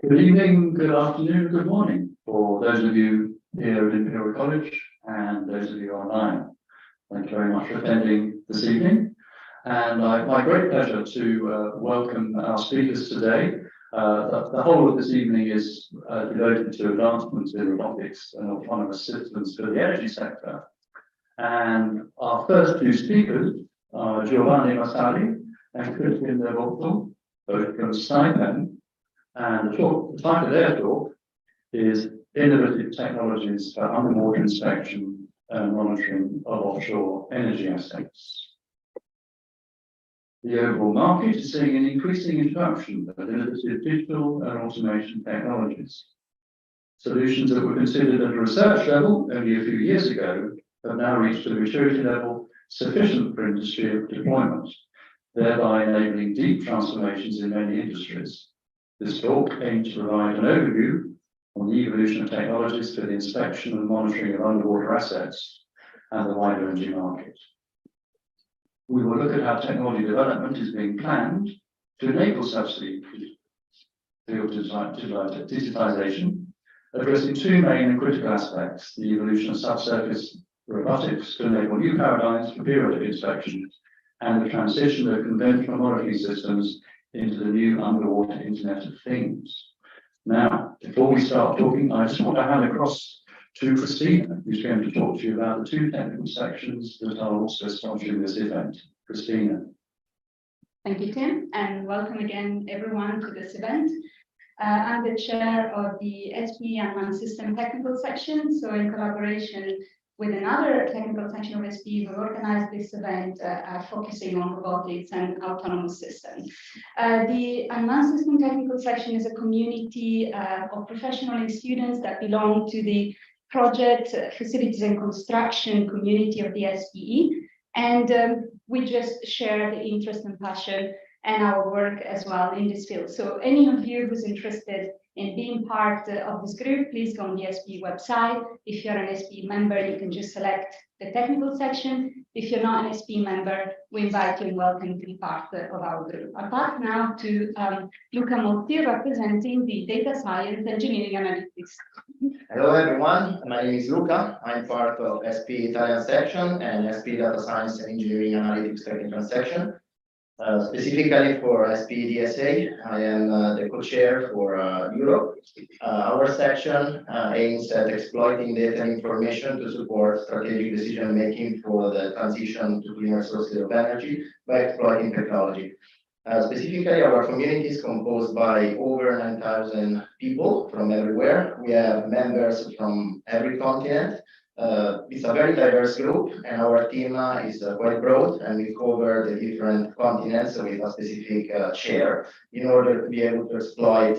Good evening, good afternoon, good morning for those of you here at Imperial College and those of you online. Thank you very much for attending this evening. And my great pleasure to welcome our speakers today. The whole of this evening is devoted to advancements in robotics and autonomous systems for the energy sector. And our first two speakers are Giovanni Massari and Cristian Nevoso, both from Saipem. And the title of their talk is Innovative Technologies for Underwater Inspection and Monitoring of Offshore Energy Assets. The overall market is seeing an increasing introduction of innovative digital and automation technologies. Solutions that were considered at a research level only a few years ago have now reached a maturity level sufficient for industry deployment, thereby enabling deep transformations in many industries. This talk aims to provide an overview on the evolution of technologies for the inspection and monitoring of underwater assets and the wider energy market. We will look at how technology development is being planned to enable subsea digitization, addressing two main and critical aspects: the evolution of subsurface robotics to enable new paradigms for periodic inspection, and the transition of conventional monitoring systems into the new underwater Internet of Things. Now, before we start talking, I just want to hand across to Christina, who's going to talk to you about the two technical sections that are also sponsoring this event. Christina. Thank you, Tim, and welcome again, everyone, to this event. I'm the chair of the SPE Unmanned System Technical Section, so in collaboration with another technical section of SPE, we organized this event focusing on robotics and autonomous systems. The Unmanned System Technical Section is a community of professional and students that belong to the project, facilities and construction community of the SPE. And we just share the interest and passion and our work as well in this field. So any of you who's interested in being part of this group, please go on the SPE website. If you're an SPE member, you can just select the technical section. If you're not an SPE member, we invite you and welcome you to be part of our group. I pass now to Luca Motti, representing the Data Science Engineering Analytics. Hello everyone, my name is Luca. I'm part of SPE Italian section and SPE Data Science and Engineering Analytics Technical section. Specifically for SPE DSA, I am the co-chair for Europe. Our section aims at exploiting data and information to support strategic decision-making for the transition to cleaner sources of energy by exploiting technology. Specifically, our community is composed by over 9,000 people from everywhere. We have members from every continent. It's a very diverse group, and our team is quite broad, and we cover the different continents with a specific share in order to be able to exploit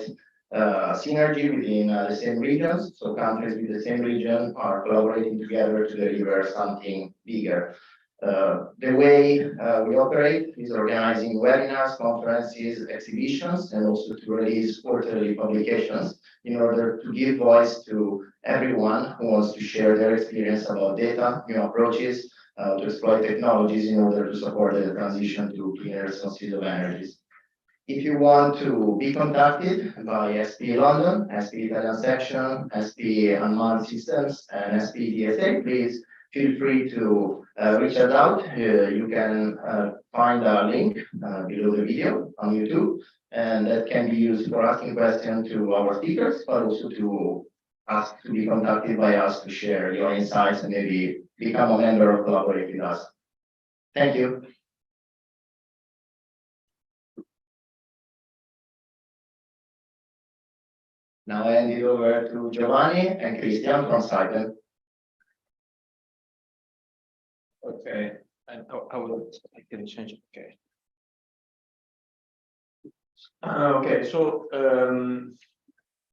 synergy within the same regions. So countries with the same region are collaborating together to deliver something bigger. The way we operate is organizing webinars, conferences, exhibitions, and also to release quarterly publications in order to give voice to everyone who wants to share their experience about data, new approaches to exploit technologies in order to support the transition to cleaner sources of energies. If you want to be contacted by SPE London, SPE Italian section, SPE Unmanned Systems, and SPE DSA, please feel free to reach us out. You can find a link below the video on YouTube, and that can be used for asking questions to our speakers, but also to ask to be contacted by us to share your insights and maybe become a member or collaborate with us. Thank you. Now I hand it over to Giovanni and Cristian from Saipem. Okay, and I can change it. Okay. Okay, so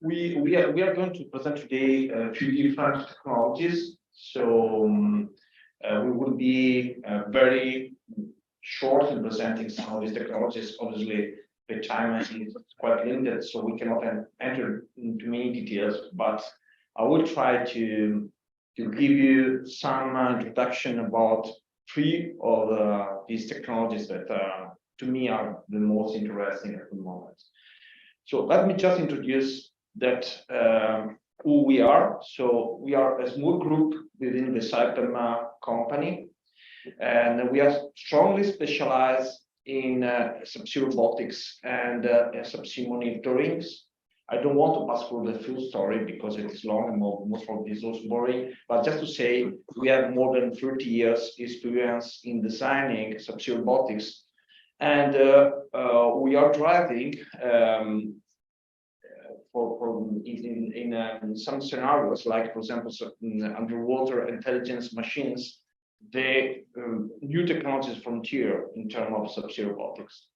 we are going to present today a few different technologies. So we will be very short in presenting some of these technologies. Obviously, the time is quite limited, so we cannot enter into many details. But I will try to give you some introduction about three of these technologies that to me are the most interesting at the moment. So let me just introduce that who we are. So we are a small group within the Saipem company, and we are strongly specialized in subsea robotics and subsea monitoring. I don't want to pass through the full story because it is long and most of this is boring, but just to say we have more than 30 years experience in designing subsea robotics, and we are driving in some scenarios, like for example underwater intelligence machines, the new technologies frontier in terms of subsea robotics.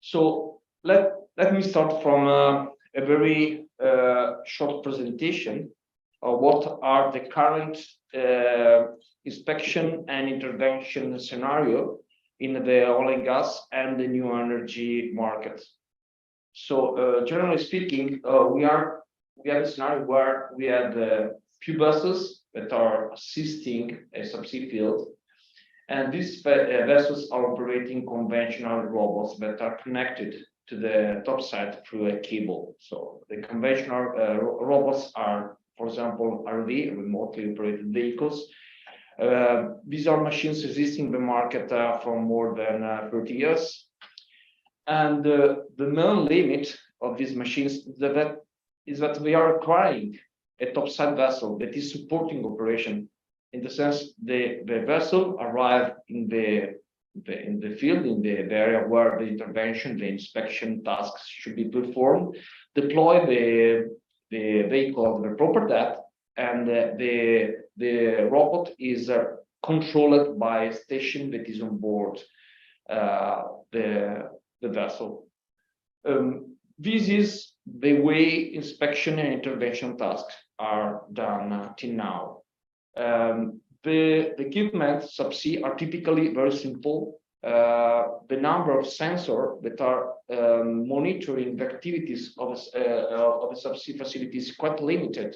So let me start from a very short presentation of what are the current inspection and intervention scenario in the oil and gas and the new energy market. So generally speaking, we have a scenario where we have few vessels that are assisting a subsea field, and these vessels are operating conventional robots that are connected to the topside through a cable. So the conventional robots are, for example, RV, remotely operated vehicles. These are machines existing in the market for more than 30 years. And the main limit of these machines is that we are acquiring a topside vessel that is supporting operation. In the sense, the vessel arrived in the field, in the area where the intervention, the inspection tasks should be performed, deploy the vehicle at the proper depth, and the robot is controlled by a station that is on board the vessel. This is the way inspection and intervention tasks are done till now. The equipment subsea are typically very simple. The number of sensors that are monitoring the activities of a subsea facility is quite limited.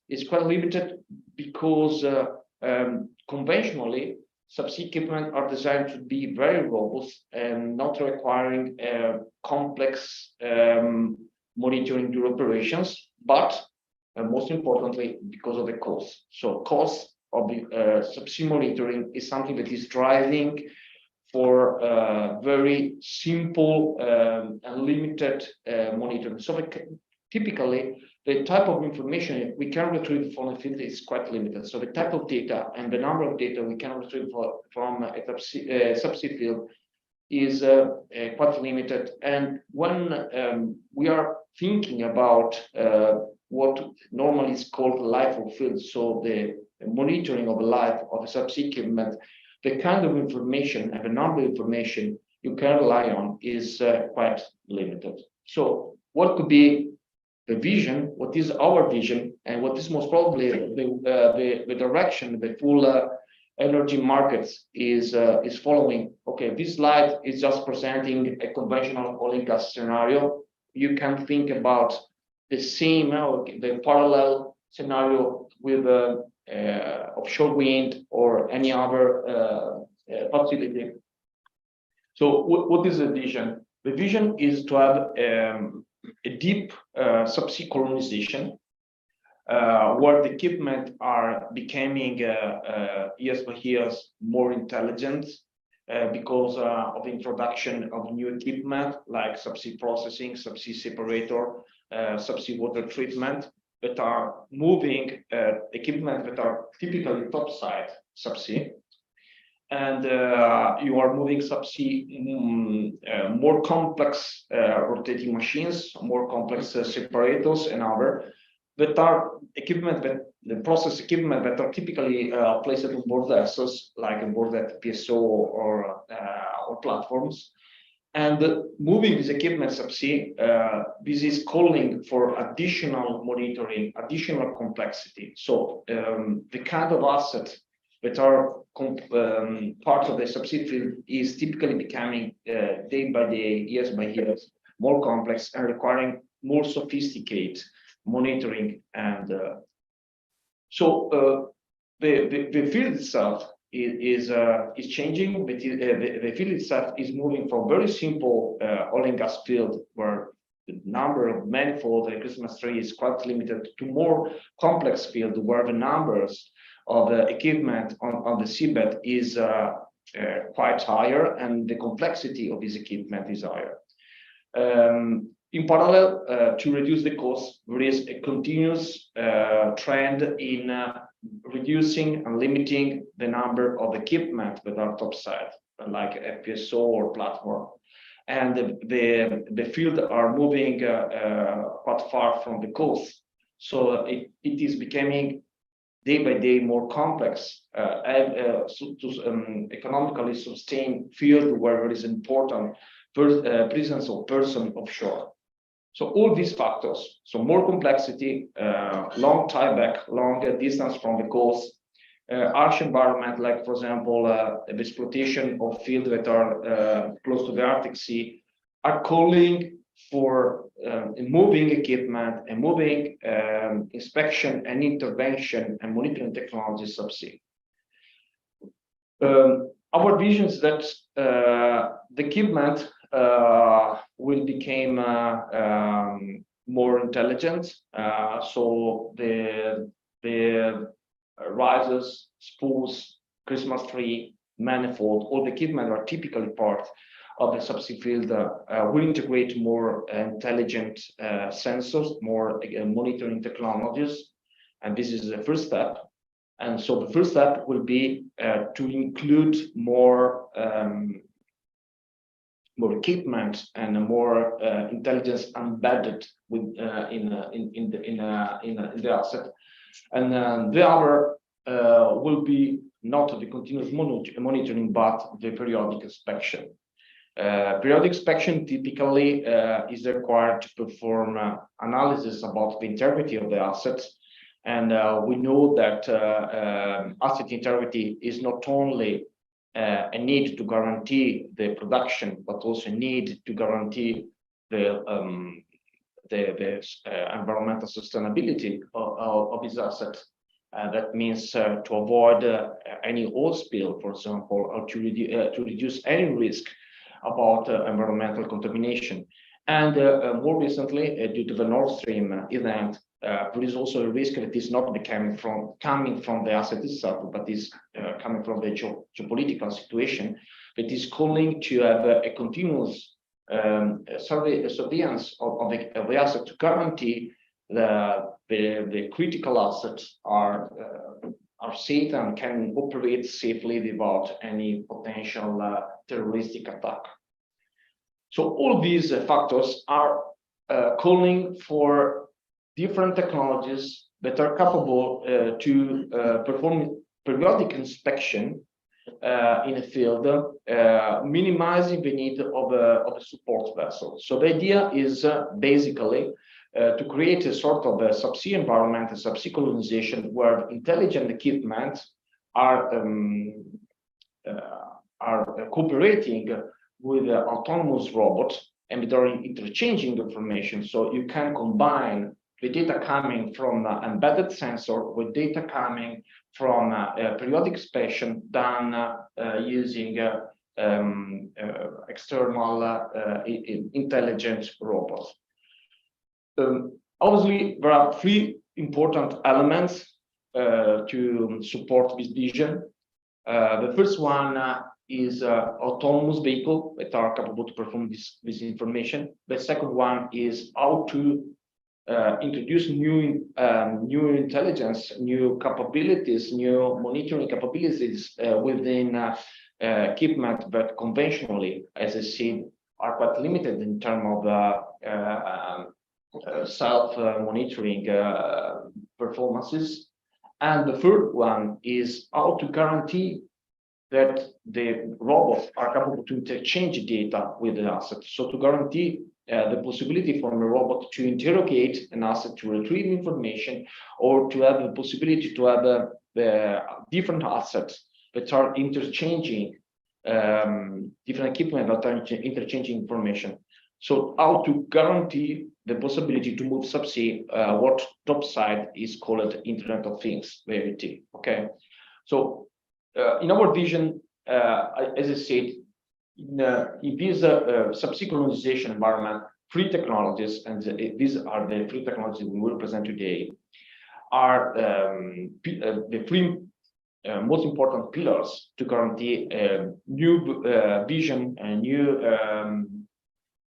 It's quite limited because conventionally, subsea equipment are designed to be very robust and not requiring complex monitoring during operations, but most importantly, because of the cost. So cost of the subsea monitoring is something that is driving for very simple and limited monitoring. So typically, the type of information we can retrieve from the field is quite limited. So the type of data and the number of data we can retrieve from a subsea field is quite limited. And when we are thinking about what normally is called life of field, so the monitoring of the life of a subsea equipment, the kind of information and the number of information you can rely on is quite limited. So what could be the vision, what is our vision, and what is most probably the direction the full energy markets is following? Okay, this slide is just presenting a conventional oil and gas scenario. You can think about the same or the parallel scenario with offshore wind or any other facility. So what is the vision? The vision is to have a deep subsea colonization where the equipment are becoming years by years more intelligent because of the introduction of new equipment like subsea processing, subsea separator, subsea water treatment, that are moving equipment that are typically topside subsea. And you are moving subsea more complex rotating machines, more complex separators and other that are equipment that the process equipment that are typically placed on board vessels, like on board at PSO or platforms. And moving this equipment subsea, this is calling for additional monitoring, additional complexity. So the kind of assets that are part of the subsea field is typically becoming day by day, years by years, more complex and requiring more sophisticated monitoring. And so the field itself is changing, but the field itself is moving from very simple oil and gas field where the number of manifold and Christmas tree is quite limited to more complex field where the numbers of the equipment on the seabed is quite higher and the complexity of this equipment is higher. In parallel, to reduce the cost, there is a continuous trend in reducing and limiting the number of equipment that are topside, like FPSO or platform. And the field are moving quite far from the coast. So it is becoming day by day more complex to economically sustain field where there is important presence of person offshore. So all these factors, so more complexity, long tieback, longer distance from the coast, harsh environment, like for example, the exploitation of fields that are close to the Arctic Sea, are calling for moving equipment and moving inspection and intervention and monitoring technology subsea. Our vision is that the equipment will become more intelligent. So the risers, spools, Christmas tree, manifold, all the equipment are typically part of the subsea field will integrate more intelligent sensors, more monitoring technologies, and this is the first step. And so the first step will be to include more equipment and more intelligence embedded with in the asset. And the other will be not the continuous monitoring, but the periodic inspection. Periodic inspection typically is required to perform analysis about the integrity of the assets. And we know that asset integrity is not only a need to guarantee the production, but also a need to guarantee the environmental sustainability of his asset. That means to avoid any oil spill, for example, or to reduce any risk about environmental contamination. And more recently, due to the Nord Stream event, there is also a risk that is not coming from the asset itself, but is coming from the geopolitical situation that is calling to have a continuous surveillance of the asset to guarantee the critical assets are safe and can operate safely without any potential terroristic attack. So all these factors are calling for different technologies that are capable to perform periodic inspection in a field, minimizing the need of a support vessel. So the idea is basically to create a sort of a subsea environment, a subsea colonization, where intelligent equipment are cooperating with autonomous robots and they are interchanging information. So you can combine the data coming from embedded sensor with data coming from periodic inspection done using external intelligent robots. Obviously, there are three important elements to support this vision. The first one is autonomous vehicle that are capable to perform this information. The second one is how to introduce new intelligence, new capabilities, new monitoring capabilities within equipment that conventionally, as I said, are quite limited in terms of self-monitoring performances. And the third one is how to guarantee that the robots are capable to interchange data with the asset. So to guarantee the possibility for a robot to interrogate an asset, to retrieve information, or to have the possibility to have the different assets that are interchanging, different equipment that are interchanging information. So how to guarantee the possibility to move subsea, what topside is called Internet of Things, IoT. Okay, so in our vision, as I said, in this subsynchronization environment, three technologies, and these are the three technologies we will present today, are the three most important pillars to guarantee new vision and new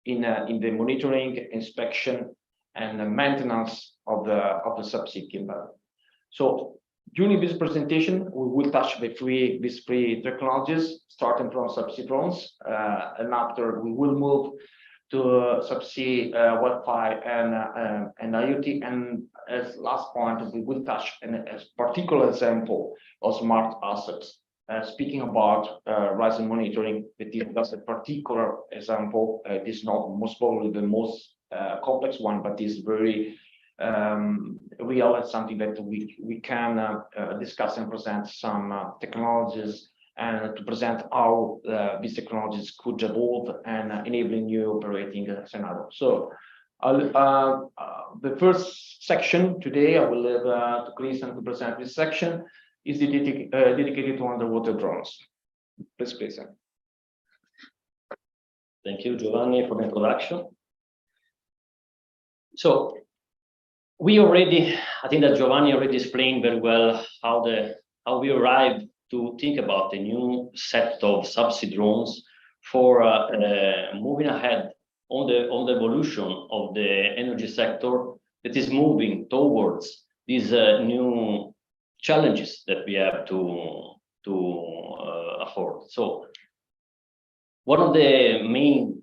in the monitoring, inspection, and the maintenance of the subsea gimbal. So during this presentation, we will touch these three technologies, starting from subsea drones, and after we will move to subsea Wi-Fi and IoT, and as last point, we will touch a particular example of smart assets. Speaking about rising monitoring, that's a particular example. It is not most probably the most complex one, but is very real and something that we can discuss and present some technologies and to present how these technologies could evolve and enable new operating scenario. So the first section today, I will leave to Cristian to present this section, is dedicated to underwater drones. Please, Cristian. Thank you, Giovanni, for the introduction. So I think that Giovanni already explained very well how we arrived to think about a new set of subsea drones for moving ahead on the evolution of the energy sector that is moving towards these new challenges that we have to afford. So one of the main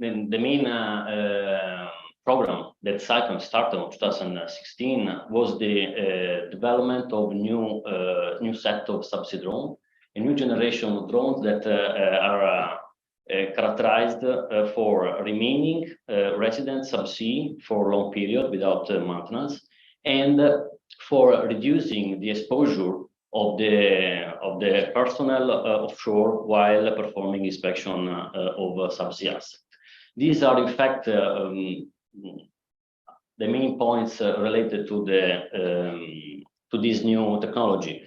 program that Saipem started in 2016 was the development of new set of subsea drones, a new generation of drones that are characterized for remaining resident subsea for a long period without maintenance, and for reducing the exposure of the personnel offshore while performing inspection of subsea assets. These are in fact the main points related to this new technology.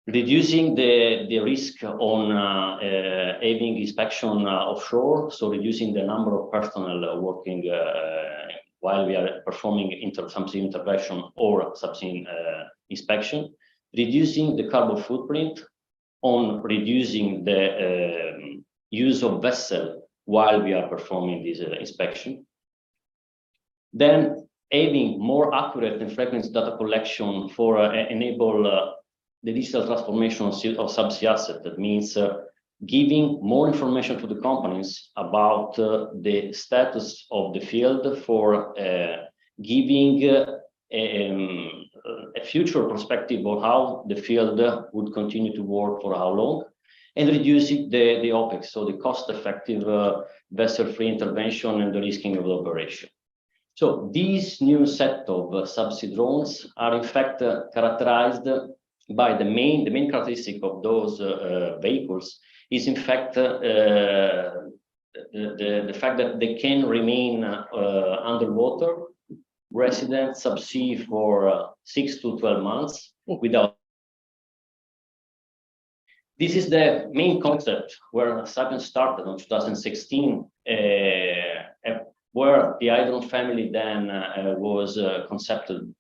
Reducing the risk on having inspection offshore, so reducing the number of personnel working while we are performing subsea intervention or subsea inspection. Reducing the carbon footprint on reducing the use of vessel while we are performing this inspection. Then having more accurate and frequent data collection for enable the digital transformation of subsea asset. That means giving more information to the companies about the status of the field for giving a future perspective of how the field would continue to work for how long, and reducing the OPEX, so the cost-effective vessel-free intervention and the risking of the operation. So these new set of subsea drones are in fact characterized by the main characteristic of those vehicles is in fact the fact that they can remain underwater, resident subsea for 6 to 12 months without. This is the main concept where Saipem started in 2016, where the Hydron family then was concepted.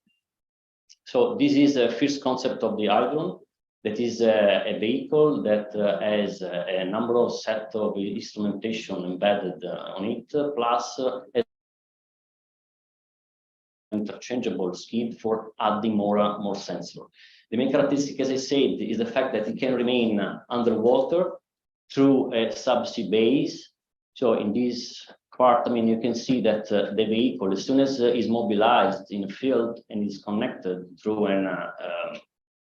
So this is the first concept of the Hydron. That is a vehicle that has a number of set of instrumentation embedded on it, plus interchangeable skid for adding more sensor. The main characteristic, as I said, is the fact that it can remain underwater through a subsea base. So in this part, I mean, you can see that the vehicle, as soon as is mobilized in a field and is connected through an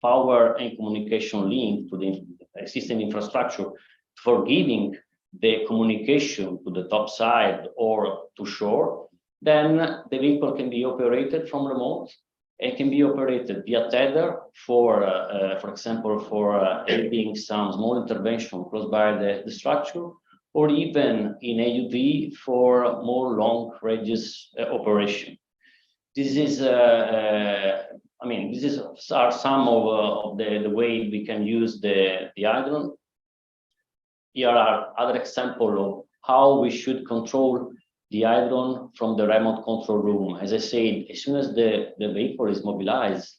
power and communication link to the existing infrastructure for giving the communication to the top side or to shore, then the vehicle can be operated from remote and can be operated via tether for example, for helping some small intervention close by the structure, or even in AUV for more long radius operation. This is I mean, are some of the way we can use the hydron. Here are other examples of how we should control the hydron from the remote control room. As I said, as soon as the vehicle is mobilized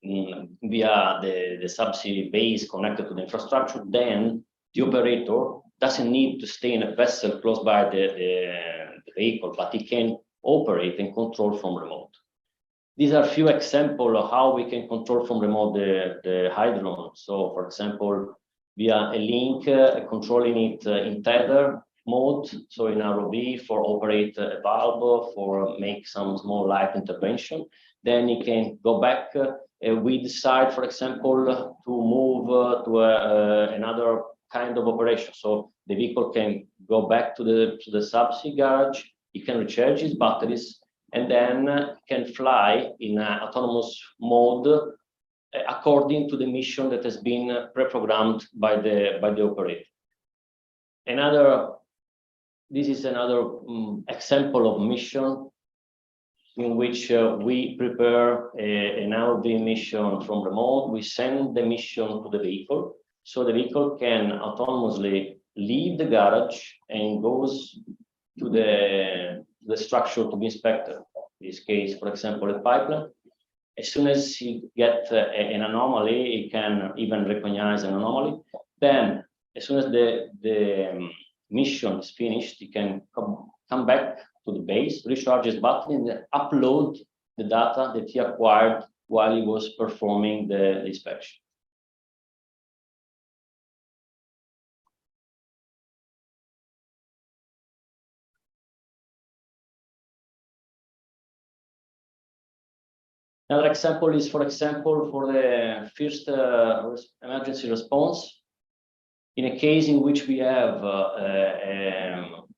via the subsea base connected to the infrastructure, then the operator doesn't need to stay in a vessel close by the vehicle, but he can operate and control from remote. These are a few examples of how we can control from remote the hydron. So, for example, via a link, controlling it in tether mode, so in ROV for operate a valve, for make some small light intervention. Then you can go back we decide, for example, to move to another kind of operation. So the vehicle can go back to the subsea garage, it can recharge its batteries, and then can fly in an autonomous mode according to the mission that has been pre-programmed by the operator. This is another example of mission in which we prepare an ROV mission from remote. We send the mission to the vehicle, so the vehicle can autonomously leave the garage and goes to the structure to be inspected. In this case, for example, a pipeline. As soon as he gets an anomaly, he can even recognize an anomaly. Then, as soon as the mission is finished, he can come back to the base, recharge his battery, and upload the data that he acquired while he was performing the inspection. Another example is, for example, for the first emergency response. In a case in which we have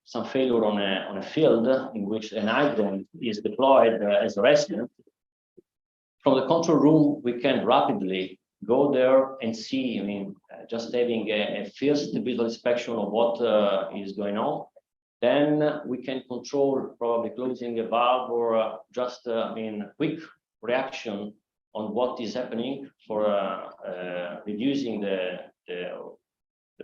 some failure on a field in which an hydron is deployed as a resident, from the control room we can rapidly go there and see. I mean, just having a first visual inspection of what is going on. Then we can control probably closing a valve or just quick reaction on what is happening for reducing the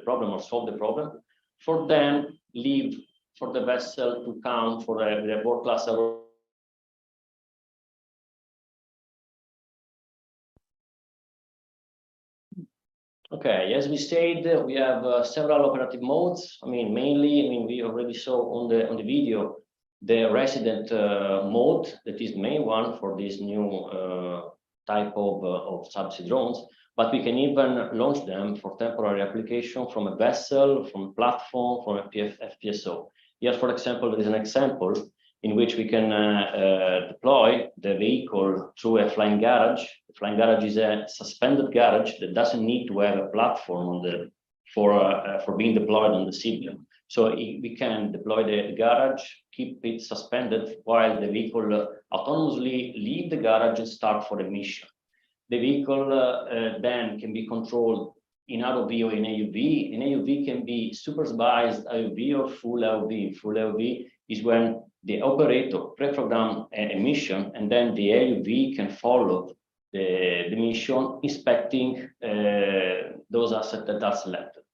problem or solve the problem, for then leave for the vessel to come for the world class. Okay, as we said, we have several operative modes. Mainly, we already saw on the video the resident mode, that is the main one for this new type of subsea drones. But we can even launch them for temporary application from a vessel, from a platform, from a FPSO. Here, for example, there is an example in which we can deploy the vehicle through a flying garage. The flying garage is a suspended garage that doesn't need to have a platform on for being deployed on the seabed. So we can deploy the garage, keep it suspended while the vehicle autonomously leave the garage and start for the mission. The vehicle then can be controlled in ROV or in AUV. In AUV can be supervised AUV or full AUV. Full AUV is when the operator pre-program a mission, and then the AUV can follow the mission, inspecting those assets that are selected.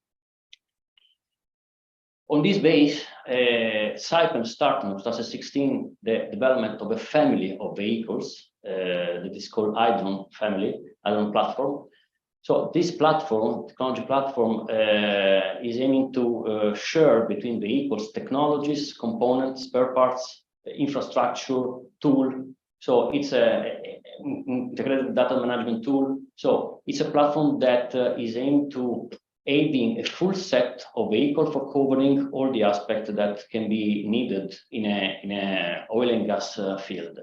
On this base, Saipem started in 2016 the development of a family of vehicles that is called hydron family, hydron platform. So this platform, technology platform, is aiming to share between vehicles technologies, components, spare parts, infrastructure, tool. So it's a integrated data management tool. So it's a platform that is aimed to aiding a full set of vehicles for covering all the aspects that can be needed in a oil and gas field.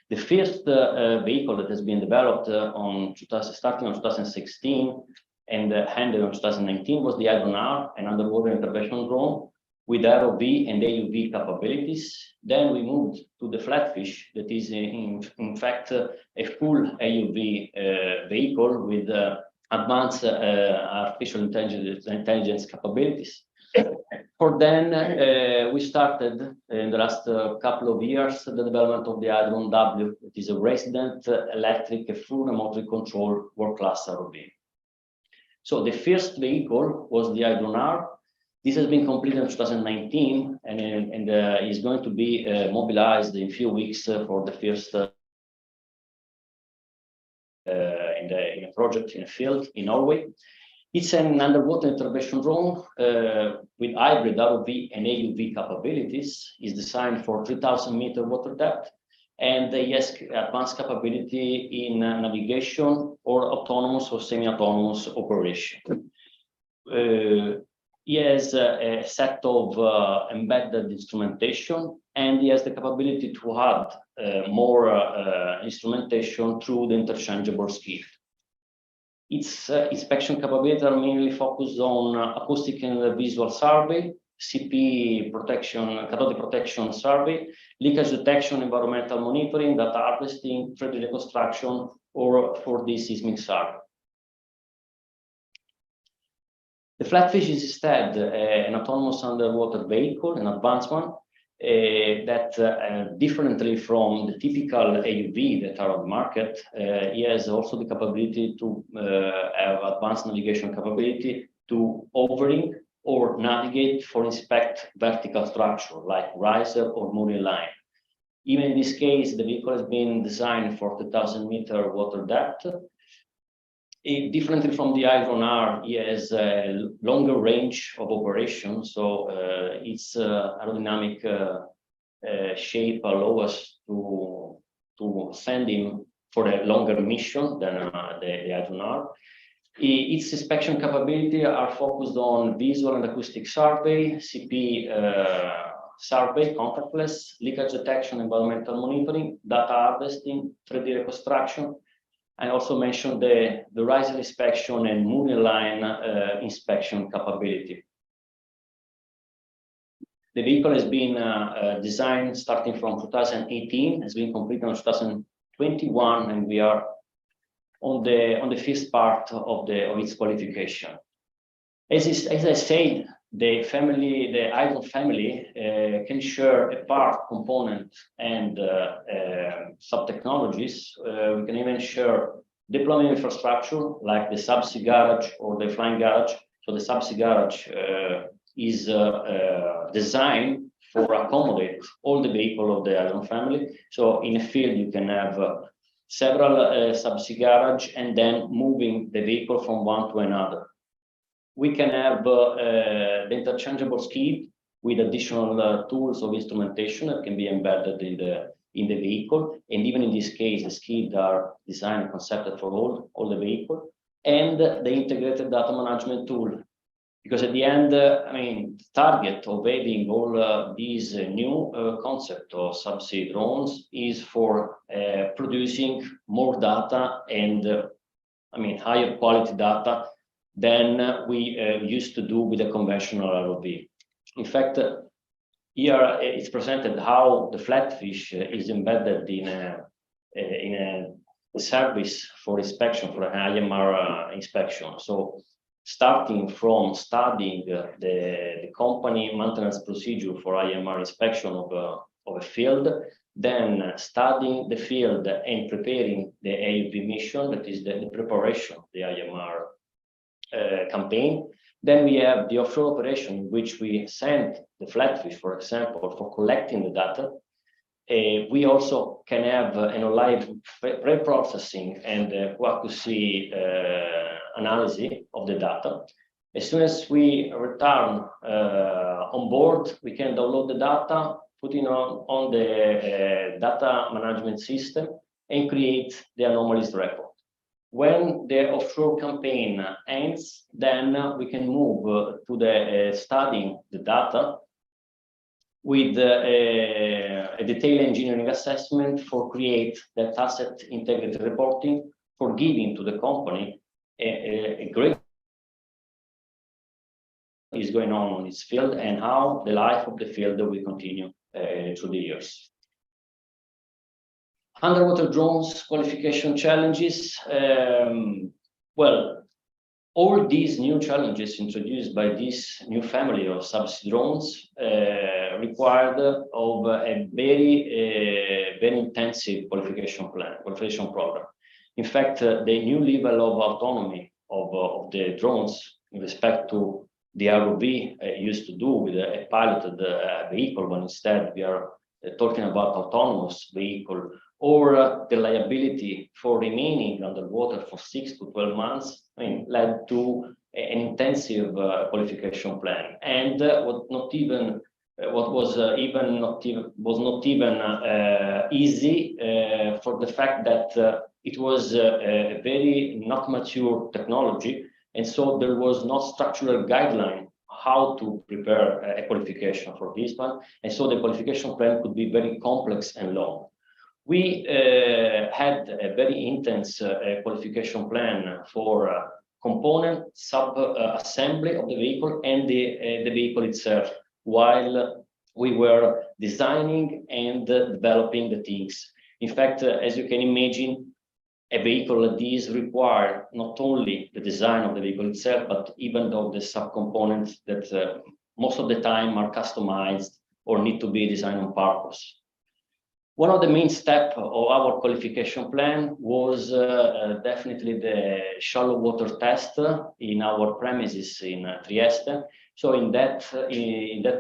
The first vehicle that has been developed starting on 2016 and handled on 2019 was the Hydron R, an underwater intervention drone with ROV and AUV capabilities. Then we moved to the Flatfish, that is in fact a full AUV vehicle with advanced artificial intelligence capabilities. For then, we started in the last couple of years the development of the Hydron W. It is a resident electric, full remotely controlled world-class ROV. So the first vehicle was the Hydron R. This has been completed in 2019 and is going to be mobilized in a few weeks for the first in a project in a field in Norway. It's an underwater intervention drone with hybrid ROV and AUV capabilities. It's designed for 3,000-meter water depth, and it has advanced capability in navigation or autonomous or semi-autonomous operation. It has a set of embedded instrumentation, and it has the capability to add more instrumentation through the interchangeable skiff. Its inspection capabilities are mainly focused on acoustic and visual survey, CP protection, cathodic protection survey, leakage detection, environmental monitoring, data harvesting, 3D reconstruction, or 4D seismic survey. The Flatfish is instead an autonomous underwater vehicle, an advanced one, that differently from the typical AUV that are on the market, it has also the capability to have advanced navigation capability to hovering or navigate for inspect vertical structure like riser or mooring line. Even in this case, the vehicle has been designed for 2,000-meter water depth. Differently from the Hydron R, it has a longer range of operation, so its aerodynamic shape allows us to send him for a longer mission than the Hydron R. Its inspection capability are focused on visual and acoustic survey, CP survey, contactless, leakage detection, environmental monitoring, data harvesting, 3D reconstruction. I also mentioned the riser inspection and mooring line inspection capability. The vehicle has been designed starting from 2018, has been completed in 2021, and we are on the first part of its qualification. As I said, the Hydron family can share a part, component, and sub-technologies. We can even share deployment infrastructure like the subsea garage or the flying garage. So the subsea garage is designed for accommodate all the vehicle of the Hydron family. So in a field, you can have several subsea garage and then moving the vehicle from one to another. We can have the interchangeable skid with additional tools of instrumentation that can be embedded in the vehicle. And even in this case, the skids are designed and conceived for all the vehicle. And the integrated data management tool. Because at the end, I mean, the target of having all these new concept of subsea drones is for producing more data and, I mean, higher quality data than we used to do with a conventional ROV. In fact, here it's presented how the Flatfish is embedded in a service for inspection, for an IMR inspection. So starting from studying the company maintenance procedure for IMR inspection of a field, then studying the field and preparing the AUV mission, that is the preparation of the IMR campaign. Then we have the offshore operation in which we send the Flatfish, for example, for collecting the data. We also can have an live pre-processing and accuracy analysis of the data. As soon as we return on board, we can download the data, put it on the data management system, and create the anomalies report. When the offshore campaign ends, then we can move to the studying the data with a detailed engineering assessment for create that asset integrity reporting for giving to the company a great is going on its field and how the life of the field will continue through the years. Underwater drones qualification challenges. Well, all these new challenges introduced by this new family of subsea drones required of a very intensive qualification program. In fact, the new level of autonomy of the drones in respect to the ROV used to do with a piloted vehicle, when instead we are talking about autonomous vehicle, or the liability for remaining underwater for 6 to 12 months, led to an intensive qualification plan. And what was not even easy for the fact that it was a very not mature technology, and so there was no structural guideline how to prepare a qualification for this one, and so the qualification plan could be very complex and long. We had a very intense qualification plan for component sub-assembly of the vehicle and the vehicle itself, while we were designing and developing the things. In fact, as you can imagine, a vehicle like this requires not only the design of the vehicle itself, but even of the subcomponents that most of the time are customized or need to be designed on purpose. One of the main steps of our qualification plan was definitely the shallow water test in our premises in Trieste. So in that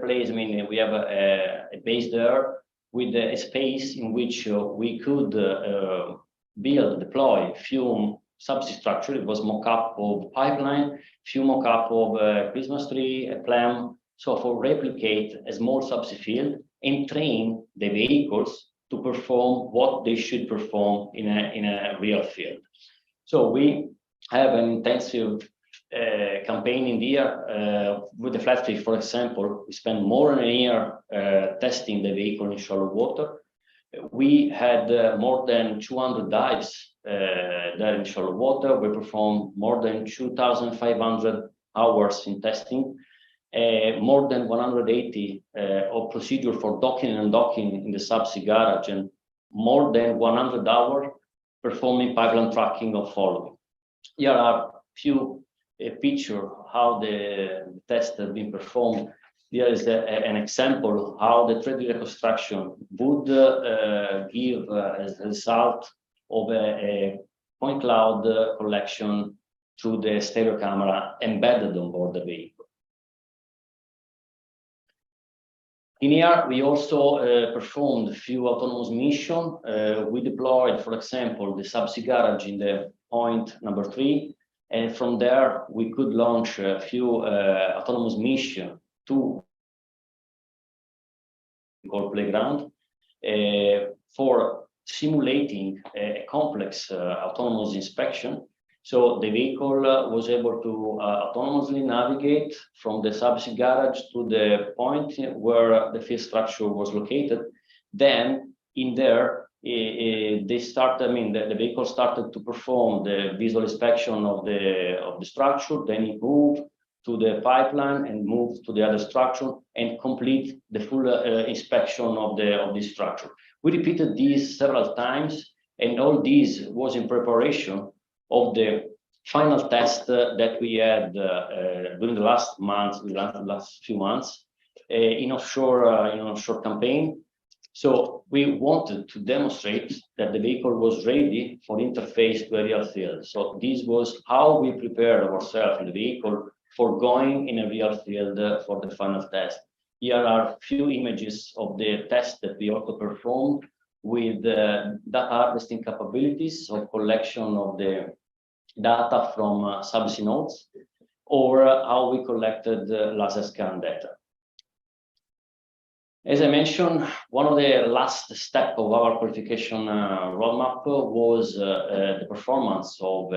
place, we have a base there with a space in which we could deploy few subsea structure. It was mock-up of pipeline, few mock-up of Christmas tree, a clam, so for replicate a small subsea field and train the vehicles to perform what they should perform in a real field. So we have an intensive campaign in the year with the flatfish, for example. We spent more than a year testing the vehicle in shallow water. We had more than 200 dives there in shallow water. We performed more than 2,500 hours in testing, more than 180 of procedure for docking and unlocking in the subsea garage, and more than 100 hours performing pipeline tracking or following. Here are a few pictures how the tests have been performed. Here is an example of how the 3D reconstruction would give as a result of a point cloud collection through the stereo camera embedded on board the vehicle. In here, we also performed a few autonomous missions. We deployed, for example, the subsea garage in the point number 3, and from there we could launch a few autonomous missions to called playground for simulating a complex autonomous inspection. So the vehicle was able to autonomously navigate from the subsea garage to the point where the field structure was located. Then in there, the vehicle started to perform the visual inspection of the structure. Then it moved to the pipeline and moved to the other structure and complete the full inspection of the structure. We repeated this several times, and all this was in preparation of the final test that we had during the last few months in offshore campaign. So we wanted to demonstrate that the vehicle was ready for interface to a real field. So this was how we prepared ourselves in the vehicle for going in a real field for the final test. Here are a few images of the test that we also performed with data harvesting capabilities of collection of the data from subsea nodes, or how we collected laser scan data. As I mentioned, one of the last steps of our qualification roadmap was the performance of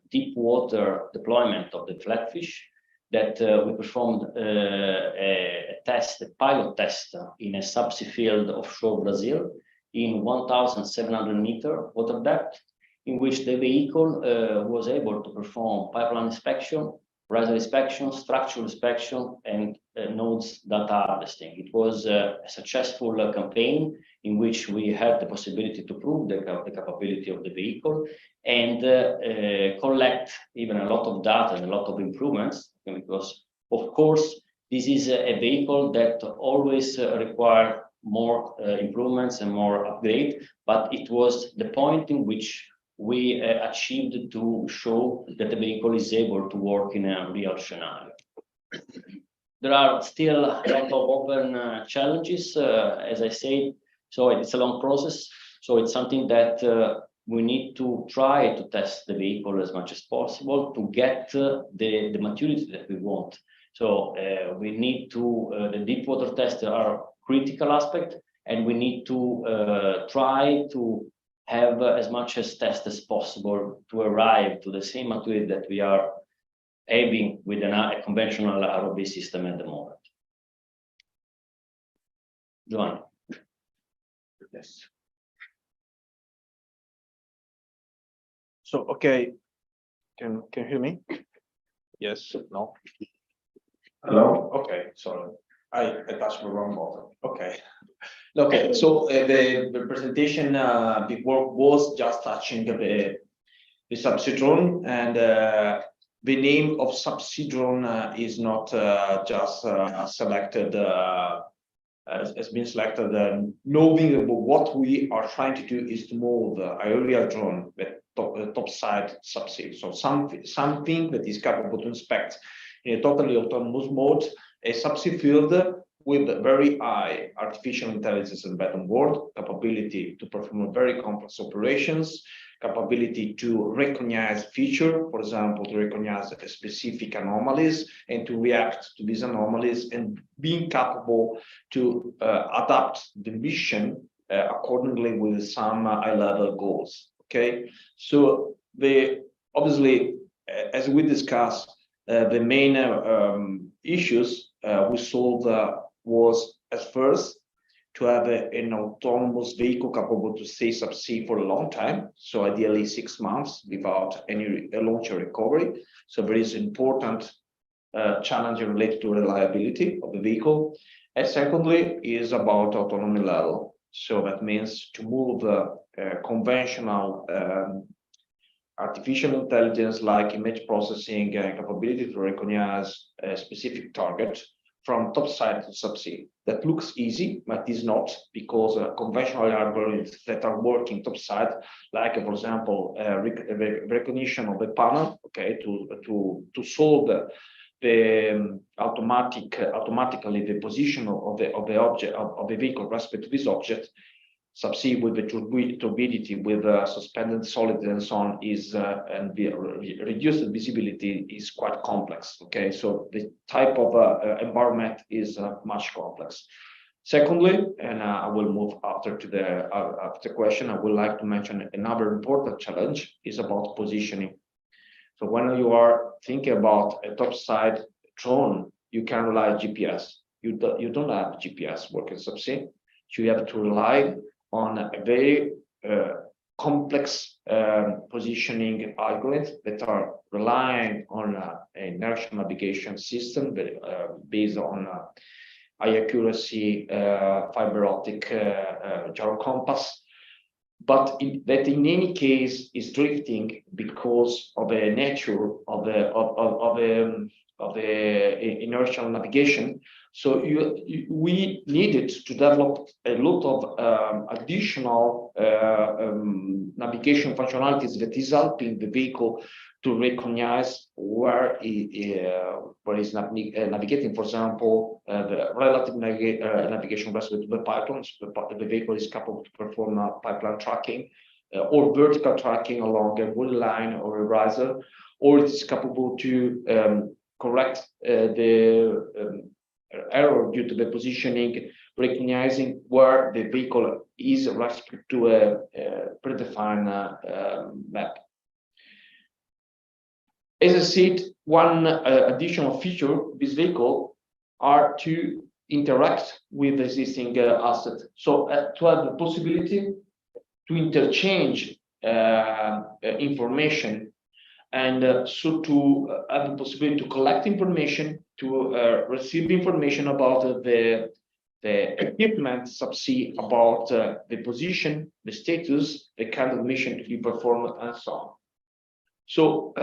deep water deployment of the flatfish, that we performed a pilot test in a subsea field offshore Brazil in 1,700 meter water depth, in which the vehicle was able to perform pipeline inspection riser inspection, structural inspection, and nodes data harvesting. It was a successful campaign in which we had the possibility to prove the capability of the vehicle and collect even a lot of data and a lot of improvements, because of course this is a vehicle that always require more improvements and more upgrade, but it was the point in which we achieved to show that the vehicle is able to work in a real scenario. There are still a lot of open challenges, as I said, so it's a long process. So it's something that we need to try to test the vehicle as much as possible to get the maturity that we want. So we need to, the deep water tests are critical aspect, and we need to try to have as much as test as possible to arrive to the same maturity that we are having with a conventional ROV system at the moment. Giovanni. Yes. So, okay, can you hear me? Yes, no? Hello? Okay, sorry. I touched the wrong button. Okay. Okay, so the presentation before was just touching the subsea drone, and the name of subsea drone is not just selected, has been selected, knowing what we are trying to do is to move the aerial drone with topside subsea. So something that is capable to inspect in a totally autonomous mode a subsea field with very high artificial intelligence embedded on board, capability to perform very complex operations, capability to recognize feature, for example, to recognize specific anomalies and to react to these anomalies, and being capable to adapt the mission accordingly with some high-level goals. Okay, so obviously, as we discussed, the main issues we solved was at first to have an autonomous vehicle capable to stay subsea for a long time, so ideally 6 months without any launch or recovery. So there is important challenge related to reliability of the vehicle. And secondly is about autonomy level. So that means to move conventional artificial intelligence like image processing and capability to recognize a specific target from topside to subsea. That looks easy, but is not, because conventional algorithms that are working topside, like for example, recognition of the panel, okay, to solve the automatically the position of the object of the vehicle respect to this object. Subsea with the turbidity, with suspended solid and so on, is and the reduced visibility is quite complex. Okay, so the type of environment is much complex. Secondly, and I will move after to the question, I would like to mention another important challenge is about positioning. So when you are thinking about a topside drone, you can rely on GPS. You don't have GPS working subsea. So you have to rely on a very complex positioning algorithms that are relying on an inertial navigation system based on high accuracy fiber optic gyro compass, but in any case is drifting because of the nature of the inertial navigation. So we needed to develop a lot of additional navigation functionalities that is helping the vehicle to recognize where is navigating. For example, the relative navigation respect to the pipelines. The vehicle is capable to perform pipeline tracking or vertical tracking along a wood line or a riser, or it is capable to correct the error due to the positioning, recognizing where the vehicle is respect to a predefined map. As I said, one additional feature of this vehicle are to interact with the existing asset. So to have the possibility to interchange information and so to have the possibility to collect information, to receive information about the equipment subsea, about the position, the status, the kind of mission to be performed, and so on. So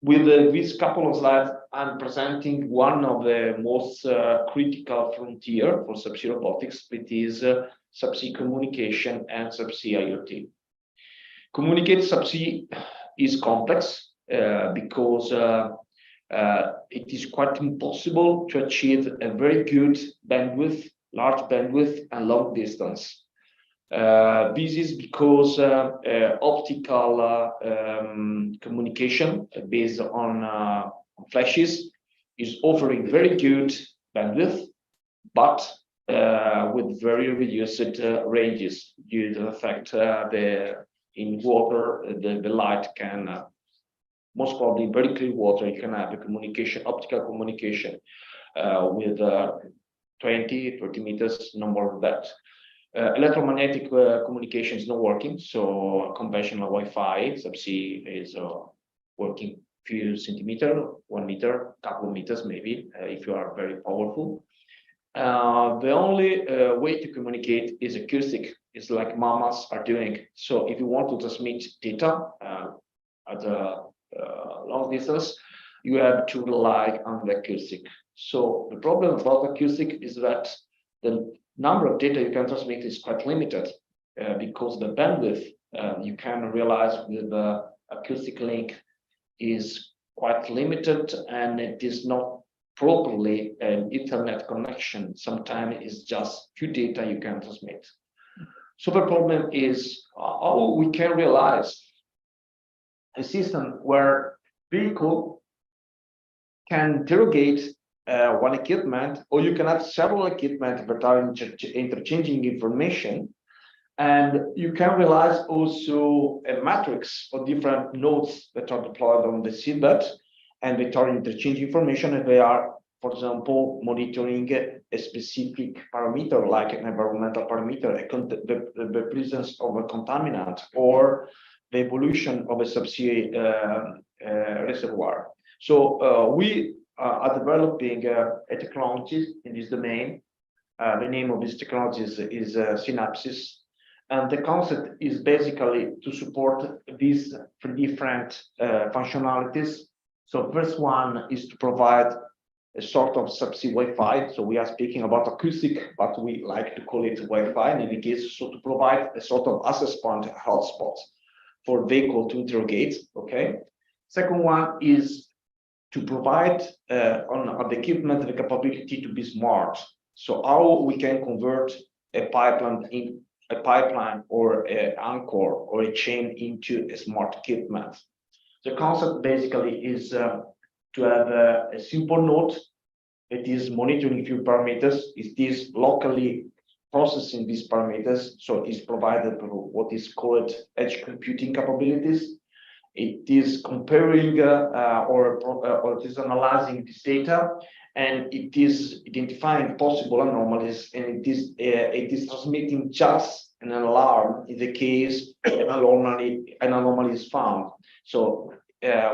with this couple of slides, I'm presenting one of the most critical frontier for subsea robotics, which is subsea communication and subsea IoT. Communicate subsea is complex because it is quite impossible to achieve a very good bandwidth, large bandwidth, and long distance. This is because optical communication based on flashes is offering very good bandwidth, but with very reduced ranges due to the fact in water the light can most probably very clear water, you can have a communication, optical communication with 20, 30 meters, no more than that. Electromagnetic communication is not working, so conventional Wi-Fi subsea is working few centimeter, 1 meter, couple of meters maybe, if you are very powerful. The only way to communicate is acoustic. It's like mamas are doing. So if you want to transmit data at a long distance, you have to rely on the acoustic. So the problem about acoustic is that the number of data you can transmit is quite limited because the bandwidth you can realize with the acoustic link is quite limited, and it is not properly an Ethernet connection. Sometimes it's just few data you can transmit. So the problem is how we can realize a system where vehicle can interrogate one equipment, or you can have several equipment that are interchanging information, and you can realize also a matrix of different nodes that are deployed on the seabed, and they are interchanging information, and they are, for example, monitoring a specific parameter like an environmental parameter, the presence of a contaminant, or the evolution of a subsea reservoir. So we are developing a technology in this domain. The name of this technology is Synapsis, and the concept is basically to support these three different functionalities. So first one is to provide a sort of subsea Wi-Fi. So we are speaking about acoustic, but we like to call it Wi-Fi in any case. So to provide a sort of access point, hotspot for vehicle to interrogate. Okay. Second one is to provide on the equipment the capability to be smart. So how we can convert a pipeline or an anchor or a chain into a smart equipment. The concept basically is to have a simple node that is monitoring few parameters. It is locally processing these parameters, so it's provided what is called edge computing capabilities. It is comparing or it is analyzing this data, and it is identifying possible anomalies, and it is transmitting just an alarm in the case an anomaly is found. So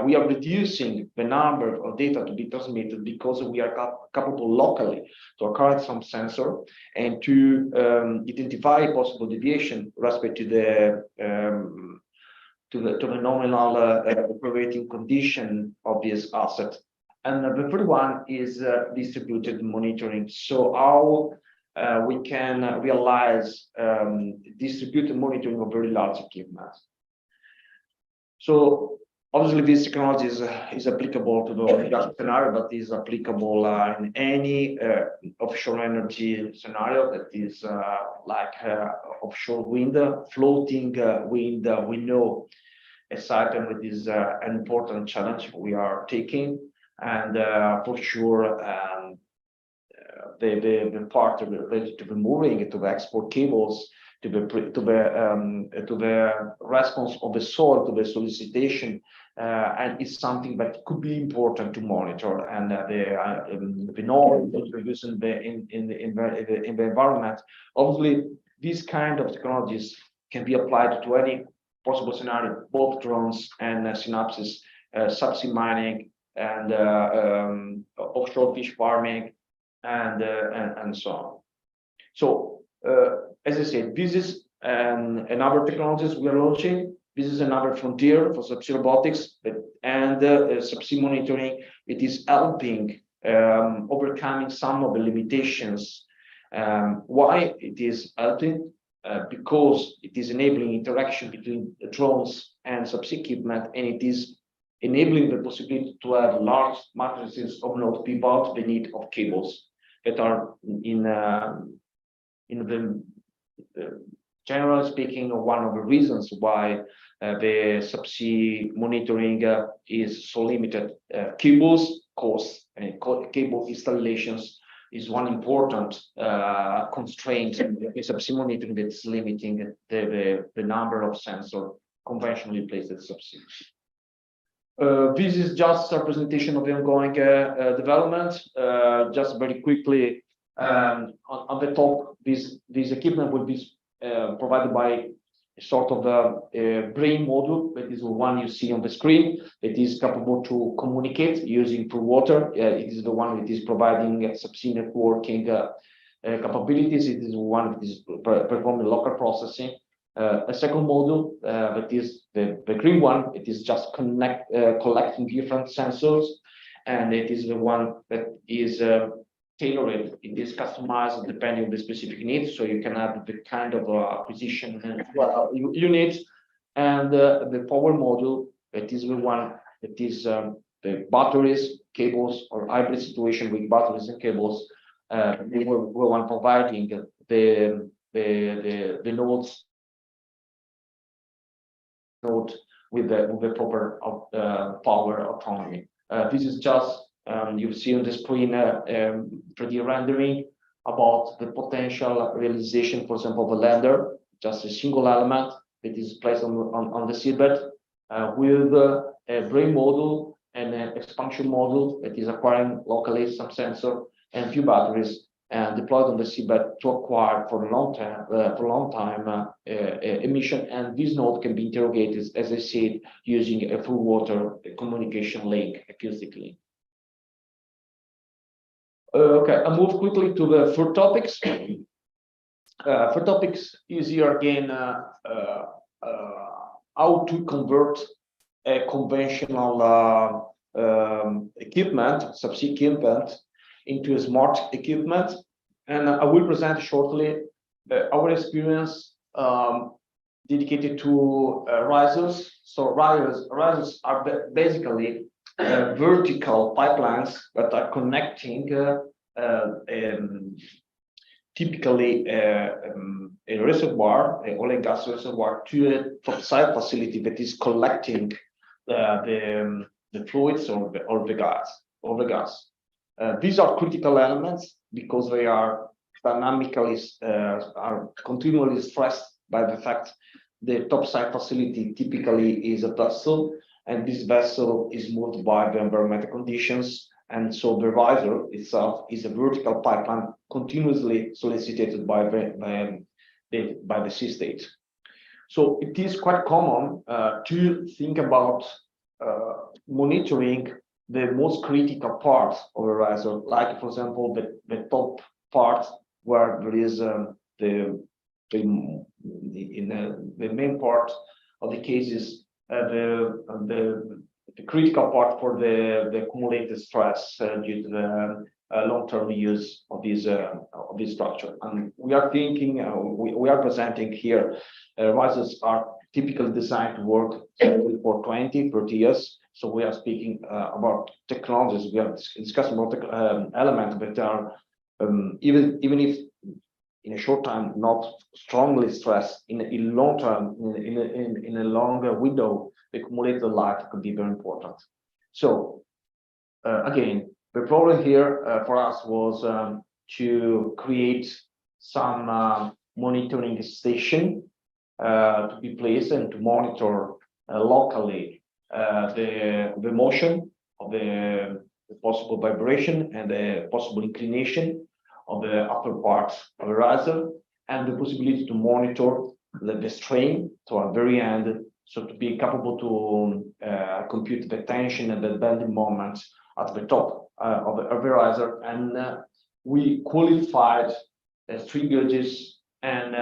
we are reducing the number of data to be transmitted because we are capable locally to acquire some sensor and to identify possible deviation with respect to the nominal operating condition of this asset. And the third one is distributed monitoring. So how we can realize distributed monitoring of very large equipment. So obviously this technology is applicable to the oil and gas scenario, but is applicable in any offshore energy scenario that is like offshore wind, floating wind. We know a Saipem is an important challenge we are taking, and for sure the part related to the mooring, to the export cables, to the response of the soil to the solicitation, and it's something that could be important to monitor. And the noise introduced in the environment. Obviously, these kind of technologies can be applied to any possible scenario, both drones and Synapsis subsea mining, and offshore fish farming, and so on. So as I said, this is another technologies we are launching. This is another frontier for subsea robotics, and subsea monitoring. It is helping overcoming some of the limitations. Why it is helping? Because it is enabling interaction between the drones and subsea equipment, and it is enabling the possibility to have large matrices of nodes without the need of cables that are in the generally speaking, one of the reasons why the subsea monitoring is so limited. Cables cost and cable installations is one important constraint in subsea monitoring that's limiting the number of sensors conventionally placed at subsea. This is just a presentation of the ongoing development. Just very quickly, on the top, this equipment will be provided by a sort of a brain module, that is the one you see on the screen. It is capable to communicate using through water. It is the one that is providing subsea networking capabilities. It is the one that is performing local processing. A second module, that is the green one, it is just collecting different sensors, and it is the one that is tailored. It is customized depending on the specific needs, so you can have the kind of acquisition you need. And the power module, that is the one that is the batteries, cables, or hybrid situation with batteries and cables. We were one providing the nodes node with the proper power autonomy. This is just you see on the screen 3D rendering about the potential realization, for example, of a lander, just a single element that is placed on the seabed with a brain module and an expansion module that is acquiring locally some sensor and few batteries and deployed on the seabed to acquire for a long time emission. And this node can be interrogated, as I said, using a full water communication link acoustically. Okay, I move quickly to the third topics. Third topics is here again how to convert a conventional equipment, subsea equipment, into a smart equipment. And I will present shortly our experience dedicated to risers. So risers are basically vertical pipelines that are connecting typically a reservoir, an oil and gas reservoir, to a topside facility that is collecting the fluids or the gas. These are critical elements because they are dynamically are continually stressed by the fact the topside facility typically is a vessel, and this vessel is moved by the environmental conditions, and so the riser itself is a vertical pipeline continuously solicited by the sea state. So it is quite common to think about monitoring the most critical part of a riser, like for example the top part where there is the main part of the cases the critical part for the accumulated stress due to the long-term use of this structure. And we are thinking, we are presenting here, risers are typically designed to work for 20, 30 years. So we are speaking about technologies. We are discussing about elements that are even if in a short time not strongly stressed, in long term, in a longer window, the accumulated life could be very important. So again, the problem here for us was to create some monitoring station to be placed and to monitor locally the motion of the possible vibration and the possible inclination of the upper part of the riser, and the possibility to monitor the strain to our very end so to be capable to compute the tension and the bending moment at the top of the riser, and we qualified 3 gauges and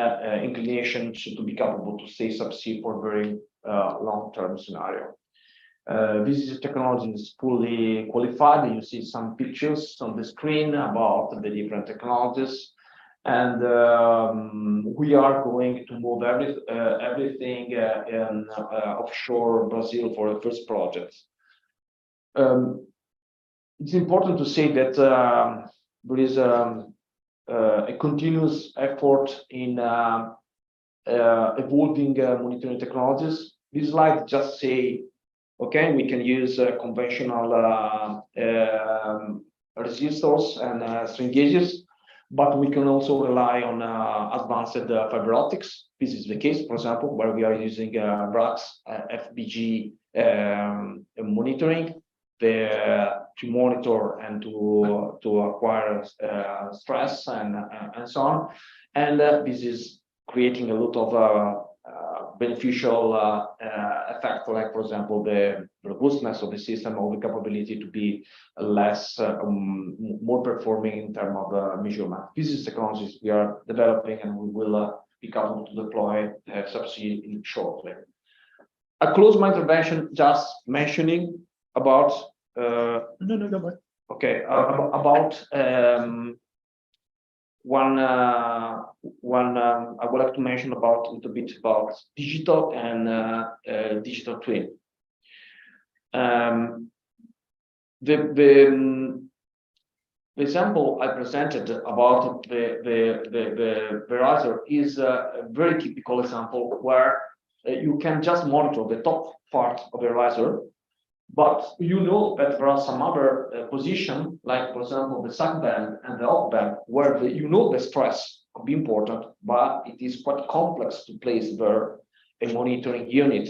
inclination to be capable to stay subsea for a very long-term scenario. This technology is fully qualified. You see some pictures on the screen about the different technologies, and we are going to move everything in offshore Brazil for the first project. It's important to say that there is a continuous effort in evolving monitoring technologies. This slide just say, okay, we can use conventional resistors and string gauges, but we can also rely on advanced fiber optics. This is the case, for example, where we are using BRAX FBG monitoring to monitor and to acquire stress and so on. And this is creating a lot of beneficial effect, like, for example, the robustness of the system, or the capability to be less, more performing in terms of measurement. This is technologies we are developing, and we will be capable to deploy subsea shortly. I close my intervention just mentioning about okay, about one I would like to mention about a little bit about digital and digital twin. The example I presented about the riser is a very typical example where you can just monitor the top part of the riser, but you know that there are some other position, like, for example, the sag band and the up band, where the stress could be important, but it is quite complex to place there a monitoring unit,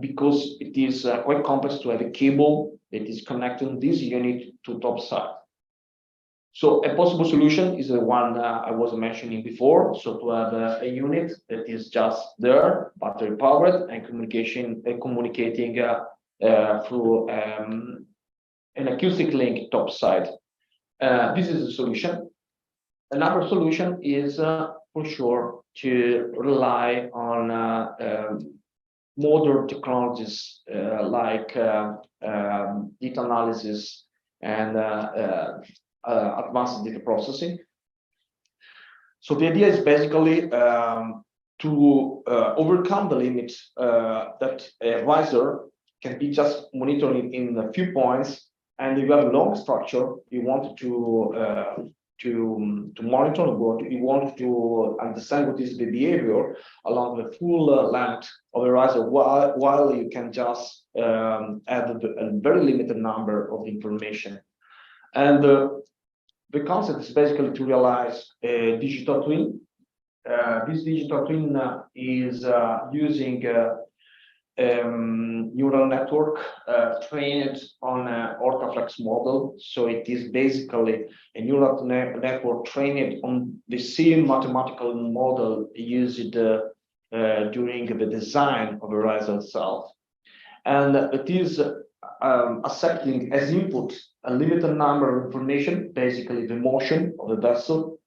because it is quite complex to have a cable that is connecting this unit to top side. So a possible solution is the one I was mentioning before. So to have a unit that is just there, battery powered, and communicating through an acoustic link top side. This is a solution. Another solution is for sure to rely on modern technologies like data analysis and advanced data processing. So the idea is basically to overcome the limit that a riser can be just monitoring in a few points, and if you have a long structure, you want to monitor, you want to understand what is the behavior along the full length of the riser, while you can just add a very limited number of information. And the concept is basically to realize a digital twin. This digital twin is using neural network trained on an orthoflex model. So it is basically a neural network trained on the same mathematical model used during the design of the riser itself. And it is accepting as input a limited number of information, basically the motion of the vessel.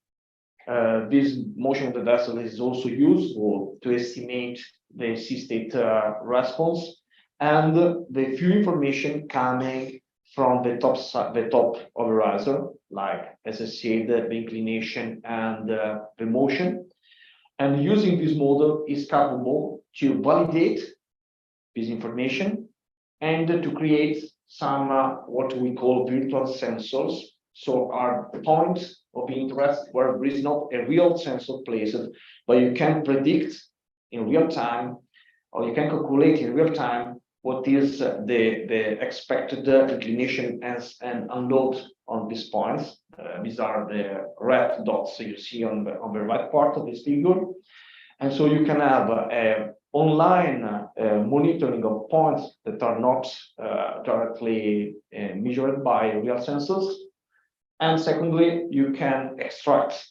This motion of the vessel is also useful to estimate the sea state response, and the few information coming from the top of the riser, like, as I said, the inclination and the motion. And using this model is capable to validate this information and to create some what we call virtual sensors. So are points of interest where there is not a real sensor placed, but you can predict in real time, or you can calculate in real time what is the expected inclination and unload on these points. These are the red dots you see on the right part of this figure. And so you can have online monitoring of points that are not directly measured by real sensors. And secondly, you can extract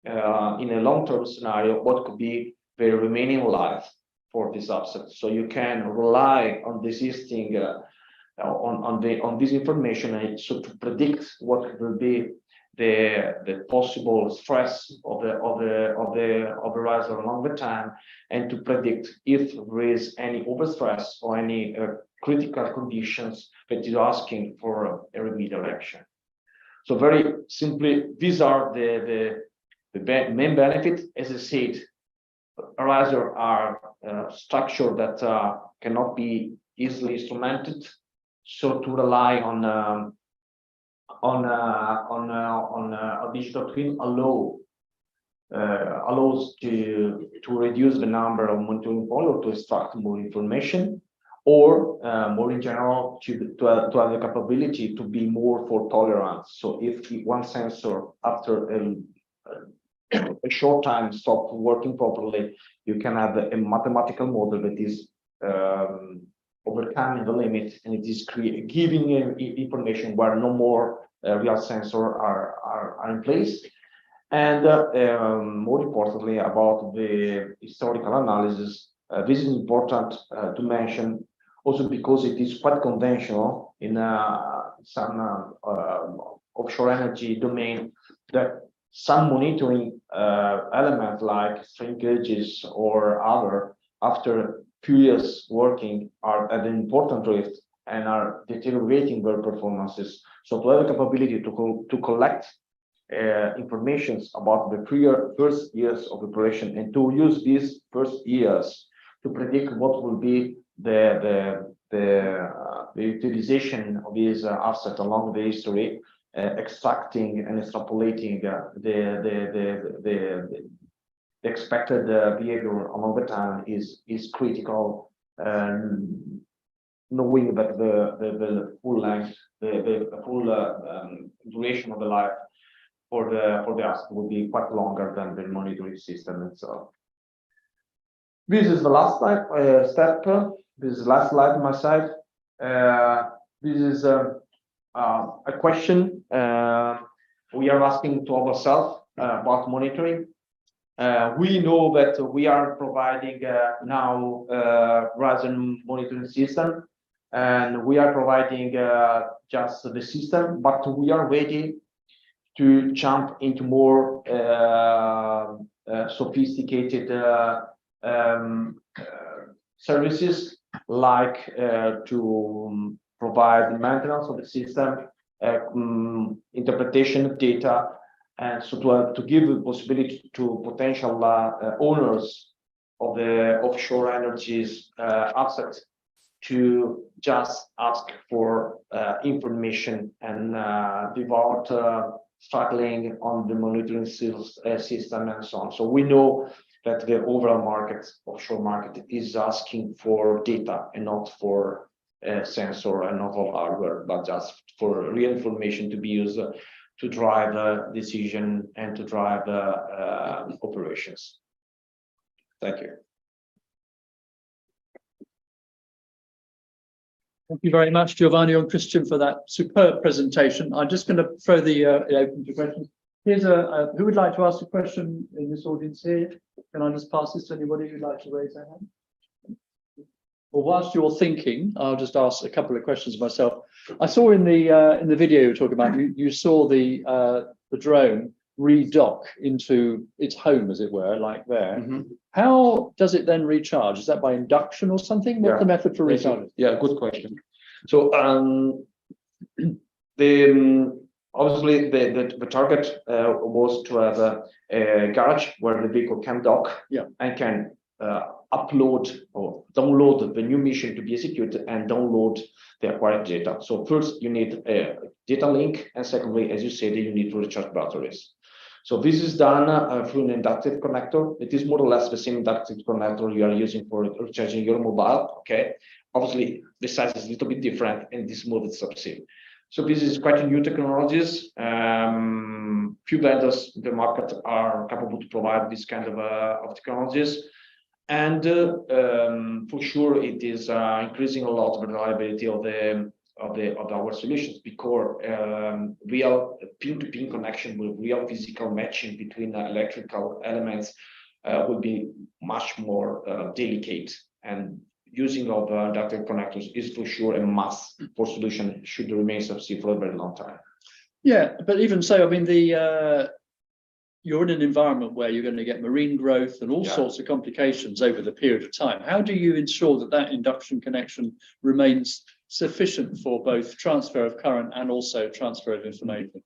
in a long-term scenario what could be the remaining life for this offset. So you can rely on the existing on this information, and so to predict what will be the possible stress of the riser along the time, and to predict if there is any overstress or any critical conditions that is asking for a remedial action. So very simply, these are the main benefits. As I said, risers are structure that cannot be easily instrumented. So to rely on a digital twin allows to reduce the number of monitoring points or to extract more information, or more in general to have the capability to be more fault tolerant. So if one sensor after a short time stops working properly, you can have a mathematical model that is overcoming the limit, and it is giving information where no more real sensors are in place. And more importantly, about the historical analysis, this is important to mention also because it is quite conventional in some offshore energy domain that some monitoring elements like strain gauges or other, after few years working, are at an important drift and are deteriorating their performances. So to have the capability to collect information about the first years of operation, and to use these first years to predict what will be the utilization of these assets along the history, extracting and extrapolating the expected behavior along the time is critical, knowing that the full length, the full duration of the life for the asset will be quite longer than the monitoring system itself. This is the last step. This is the last slide on my side. This is a question we are asking to ourselves about monitoring. We know that we are providing now Horizon monitoring system, and we are providing just the system, but we are ready to jump into more sophisticated services, like to provide maintenance of the system, interpretation of data, and so to give the possibility to potential owners of the offshore energies assets to just ask for information and without struggling on the monitoring system and so on. So we know that the overall market, offshore market, is asking for data and not for sensor and not for hardware, but just for real information to be used to drive a decision and to drive operations. Thank you. Thank you very much, Giovanni and Cristian, for that superb presentation. I'm just going to throw the open to questions. Here's who would like to ask a question in this audience here? Can I just pass this to anybody who'd like to raise their hand? Well, whilst you're thinking, I'll just ask a couple of questions myself. I saw in the video you were talking about, you saw the drone redock into its home, as it were, like there. Mm-hmm. How does it then recharge? Is that by induction or something? What's the method for recharging? Yeah, good question. So obviously the target was to have a garage where the vehicle can dock, and can upload or download the new mission to be executed and download the acquired data. So first you need a data link, and secondly, as you said, you need to recharge batteries. So this is done through an inductive connector. It is more or less the same inductive connector you are using for recharging your mobile. Okay, obviously the size is a little bit different, and this mode is Subsea. So this is quite a new technologies. Few vendors in the market are capable to provide this kind of technologies, and for sure it is increasing a lot the reliability of our solutions, because real pin-to-pin connection with real physical matching between electrical elements will be much more delicate, and using of inductive connectors is for sure a must for solution should remain subsea for a very long time. Yeah, but even so, I mean, you're in an environment where you're going to get marine growth and all sorts of complications over the period of time. How do you ensure that that induction connection remains sufficient for both transfer of current and also transfer of information?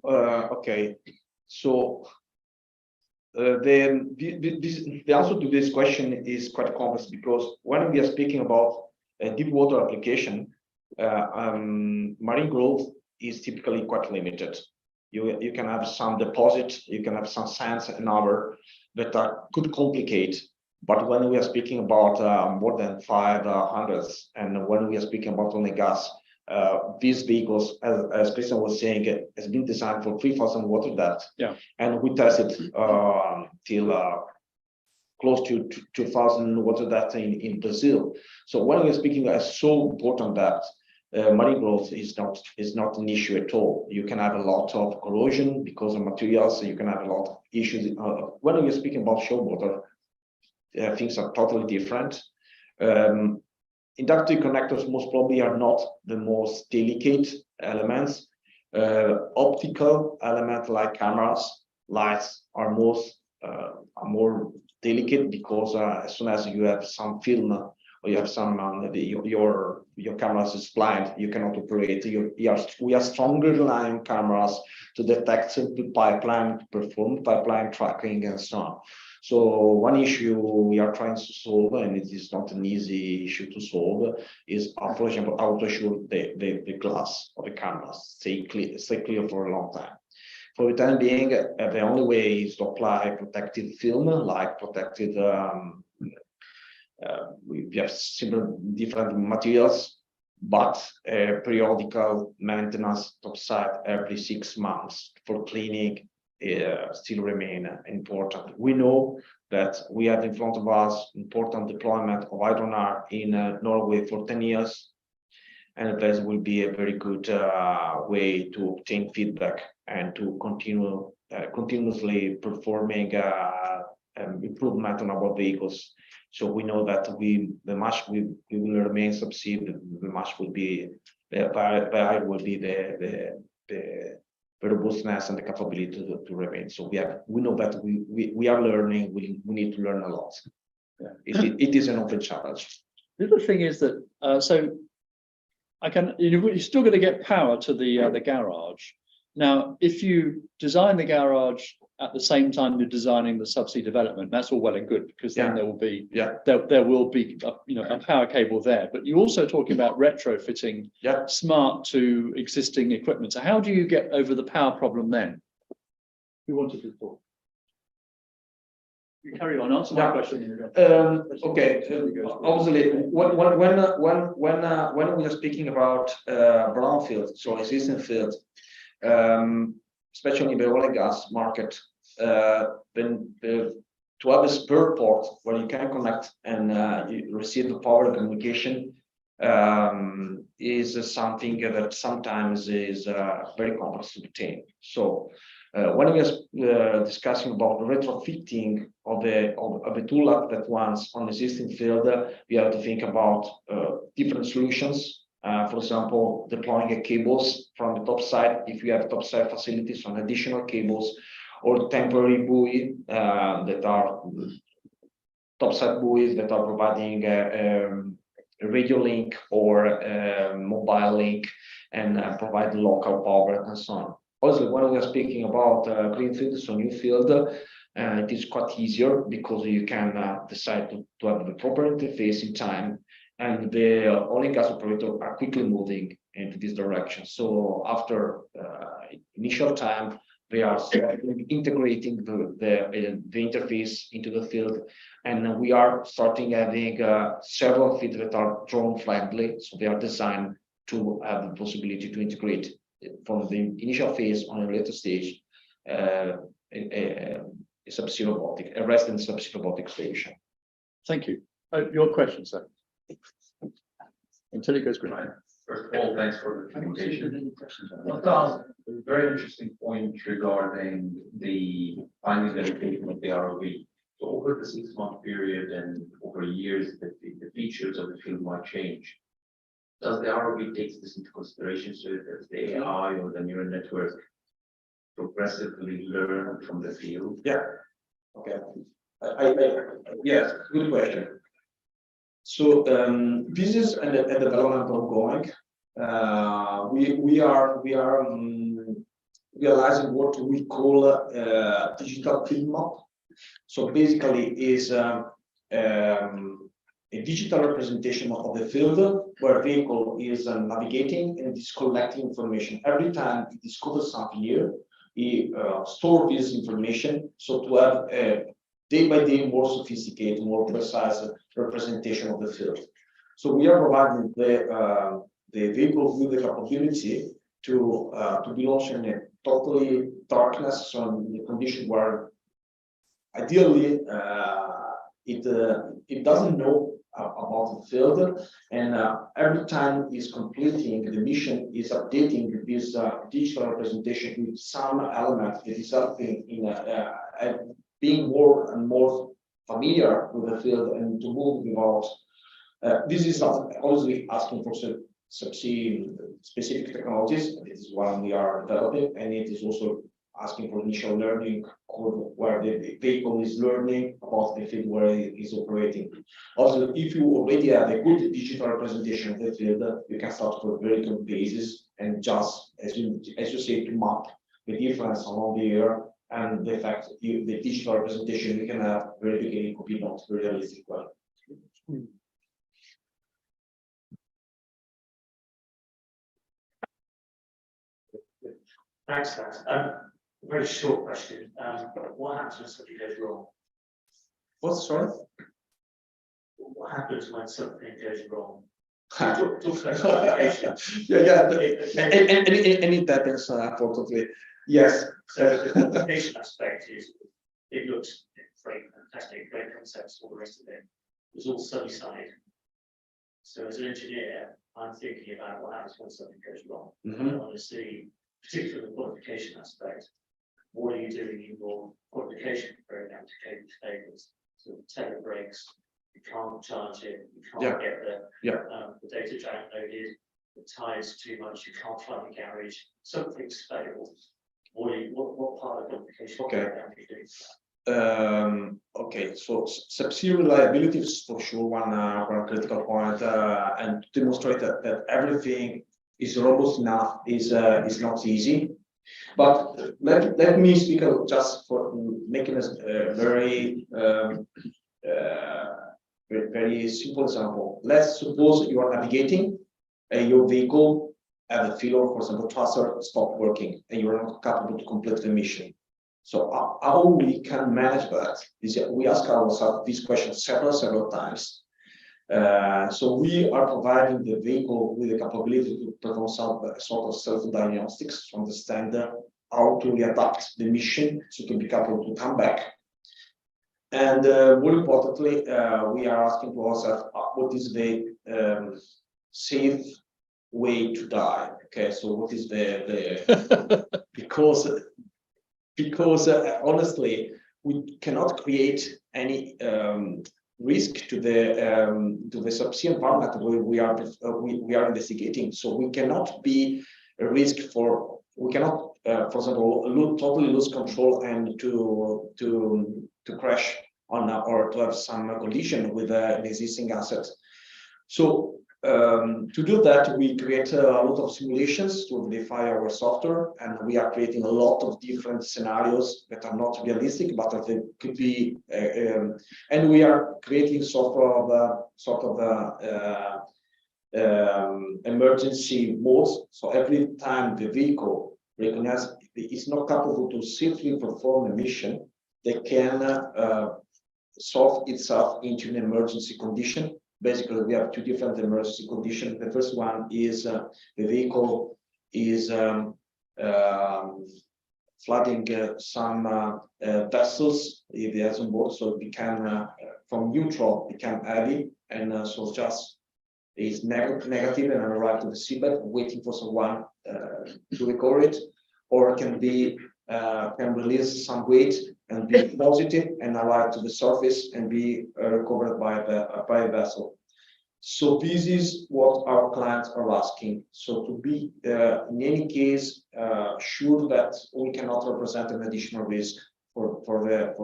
Okay, so the answer to this question is quite complex, because when we are speaking about a deep water application, marine growth is typically quite limited. You can have some deposits, you can have some sands and other that could complicate. But when we are speaking about more than 500, and when we are speaking about oil and gas, these vehicles, as Cristian was saying, has been designed for 3,000 water depth. Yeah. And we tested till close to 2,000 water depth in Brazil. So when we are speaking of so important depth, marine growth is not an issue at all. You can have a lot of corrosion because of materials. So you can have a lot of issues. When we are speaking about shallow water, things are totally different. Inductive connectors most probably are not the most delicate elements. Optical elements like cameras, lights are more delicate, because as soon as you have some film or you have some your cameras is blind, you cannot operate. We are strongly relying on cameras to detect simple pipeline, to perform pipeline tracking and so on. So one issue we are trying to solve, and it is not an easy issue to solve, is, for example, how to assure the glass of the cameras stay clear for a long time. For the time being, the only way is to apply protective film, like protected. We have similar different materials, but periodical maintenance topside every 6 months for cleaning still remain important. We know that we have in front of us important deployment of Hydronar in Norway for 10 years, and this will be a very good way to obtain feedback and to continue continuously performing improvement on our vehicles. So we know that we will remain subsea. The mesh will be the robustness and the capability to remain. So we know that we are learning. We need to learn a lot. Yeah. It is an open challenge. The other thing is that you're still going to get power to the garage. Now, if you design the garage at the same time you're designing the subsea development, that's all well and good, because then there will be a power cable there. But you're also talking about retrofitting smart to existing equipment. So how do you get over the power problem then? Who wanted to talk? You carry on, answer my question. Okay. Obviously, when we are speaking about brownfield, so existing field, especially in the oil and gas market, then to have a spare port where you can connect and you receive the power and communication is something that sometimes is very complex to obtain. So when we are discussing about retrofitting of the tool at once on existing field, we have to think about different solutions. For example, deploying cables from the top side, if you have top side facilities on additional cables, or temporary buoy that are top side buoys that are providing a radio link or a mobile link and provide local power and so on. Also, when we are speaking about greenfield, so new field, it is quite easier because you can decide to have the proper interface in time, and the oil and gas operators are quickly moving into this direction. So after initial time, they are integrating the interface into the field, and we are starting having several fields that are drone friendly. So they are designed to have the possibility to integrate from the initial phase on a later stage a subsea robotic, a resident subsea robotic station. Thank you. Your question, sir. Until it goes green. First of all, thanks for the presentation. A very interesting point regarding the final dedication of the ROV. So over the 6-month period and over years, the features of the field might change. Does the ROV take this into consideration, so that the AI or the neural network progressively learn from the field? Yeah. Okay. Yes, good question. So this is a development ongoing. We are realizing what we call digital field map. So basically is a digital representation of the field where a vehicle is navigating and is collecting information. Every time it discovers something new, it stores this information so to have a day by day more sophisticated, more precise representation of the field. So we are providing the vehicle with the capability to be launched in a totally darkness, so in a condition where ideally it doesn't know about the field, and every time is completing the mission is updating this digital representation with some element that is helping in being more and more familiar with the field and to move without. This is obviously asking for subsea specific technologies. This is what we are developing, and it is also asking for initial learning curve where the vehicle is learning about the field where it is operating. Also, if you already have a good digital representation of the field, you can start for a very good basis and just, as you say, to map the difference along the year and the fact the digital representation you can have very beginning could be not very realistic one. Thanks, guys. Very short question. What happens when something goes wrong? What's sorry? What happens when something goes wrong? Yeah. And it happens unfortunately. Yes. So the qualification aspect is, it looks great, fantastic, great concepts, all the rest of it. It's all sunny side. So as an engineer, I'm thinking about what happens when something goes wrong. I want to see, particularly the qualification aspect, what are you doing in your qualification program to cope with failures? So the tether breaks, you can't charge it, you can't get the data downloaded, the tires too much, you can't find the garage, something's failed. What part of the qualification program are you doing? Okay, so subsea reliability is for sure one critical point, and to demonstrate that everything is robust enough is not easy. But let me speak just for making a very very simple example. Let's suppose you are navigating and your vehicle at the failure, for example, thruster stopped working and you are not capable to complete the mission. So how we can manage that is we ask ourselves this question several times. So we are providing the vehicle with the capability to perform some sort of self-diagnostics to understand how to readapt the mission so to be capable to come back. And more importantly, we are asking to ourselves what is the safe way to die. Okay, so what is the because honestly, we cannot create any risk to the subsea environment where we are investigating. So we cannot be a risk for, we cannot, for example, totally lose control and to crash on or to have some collision with an existing asset. So to do that, we create a lot of simulations to verify our software, and we are creating a lot of different scenarios that are not realistic, but that could be, and we are creating sort of emergency modes. So every time the vehicle recognizes it is not capable to safely perform a mission, they can solve itself into an emergency condition. Basically, we have two different emergency conditions. The first one is the vehicle is flooding some vessels it has on board, so it become from neutral become heavy, and so just is negative and arrive to the seabed, waiting for someone to recover it, or it can be can release some weight and be positive and arrive to the surface and be recovered by a vessel. So this is what our clients are asking. So to be in any case sure that we cannot represent an additional risk for the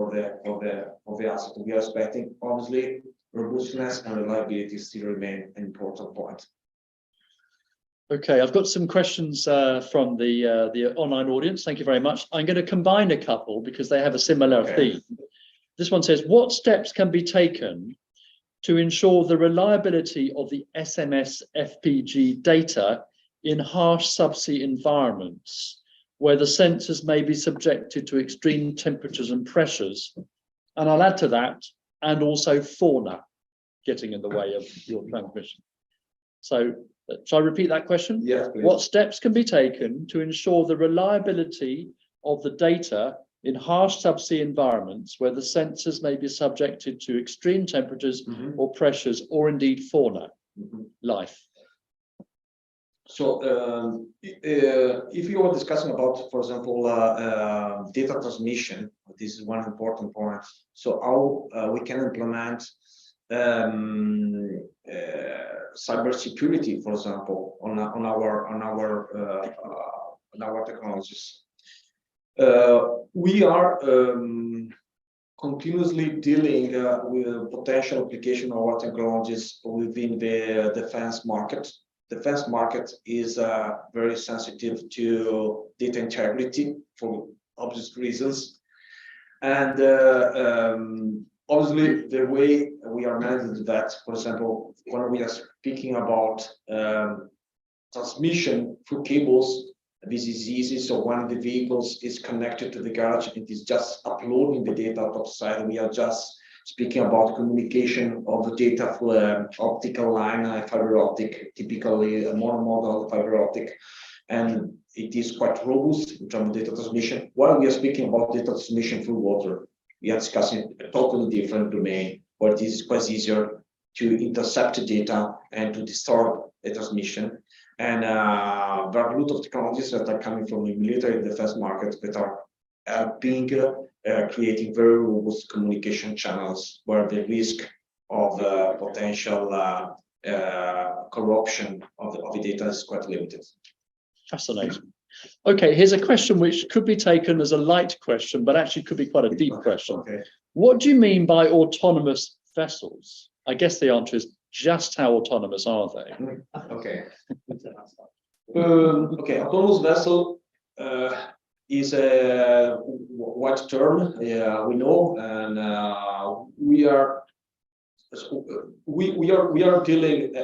asset we are expecting. Obviously, robustness and reliability still remain an important point. Okay, I've got some questions from the online audience. Thank you very much. I'm going to combine a couple because they have a similar theme. This one says, what steps can be taken to ensure the reliability of the SMS FPG data in harsh subsea environments where the sensors may be subjected to extreme temperatures and pressures? And I'll add to that, and also fauna getting in the way of your transmission. So, shall I repeat that question? Yes, please. What steps can be taken to ensure the reliability of the data in harsh subsea environments where the sensors may be subjected to extreme temperatures or pressures, or indeed fauna, life? So if you are discussing about, for example, data transmission, this is one important point. So how we can implement cybersecurity, for example, on our technologies. We are continuously dealing with potential application of our technologies within the defense market. Defense market is very sensitive to data integrity for obvious reasons, and obviously the way we are managing that, for example, when we are speaking about transmission through cables, this is easy. So when the vehicles is connected to the garage, it is just uploading the data outside. We are just speaking about communication of the data through optical line, fiber optic, typically a monomodal fiber optic, and it is quite robust in terms of data transmission. While we are speaking about data transmission through water, we are discussing a totally different domain where it is quite easier to intercept the data and to disturb the transmission. And there are a lot of technologies that are coming from the military defense market that are helping creating very robust communication channels where the risk of potential corruption of the data is quite limited. Fascinating. Okay, here's a question which could be taken as a light question, but actually could be quite a deep question. Okay. What do you mean by autonomous vessels? I guess the answer is, just how autonomous are they? Okay. Okay, autonomous vessel is a wide term. We know, and we are dealing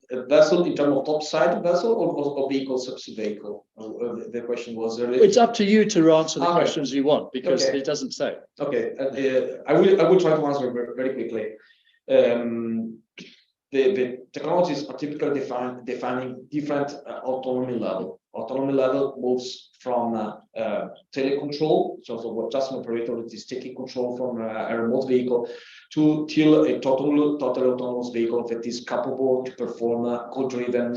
a vessel in terms of topside vessel or vehicle, subsea vehicle. The question was earlier. It's up to you to answer the questions you want, because it doesn't say. Okay, I will try to answer very quickly. The technologies are typically defining different autonomy level. Autonomy level moves from telecontrol, so just an operator that is taking control from a remote vehicle, till a totally autonomous vehicle that is capable to perform code-driven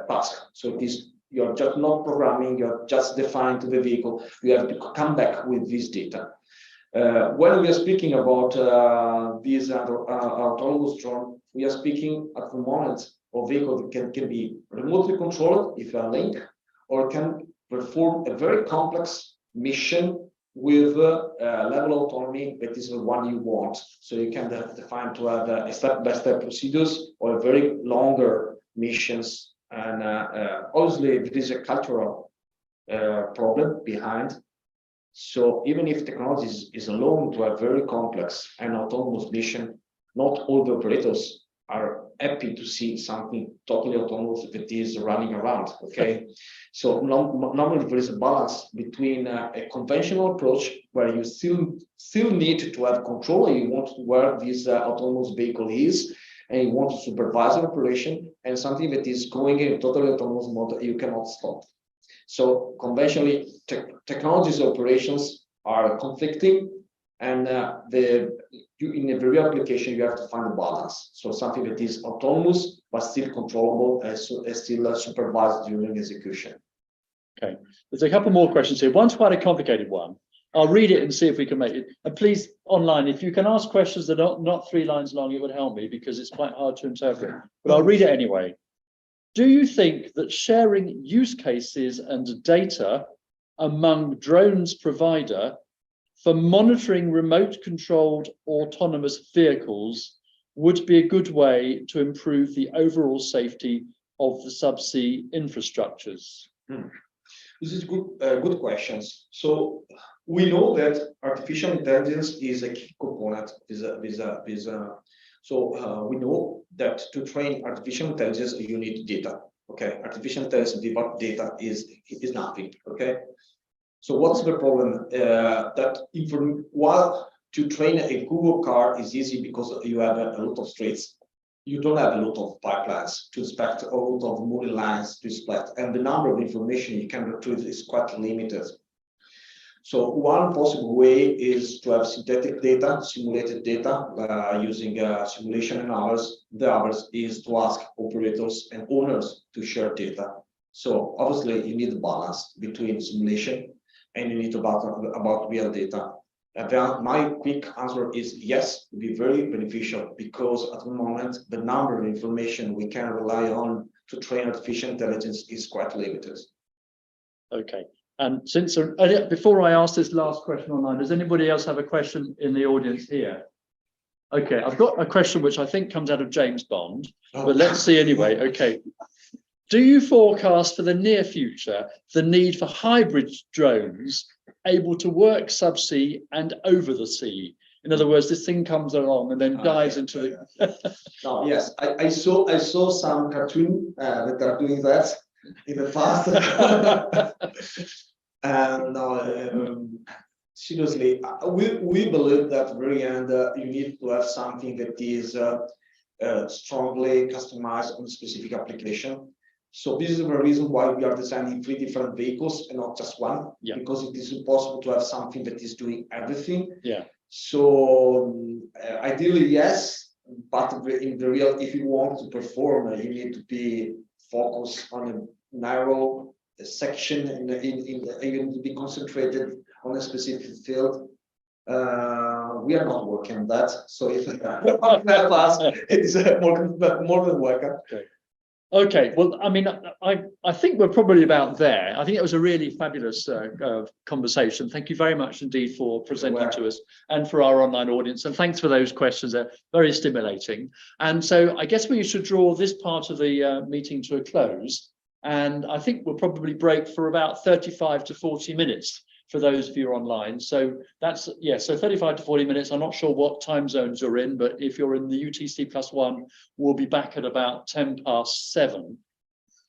task. So it is, you're just not programming, you're just defined to the vehicle. You have to come back with this data. When we are speaking about these autonomous drone, we are speaking at the moment of vehicle that can be remotely controlled if you are linked, or can perform a very complex mission with a level of autonomy that is the one you want. So you can define to have a step-by-step procedures or very longer missions. And obviously there is a cultural problem behind. So even if technology is alone to a very complex and autonomous mission, not all the operators are happy to see something totally autonomous that is running around. Okay, so normally there is a balance between a conventional approach where you still need to have control, and you want to where this autonomous vehicle is, and you want to supervise an operation, and something that is going in a totally autonomous mode you cannot stop. So conventionally, technologies operations are conflicting, and in every application you have to find a balance. So something that is autonomous but still controllable and still supervised during execution. Okay, there's a couple more questions here. One's quite a complicated one. I'll read it and see if we can make it. And please, online, if you can ask questions that are not 3 lines long, it would help me because it's quite hard to interpret. But I'll read it anyway. Do you think that sharing use cases and data among drones provider for monitoring remote controlled autonomous vehicles would be a good way to improve the overall safety of the subsea infrastructures? This is good questions. So we know that artificial intelligence is a key component. So we know that to train artificial intelligence, you need data. Okay, artificial intelligence without data is nothing. Okay, so what's the problem? While to train a Google car is easy because you have a lot of streets, you don't have a lot of pipelines to inspect, a lot of moving lines to inspect, and the number of information you can retrieve is quite limited. So one possible way is to have synthetic data, simulated data, using simulation and others. The others is to ask operators and owners to share data. So obviously you need a balance between simulation and you need about real data. My quick answer is yes, it would be very beneficial because at the moment, the number of information we can rely on to train artificial intelligence is quite limited. Okay. And since before I ask this last question online, does anybody else have a question in the audience here? Okay, I've got a question which I think comes out of James Bond, but let's see anyway. Okay. Do you forecast for the near future the need for hybrid drones able to work subsea and over the sea? In other words, this thing comes along and then dives into the. No, yes, I saw some cartoon that are doing that in the past. And seriously, we believe that at the very end you need to have something that is strongly customized on a specific application. So this is the reason why we are designing 3 different vehicles and not just one, because it is impossible to have something that is doing everything. Yeah. So ideally, yes, but in the real, if you want to perform, you need to be focused on a narrow section, you need to be concentrated on a specific field. We are not working on that. So if that class, it is more than welcome. Okay, well, I mean, I think we're probably about there. I think it was a really fabulous conversation. Thank you very much indeed for presenting to us and for our online audience. And thanks for those questions. They're very stimulating. And so I guess we should draw this part of the meeting to a close. And I think we'll probably break for about 35 to 40 minutes for those of you online. So that's, so 35 to 40 minutes. I'm not sure what time zones you're in, but if you're in the UTC +1, we'll be back at about 7:10.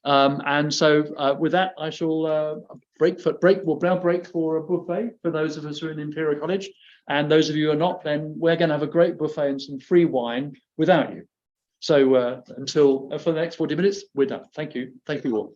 And so with that, I shall we'll now break for a buffet for those of us who are in Imperial College. And those of you who are not, then we're going to have a great buffet and some free wine without you. So for the next 40 minutes, we're done. Thank you. Thank you all.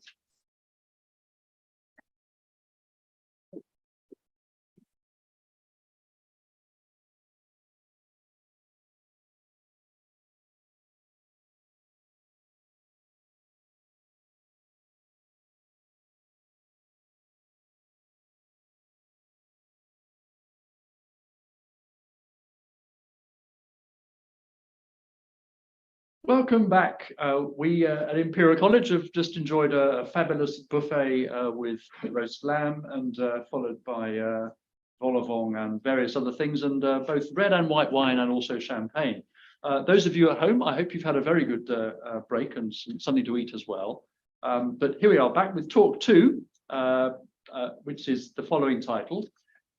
Welcome back. We at Imperial College have just enjoyed a fabulous buffet with roast lamb and followed by vol au vent and various other things, and both red and white wine and also champagne. Those of you at home, I hope you've had a very good break and something to eat as well. But here we are back with talk 2, which is the following title: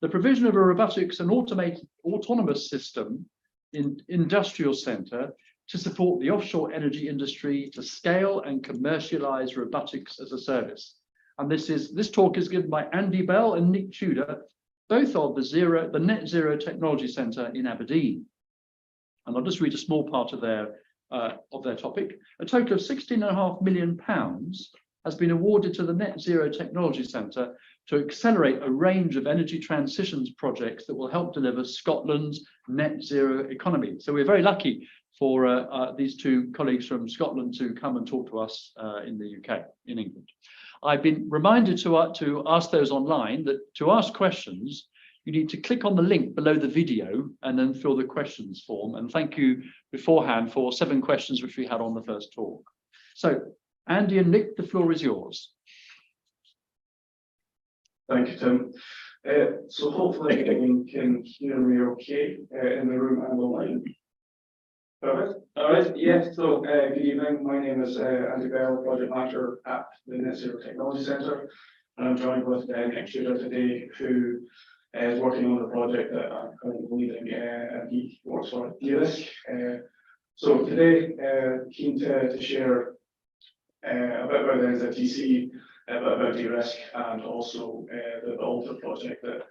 The Provision of a Robotics and Autonomous System in Industrial Centre to support the offshore energy industry to scale and commercialize robotics as a service. And this talk is given by Andy Bell and Nick Tudor, both of the Net Zero Technology Centre in Aberdeen. And I'll just read a small part of their topic. A total of £16.5 million has been awarded to the Net Zero Technology Centre to accelerate a range of energy transitions projects that will help deliver Scotland's net zero economy. So we're very lucky for these 2 colleagues from Scotland to come and talk to us in the UK, in England. I've been reminded to ask those online that to ask questions, you need to click on the link below the video and then fill the questions form. And thank you beforehand for 7 questions which we had on the first talk. So Andy and Nick, the floor is yours. Thank you, Tim. So hopefully you can hear me okay in the room and online. Perfect. All right. Yeah. So good evening. My name is Andy Bell, project manager at the Net Zero Technology Centre, and I'm joined with Nick Tudor today, who is working on the project that I'm currently leading, and he works for DRISC. So today, keen to share a bit about the NZTC, a bit about DRISC, and also the Alta project that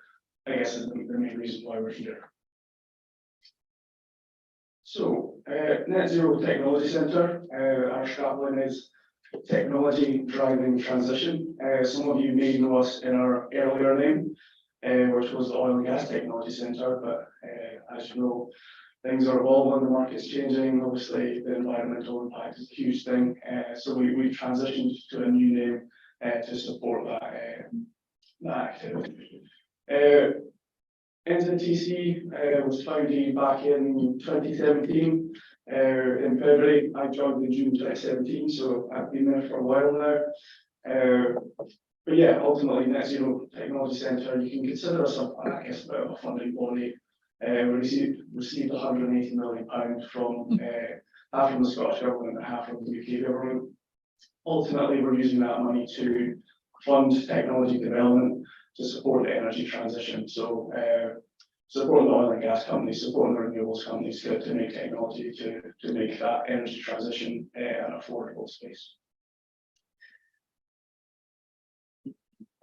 I guess is the main reason why we're here. So, Net Zero Technology Centre, our strapline is technology driving transition. Some of you may know us in our earlier name, which was the Oil and Gas Technology Centre, but as you know, things are evolving, the market's changing, obviously the environmental impact is a huge thing, so we transitioned to a new name to support that activity. NZTC was founded back in 2017. In February, I joined in June 2017, so I've been there for a while now. But yeah, ultimately, Net Zero Technology Centre, you can consider us, I guess, a bit of a funding body. We received £180 million from half from the Scottish Government and half from the UK Government. Ultimately, we're using that money to fund technology development to support the energy transition. So supporting the oil and gas companies, supporting the renewables companies to make technology to make that energy transition an affordable space.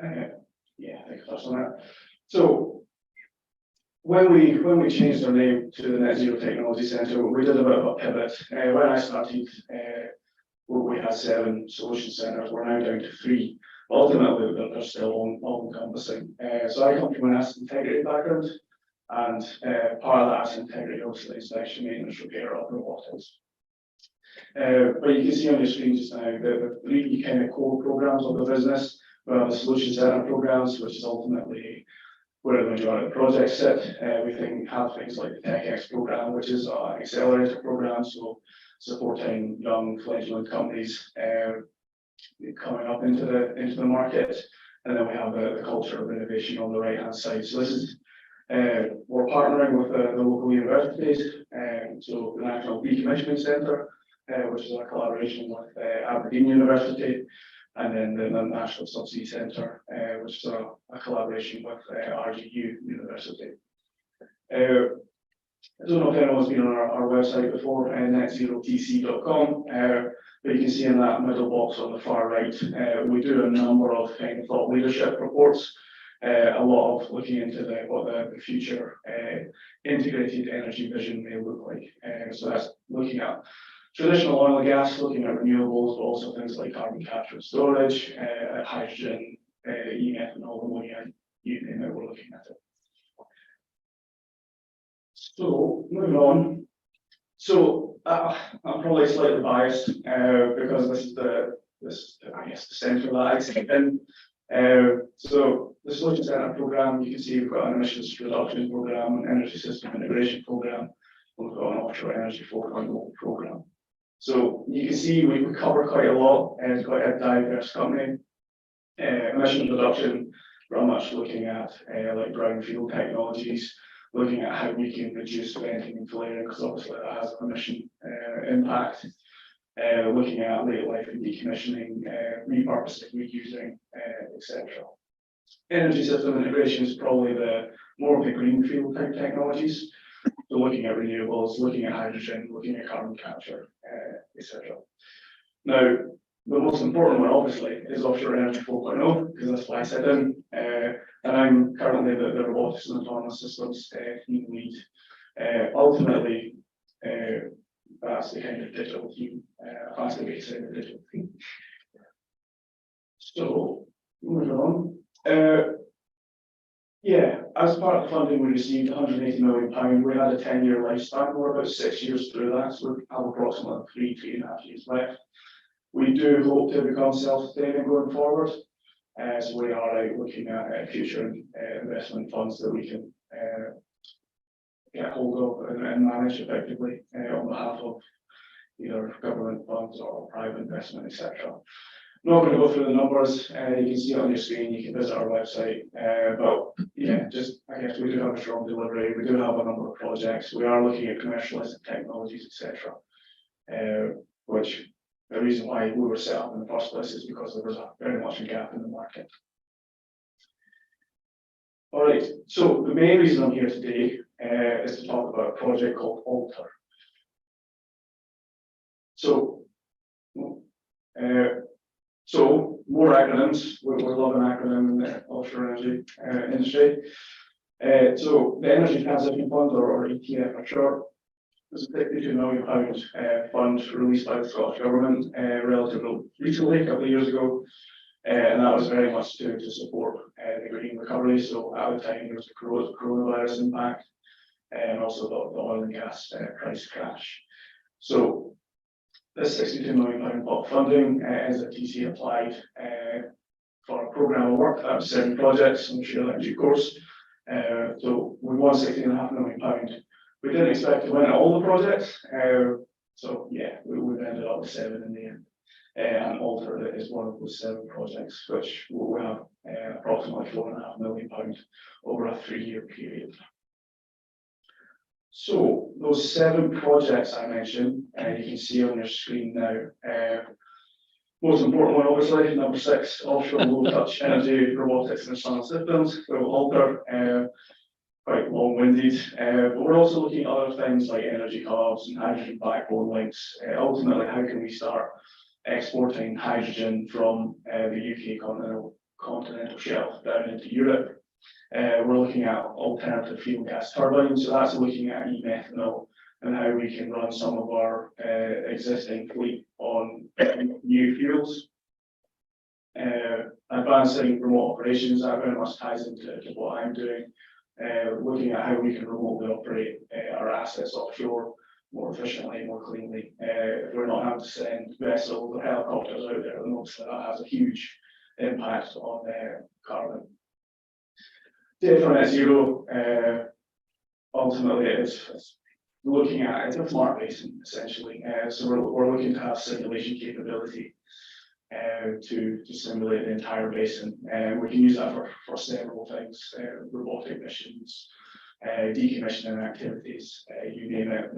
Yeah, I think I touched on that. So when we changed our name to the Net Zero Technology Centre, we did a bit of a pivot. When I started, we had 7 solution centres. We're now down to 3. Ultimately, they're still all-encompassing. So I come from an asset integrity background, and part of that asset integrity obviously is inspection, maintenance, repair of robotics. But you can see on your screen just now the 3 kind of core programs of the business. We have the solution center programs, which is ultimately where the majority of the projects sit. We have things like the TechX program, which is an accelerator program, so supporting young fledgling companies coming up into the market. And then we have the culture of innovation on the right hand side. So this is we're partnering with the local universities, so the National Decommissioning Centre, which is a collaboration with Aberdeen University, and then the National Subsea Centre, which is a collaboration with RGU University. I don't know if anyone's been on our website before, netzerotc.com, but you can see in that middle box on the far right, we do a number of kind of thought leadership reports, a lot of looking into what the future integrated energy vision may look like. So that's looking at traditional oil and gas, looking at renewables, but also things like carbon capture and storage, hydrogen, e-methanol, ammonia, you name it, we're looking at it. So moving on. So I'm probably slightly biased because this is I guess the centre that I sit in. So the Solution Centre programme, you can see we've got an emissions reduction programme, an energy system integration programme, and we've got an offshore energy 4.0 programme. So you can see we cover quite a lot, and it's quite a diverse company. Emission reduction, very much looking at like brownfield technologies, looking at how we can reduce venting and flaring, because obviously that has an emission impact. Looking at late life and decommissioning, repurposing, reusing, etc. Energy system integration is probably the more of the greenfield type technologies. So looking at renewables, looking at hydrogen, looking at carbon capture, etc. Now, the most important one, obviously, is offshore energy 4.0, because that's why I sit in. And I'm currently the robotics and autonomous systems team lead. Ultimately, that's the kind of digital team, faster way to say the digital team. So, moving on. Yeah, as part of the funding we received, £180 million. We had a 10-year lifespan. We're about 6 years through that, so we have approximately 3.5 years left. We do hope to become self-sustaining going forward. So we are out looking at future investment funds that we can get hold of and manage effectively on behalf of either government funds or private investment, etc. Not going to go through the numbers. You can see it on your screen. You can visit our website. But yeah, just I guess we do have a strong delivery. We do have a number of projects. We are looking at commercializing technologies, etc. Which the reason why we were set up in the first place is because there was very much a gap in the market. All right. So the main reason I'm here today is to talk about a project called Alter. So more acronyms. We love an acronym in the offshore energy industry. So the Energy Transition Fund, or ETF for short, was a £52 million fund released by the Scottish Government relatively recently, a couple of years ago. And that was very much to support the green recovery. So at the time there was a coronavirus impact and also the oil and gas price crash. So this £62 million pot of funding is a TC applied for a programme of work. That was 7 projects. I'm sure that in due course. So we won £16.5 million. We didn't expect to win all the projects. So yeah, we've ended up with 7 in the end. And Alter is one of those 7 projects, which will have approximately £4.5 million over a 3-year period. So those 7 projects I mentioned, you can see on your screen now. Most important one, obviously, number 6, offshore low-touch energy, robotics and sun systems. So Alter, quite long-winded, but we're also looking at other things like energy hubs and hydrogen backbone links. Ultimately, how can we start exporting hydrogen from the UK continental shelf down into Europe? We're looking at alternative fuel gas turbines, so that's looking at e-methanol and how we can run some of our existing fleet on new fuels. Advancing remote operations, that very much ties into what I'm doing. Looking at how we can remotely operate our assets offshore more efficiently, more cleanly. If we're not having to send vessels or helicopters out there, then obviously that has a huge impact on carbon. Data for net zero, ultimately it's looking at, it's a smart basin essentially. So we're looking to have simulation capability to simulate the entire basin. We can use that for several things, robotic missions, decommissioning activities, you name it.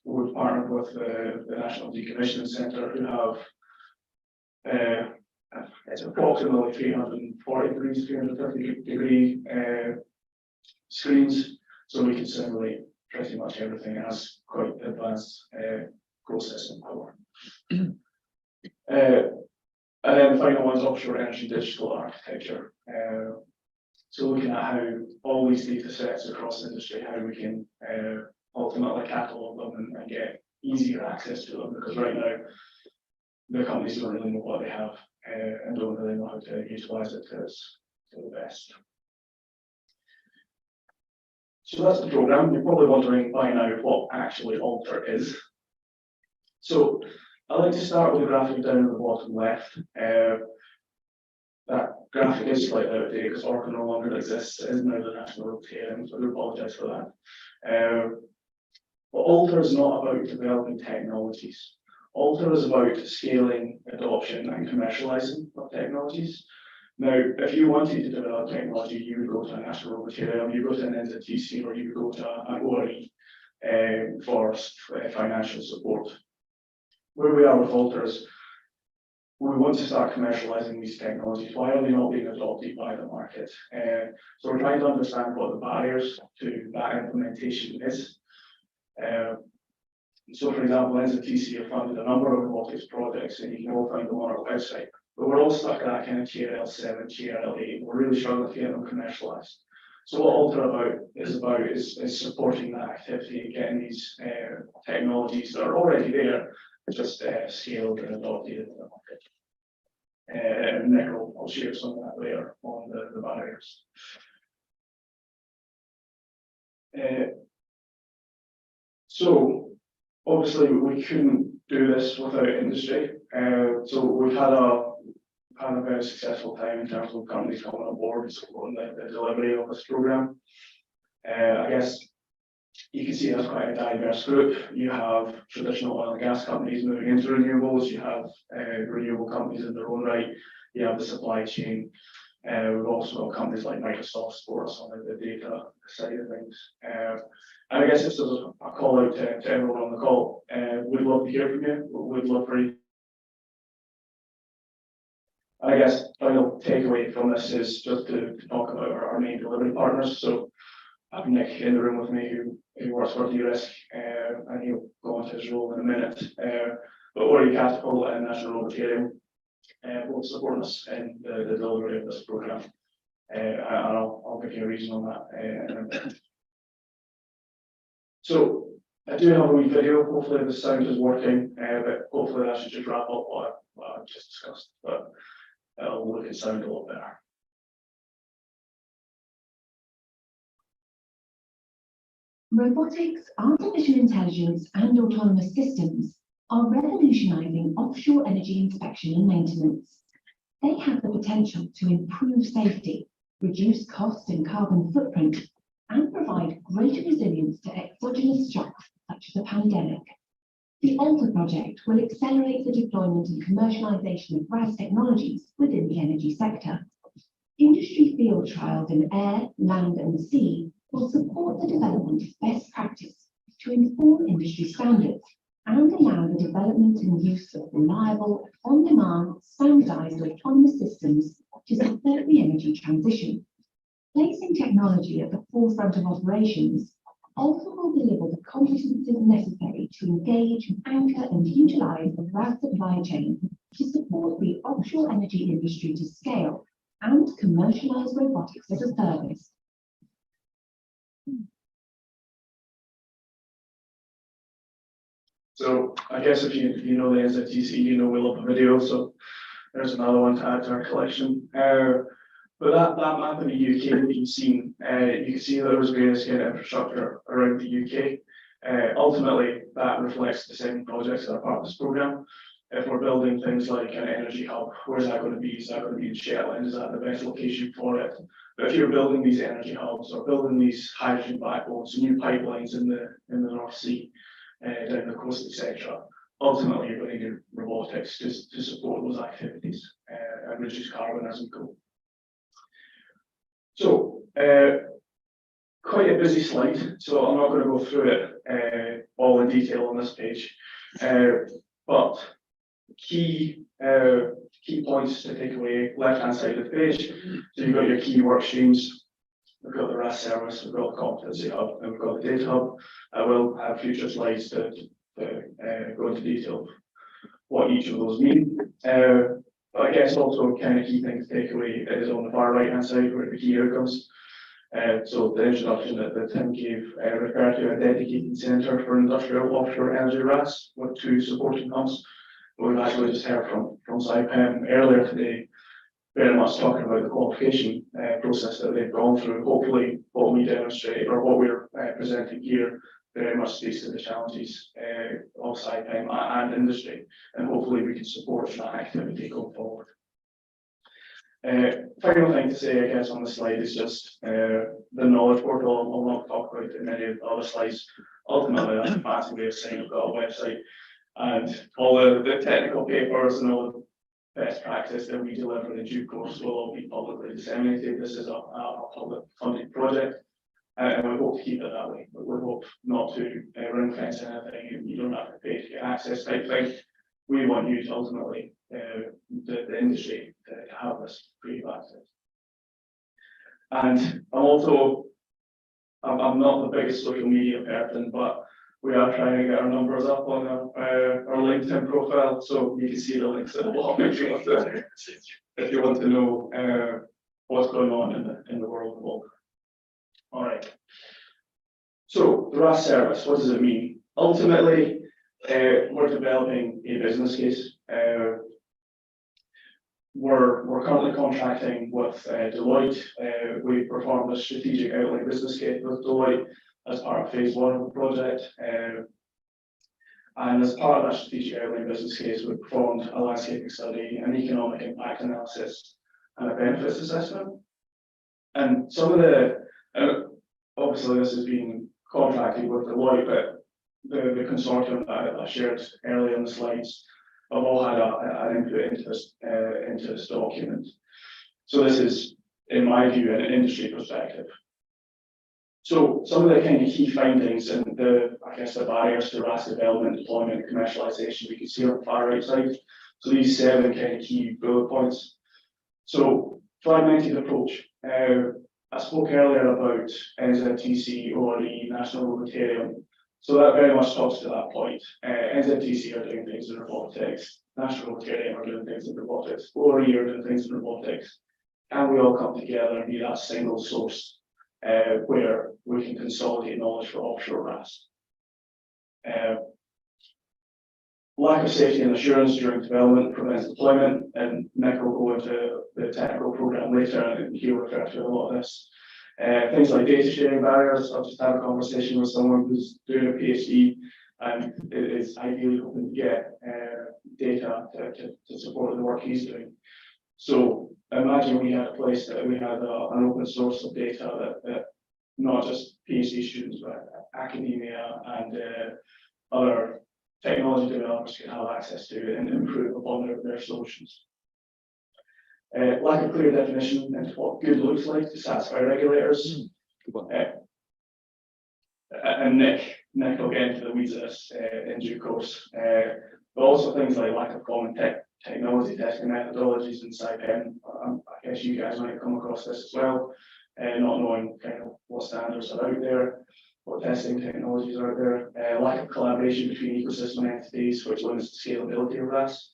We've partnered with the National Decommissioning Centre, who have it's approximately 340 degrees, 330 degree screens, so we can simulate pretty much everything. It has quite advanced processing power. And then the final one is offshore energy digital architecture. So looking at how all these data sets across the industry, how we can ultimately catalog them and get easier access to them, because right now the companies don't really know what they have and don't really know how to utilize it to the best. So that's the program. You're probably wondering by now what actually Alter is. So I like to start with the graphic down at the bottom left. That graphic is slightly out of date because Orca no longer exists. It is now the National Rotarian, so I do apologise for that. But Alter is not about developing technologies. Alter is about scaling, adoption and commercialising of technologies. Now, if you wanted to develop technology, you would go to a National Rotarian, you go to an NZTC, or you would go to an ORE for financial support. Where we are with Alter is we want to start commercializing these technologies. Why are they not being adopted by the market? So we're trying to understand what the barriers to that implementation is. So for example, NZTC have funded a number of robotics projects, and you can all find them on our website. But we're all stuck at that kind of TRL 7, TRL 8. We're really struggling to get them commercialized. So what Alter is supporting that activity and getting these technologies that are already there, just scaled and adopted into the market. And Nick will share some of that later on the barriers. So obviously we couldn't do this without industry. So had a very successful time in terms of companies coming on board and supporting the delivery of this program. I guess you can see that's quite a diverse group. You have traditional oil and gas companies moving into renewables. You have renewable companies in their own right. You have the supply chain. We've also got companies like Microsoft support us on the data side of things. And I guess this is a call out to everyone on the call. We'd love to hear from you. We'd love for you. And I guess final takeaway from this is just to talk about our main delivery partners. So I have Nick in the room with me who works for DRISC, and he'll go into his role in a minute. But Ori Catapult and National Robotics will support us in the delivery of this program. And I'll give you a reason on that in a minute. So I do have a wee video. Hopefully the sound is working, but hopefully that should just wrap up what I've just discussed. But it'll look and sound a lot better. Robotics, artificial intelligence, and autonomous systems are revolutionizing offshore energy inspection and maintenance. They have the potential to improve safety, reduce cost and carbon footprint, and provide greater resilience to exogenous shocks such as a pandemic. The ALTA project will accelerate the deployment and commercialization of RAS technologies within the energy sector. Industry field trials in air, land, and sea will support the development of best practice to inform industry standards and allow the development and use of reliable, on-demand, standardized autonomous systems to support the energy transition. Placing technology at the forefront of operations also will deliver the competencies necessary to engage, anchor, and utilize the RAS supply chain to support the offshore energy industry to scale and commercialize robotics as a service. So I guess if you know the NZTC, you know we love a video, so there's another one to add to our collection. But that map in the UK that you've seen, you can see that there was various kind of infrastructure around the UK. Ultimately, that reflects the 7 projects that are part of this programme. If we're building things like an energy hub, where's that going to be? Is that going to be in Shetland? Is that the best location for it? But if you're building these energy hubs or building these hydrogen backbones, new pipelines in the North Sea, down the coast, etc., ultimately you're going to need robotics to support those activities and reduce carbon as we go. So, quite a busy slide, so I'm not going to go through it all in detail on this page, but key points to take away, left-hand side of the page. So you've got your key work streams. We've got the RAS service, we've got the competency hub, and we've got the data hub. I will have future slides to go into detail of what each of those mean. But I guess also kind of key thing to take away is on the far right-hand side where the key outcomes. So the introduction that Tim gave referred to a dedicated centre for industrial offshore energy RAS with 2 supporting hubs. We've actually just heard from Saipem earlier today, very much talking about the qualification process that they've gone through. Hopefully what we demonstrate or what we're presenting here very much speaks to the challenges of Saipem and industry, and hopefully we can support that activity going forward. Final thing to say, I guess, on the slide is just the knowledge portal. I'll not talk about it in any of the other slides. Ultimately, that's a fancy way of saying we've got a website, and all the technical papers and all the best practice that we deliver in due course will all be publicly disseminated. This is a public funded project, and we hope to keep it that way. But we hope not to ring fence anything, and you don't have to pay to get access type thing. We want you to ultimately, the industry, to have this free access. And I'm not the biggest social media person, but we are trying to get our numbers up on our LinkedIn profile, so you can see the links at the bottom if you want to know what's going on in the world of work. All right. So the RAS service, what does it mean? Ultimately, we're developing a business case. We're currently contracting with Deloitte. We performed a strategic outline business case with Deloitte as part of phase 1 of the project. And as part of that strategic outline business case, we performed a landscaping study, an economic impact analysis, and a benefits assessment. And some of the, obviously this has been contracted with Deloitte, but the consortium that I shared earlier in the slides have all had an input into this document. So this is, in my view, an industry perspective. So some of the kind of key findings and I guess the barriers to RAS development, deployment, and commercialization we can see on the far right side. So these 7 kind of key bullet points. So fragmented approach. I spoke earlier about NZTC, ORE, National Robotics. So that very much talks to that point. NZTC are doing things in robotics. National Robotics are doing things in robotics. ORE are doing things in robotics. Can we all come together and be that single source where we can consolidate knowledge for offshore RAS? Lack of safety and assurance during development prevents deployment, and Nick will go into the technical program later, and he'll refer to a lot of this. Things like data sharing barriers. I've just had a conversation with someone who's doing a PhD and is ideally hoping to get data to support the work he's doing. So imagine we had a place that we had an open source of data that not just PhD students, but academia and other technology developers can have access to and improve upon their solutions. Lack of clear definition into what good looks like to satisfy regulators. And Nick will get into the weeds of this in due course. But also things like lack of common technology testing methodologies in Saipem. I guess you guys might have come across this as well, not knowing kind of what standards are out there, what testing technologies are out there, lack of collaboration between ecosystem entities, which limits the scalability of RAS.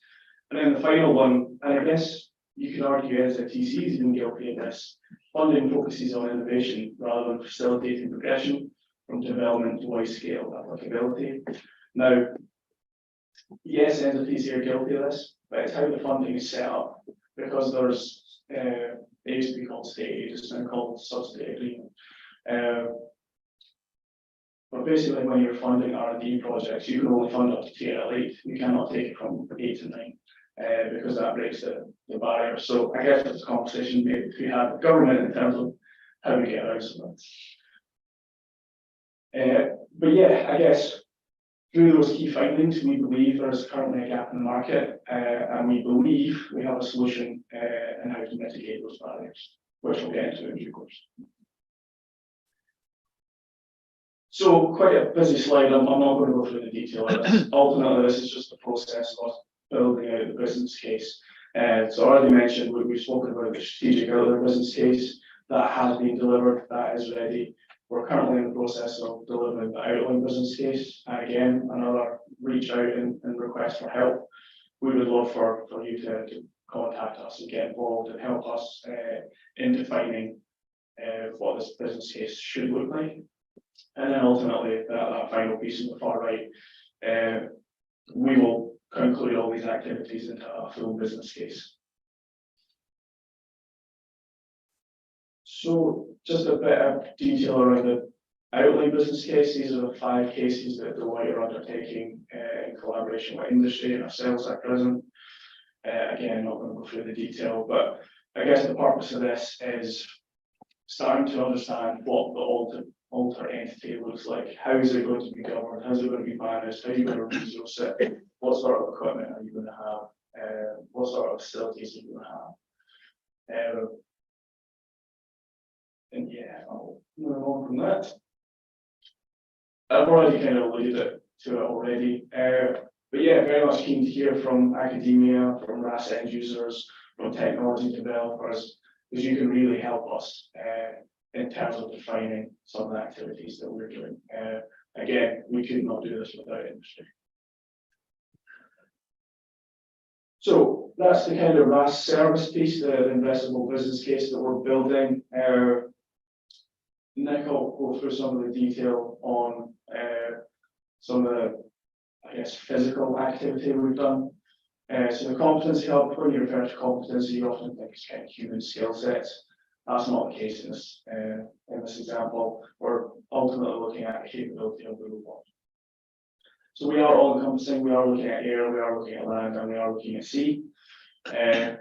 And then the final one, and I guess you could argue NZTC is even guilty of this, funding focuses on innovation rather than facilitating progression from development to wide scale applicability. Now, yes, NZTC are guilty of this, but it's how the funding is set up, because there's it used to be called state aid, it's now called Subsea agreement. But basically, when you're funding R&D projects, you can only fund up to TRL 8. You cannot take it from 8 to 9 because that breaks the barrier. So I guess it's a conversation maybe we have with government in terms of how we get around some of that. But yeah, I guess through those key findings, we believe there's currently a gap in the market, and we believe we have a solution in how to mitigate those barriers, which we'll get into in due course. So quite a busy slide. I'm not going to go through the detail of this. Ultimately, this is just the process of building out the business case. So I already mentioned we've spoken about the strategic outline business case that has been delivered, that is ready. We're currently in the process of delivering the outline business case. And again, another reach out and request for help. We would love for you to contact us and get involved and help us in defining what this business case should look like. And then ultimately, that final piece on the far right, we will conclude all these activities into a full business case. So just a bit of detail around the outline business case. These are the 5 cases that Deloitte are undertaking in collaboration with industry and ourselves at present. Again, not going to go through the detail, but I guess the purpose of this is starting to understand what the alter entity looks like. How is it going to be governed? How is it going to be managed? How are you going to resource it? What sort of equipment are you going to have? What sort of facilities are you going to have? And yeah, I'll move on from that. I've already kind of alluded to it already. But yeah, very much keen to hear from academia, from RAS end users, from technology developers, because you can really help us in terms of defining some of the activities that we're doing. Again, we could not do this without industry. So that's the kind of RAS service piece, the investable business case that we're building. Nick will go through some of the detail on some of the, I guess, physical activity we've done. So the competency hub, when you refer to competency, you often think it's kind of human skill sets. That's not the case in this example. We're ultimately looking at the capability of the robot. So we are all encompassing, we are looking at air, we are looking at land, and we are looking at sea. In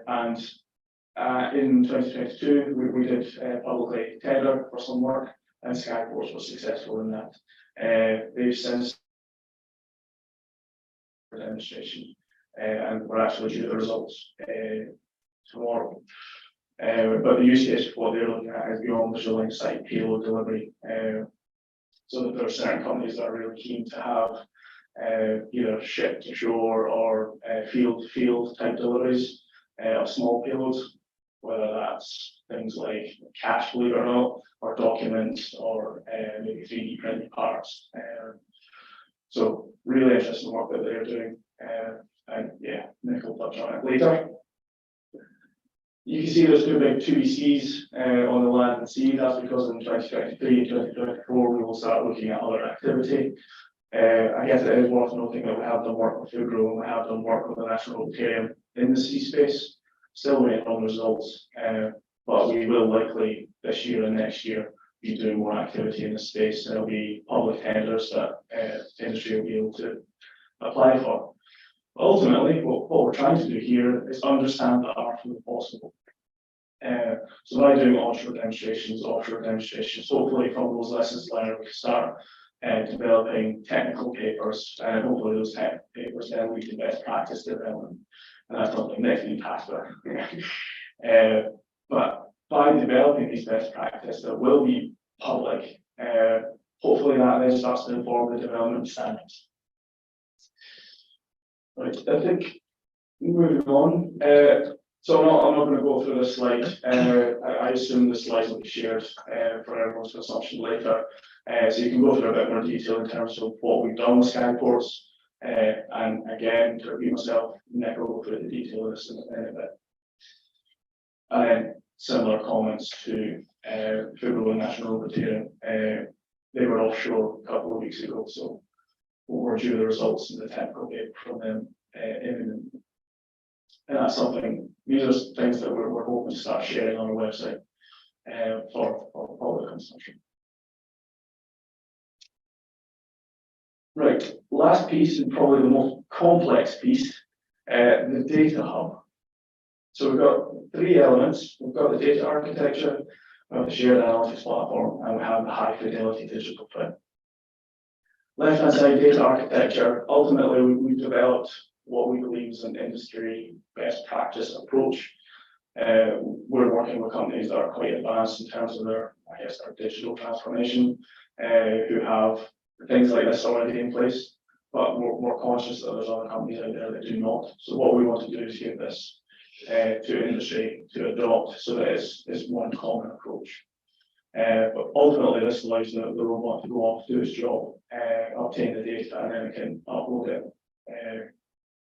2022, we did publicly tender for some work, and Skyports was successful in that. They've since demonstration, and we're actually due the results tomorrow. But the use case for what they're looking at is beyond visual line of sight payload delivery. So that there are certain companies that are really keen to have either ship to shore or field to field type deliveries of small payloads, whether that's things like cash, believe it or not, or documents, or maybe 3D printed parts. So really interesting work that they're doing, and yeah, Nick will touch on it later. You can see there's two big 2BCs on the land and sea. That's because in 2023 and 2024 we will start looking at other activity. I guess it is worth noting that we have done work with Tudor and we have done work with the National Robotics in the sea space. Still waiting on results, but we will likely this year and next year be doing more activity in the space. There'll be public tenders that the industry will be able to apply for. Ultimately, what we're trying to do here is understand the art of the possible. So by doing offshore demonstrations, hopefully from those lessons learned, we can start developing technical papers, and hopefully those technical papers then lead to best practice development. And that's something Nick can pass with. But by developing these best practices that will be public, hopefully that then starts to inform the development standards. Right, I think moving on. So I'm not going to go through this slide. I assume the slides will be shared for everyone's consumption later. So you can go through a bit more detail in terms of what we've done with Skyports. And again, to repeat myself, Nick will go through the detail of this in a bit. And then similar comments to Tudor and National Robotics. They were offshore a couple of weeks ago, so we're due the results of the technical paper from them imminently. And that's something, these are things that we're hoping to start sharing on our website for public consumption. Right, last piece, and probably the most complex piece, the data hub. So we've got three elements. We've got the data architecture, we have the shared analytics platform, and we have the high fidelity digital twin. Left-hand side data architecture, ultimately we've developed what we believe is an industry best practice approach. We're working with companies that are quite advanced in terms of their digital transformation, who have things like this already in place, but we're conscious that there's other companies out there that do not. So what we want to do is give this to industry to adopt so that it's one common approach. But ultimately this allows the robot to go off, do its job, obtain the data, and then it can upload it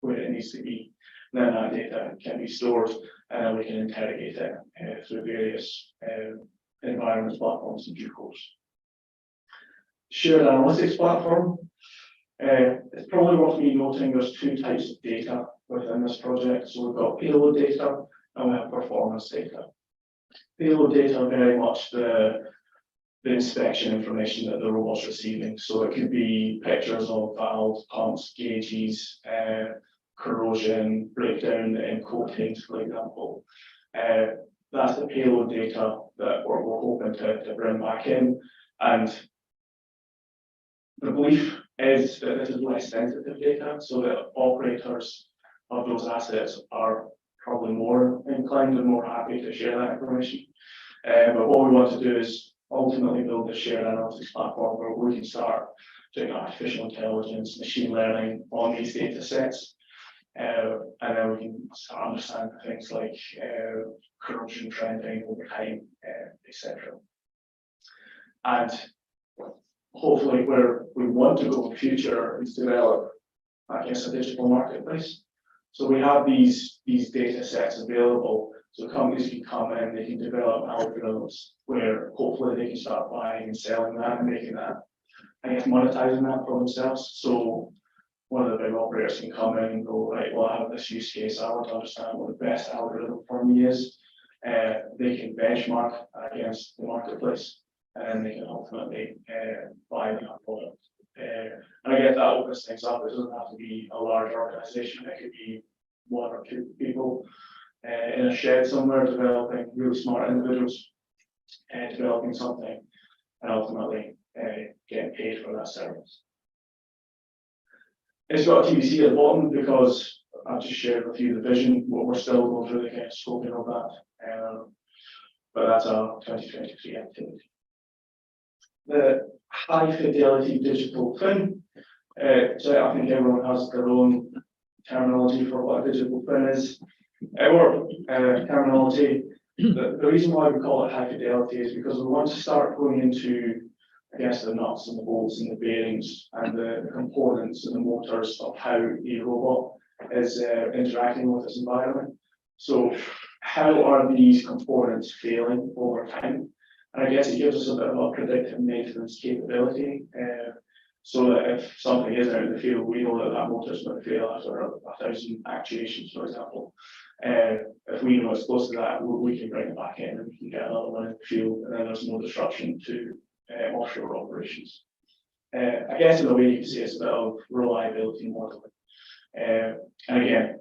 where it needs to be. And then that data can be stored, and then we can interrogate it through various environments, platforms in due course. Shared analytics platform. It's probably worth me noting there's two types of data within this project. So we've got payload data and we have performance data. Payload data are very much the inspection information that the robot's receiving. So it could be pictures of valves, pumps, gauges, corrosion, breakdown in coatings, for example. That's the payload data that we're hoping to bring back in. And the belief is that this is less sensitive data, so that operators of those assets are probably more inclined and more happy to share that information. But what we want to do is ultimately build a shared analytics platform where we can start doing artificial intelligence, machine learning on these data sets. And then we can start understanding things like corrosion trending over time, etc. And hopefully where we want to go in the future is develop, I guess, a digital marketplace. So we have these data sets available, so companies can come in, they can develop algorithms where hopefully they can start buying and selling that and making that, I guess, monetizing that for themselves. So one of the big operators can come in and go, right, well, I have this use case, I want to understand what the best algorithm for me is. They can benchmark against the marketplace, and then they can ultimately buy that product And I guess that opens things up. It doesn't have to be a large organization. It could be one or two people in a shed somewhere developing really smart individuals and developing something and ultimately getting paid for that service. It's got a TBC at the bottom because I've just shared with you the vision. We're still going through the kind of scoping of that, but that's a 2023 activity. The high fidelity digital twin. So I think everyone has their own terminology for what a digital twin is. Our terminology, the reason why we call it high fidelity is because we want to start going into, I guess, the nuts and the bolts and the bearings and the components and the motors of how a robot is interacting with its environment. So how are these components failing over time? And I guess it gives us a bit of a predictive maintenance capability. So that if something is out in the field, we know that that motor is going to fail after 1,000 actuations, for example. If we know it's close to that, we can bring it back in and we can get another one in the field, and then there's no disruption to offshore operations. I guess in a way you can say it's a bit of reliability modeling. And again,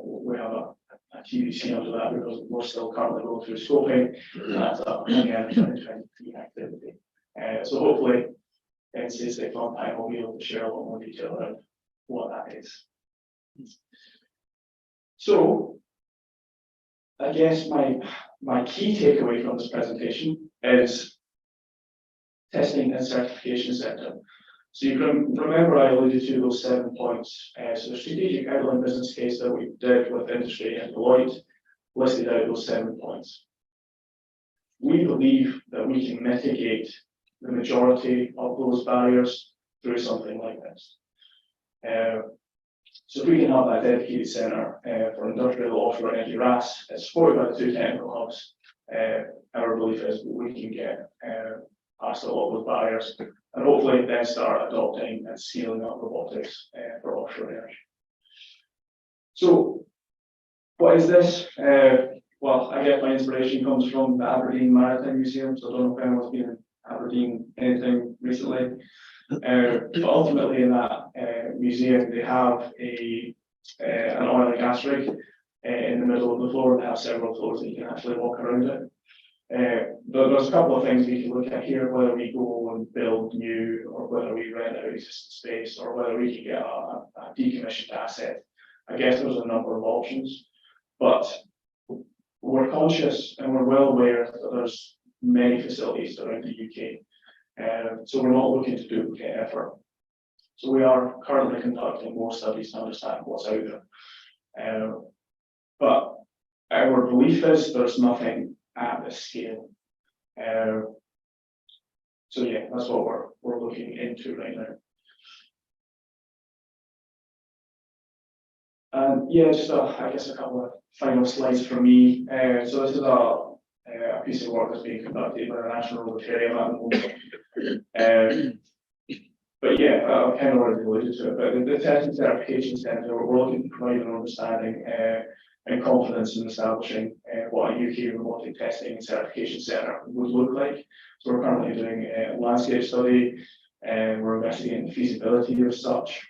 we have a TBC under that because we're still currently going through scoping. That's again a 2023 activity. So hopefully, in say fun time, we'll be able to share a lot more detail around what that is. So, I guess my key takeaway from this presentation is testing and certification sector. So you can remember I alluded to those 7 points. So the strategic outline business case that we did with industry and Deloitte listed out those 7 points. We believe that we can mitigate the majority of those barriers through something like this. So if we can have that dedicated centre for industrial offshore energy RAS, supported by the 2 technical hubs, our belief is we can get past a lot of those barriers and hopefully then start adopting and scaling up robotics for offshore energy. So what is this? Well, I guess my inspiration comes from the Aberdeen Maritime Museum, so I don't know if anyone's been in Aberdeen anything recently. But ultimately in that museum, they have an oil and gas rig in the middle of the floor. They have several floors that you can actually walk around it. There's a couple of things we can look at here, whether we go and build new or whether we rent out existing space or whether we can get a decommissioned asset. I guess there's a number of options, but we're conscious and we're well aware that there's many facilities around the UK. So we're not looking to duplicate effort. So we are currently conducting more studies to understand what's out there. But our belief is there's nothing at this scale. So yeah, that's what we're looking into right now. And yeah, just I guess a couple of final slides from me. So this is a piece of work that's being conducted by the National Robotics at the moment. But yeah, I've kind of already alluded to it, but the testing certification centre, we're looking to provide an understanding and confidence in establishing what a UK robotic testing and certification centre would look like. So we're currently doing a landscape study and we're investigating the feasibility of such.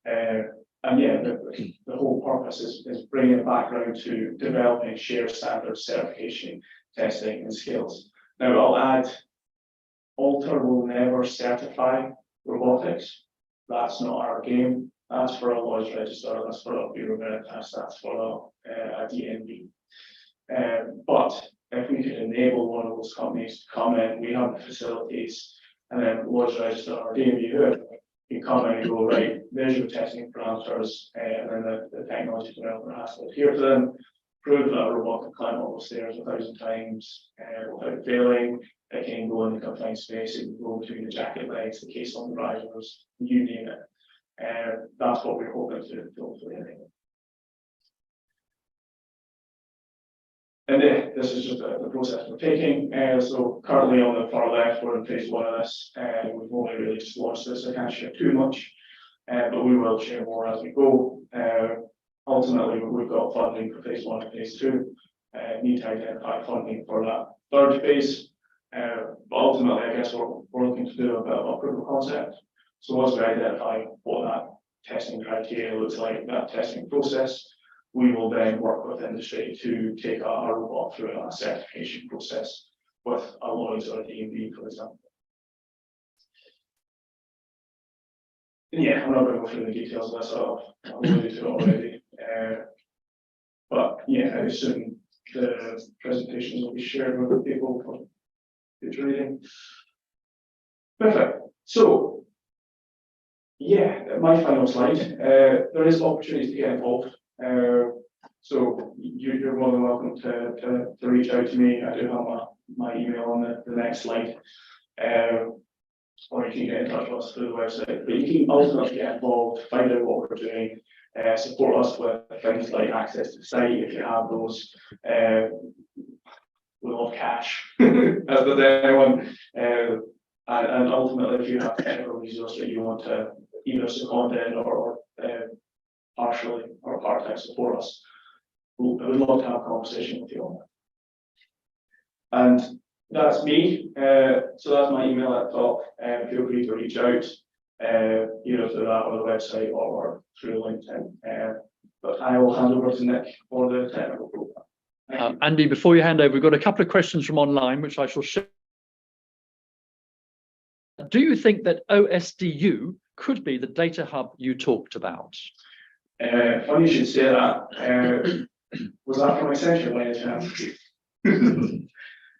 And yeah, the whole purpose is bringing a background to developing shared standards, certification, testing and skills. Now I'll add, Alter will never certify robotics. That's not our game. That's for a Lloyd's Register, that's for a Bureau Veritas, that's for a DNB. But if we could enable one of those companies to come in, we have the facilities, and then Lloyd's Register or DNB, whoever, you come in and go, right, there's your testing parameters, and then the technology developer has to adhere to them, prove that a robot can climb all the stairs 1,000 times without failing. It can go in the confined space, it can go between the jacket legs, the case on the risers, you name it. That's what we're hoping to hopefully enable. And this is just the process we're taking. So currently on the far left, we're in phase 1 of this. We've only really just launched this, I can't share too much, but we will share more as we go. Ultimately, we've got funding for phase 1 and phase 2. Need to identify funding for that third phase. But ultimately, I guess we're looking to do a bit of a proof of concept. So once we identify what that testing criteria looks like, that testing process, we will then work with industry to take our robot through a certification process with a Lloyd's or a D&B, for example. Yeah, I'm not going to go through the details of this, I've alluded to it already. But yeah, I assume the presentations will be shared with the people for future reading. Perfect. So, yeah, my final slide. There is opportunity to get involved. So you're more than welcome to reach out to me. I do have my email on the next slide. Or you can get in touch with us through the website. But you can ultimately get involved, find out what we're doing, support us with things like access to the site if you have those. We love cash, as does anyone. And ultimately, if you have technical resources that you want to either second in or partially or part-time support us, I would love to have a conversation with you on that. And that's me. So that's my email at the top. Feel free to reach out either through that or the website or through LinkedIn. But I will hand over to Nick for the technical program. Andy, before you hand over, we've got a couple of questions from online, which I shall share. Do you think that OSDU could be the data hub you talked about? Funny you should say that. Was that from Accenture by any chance?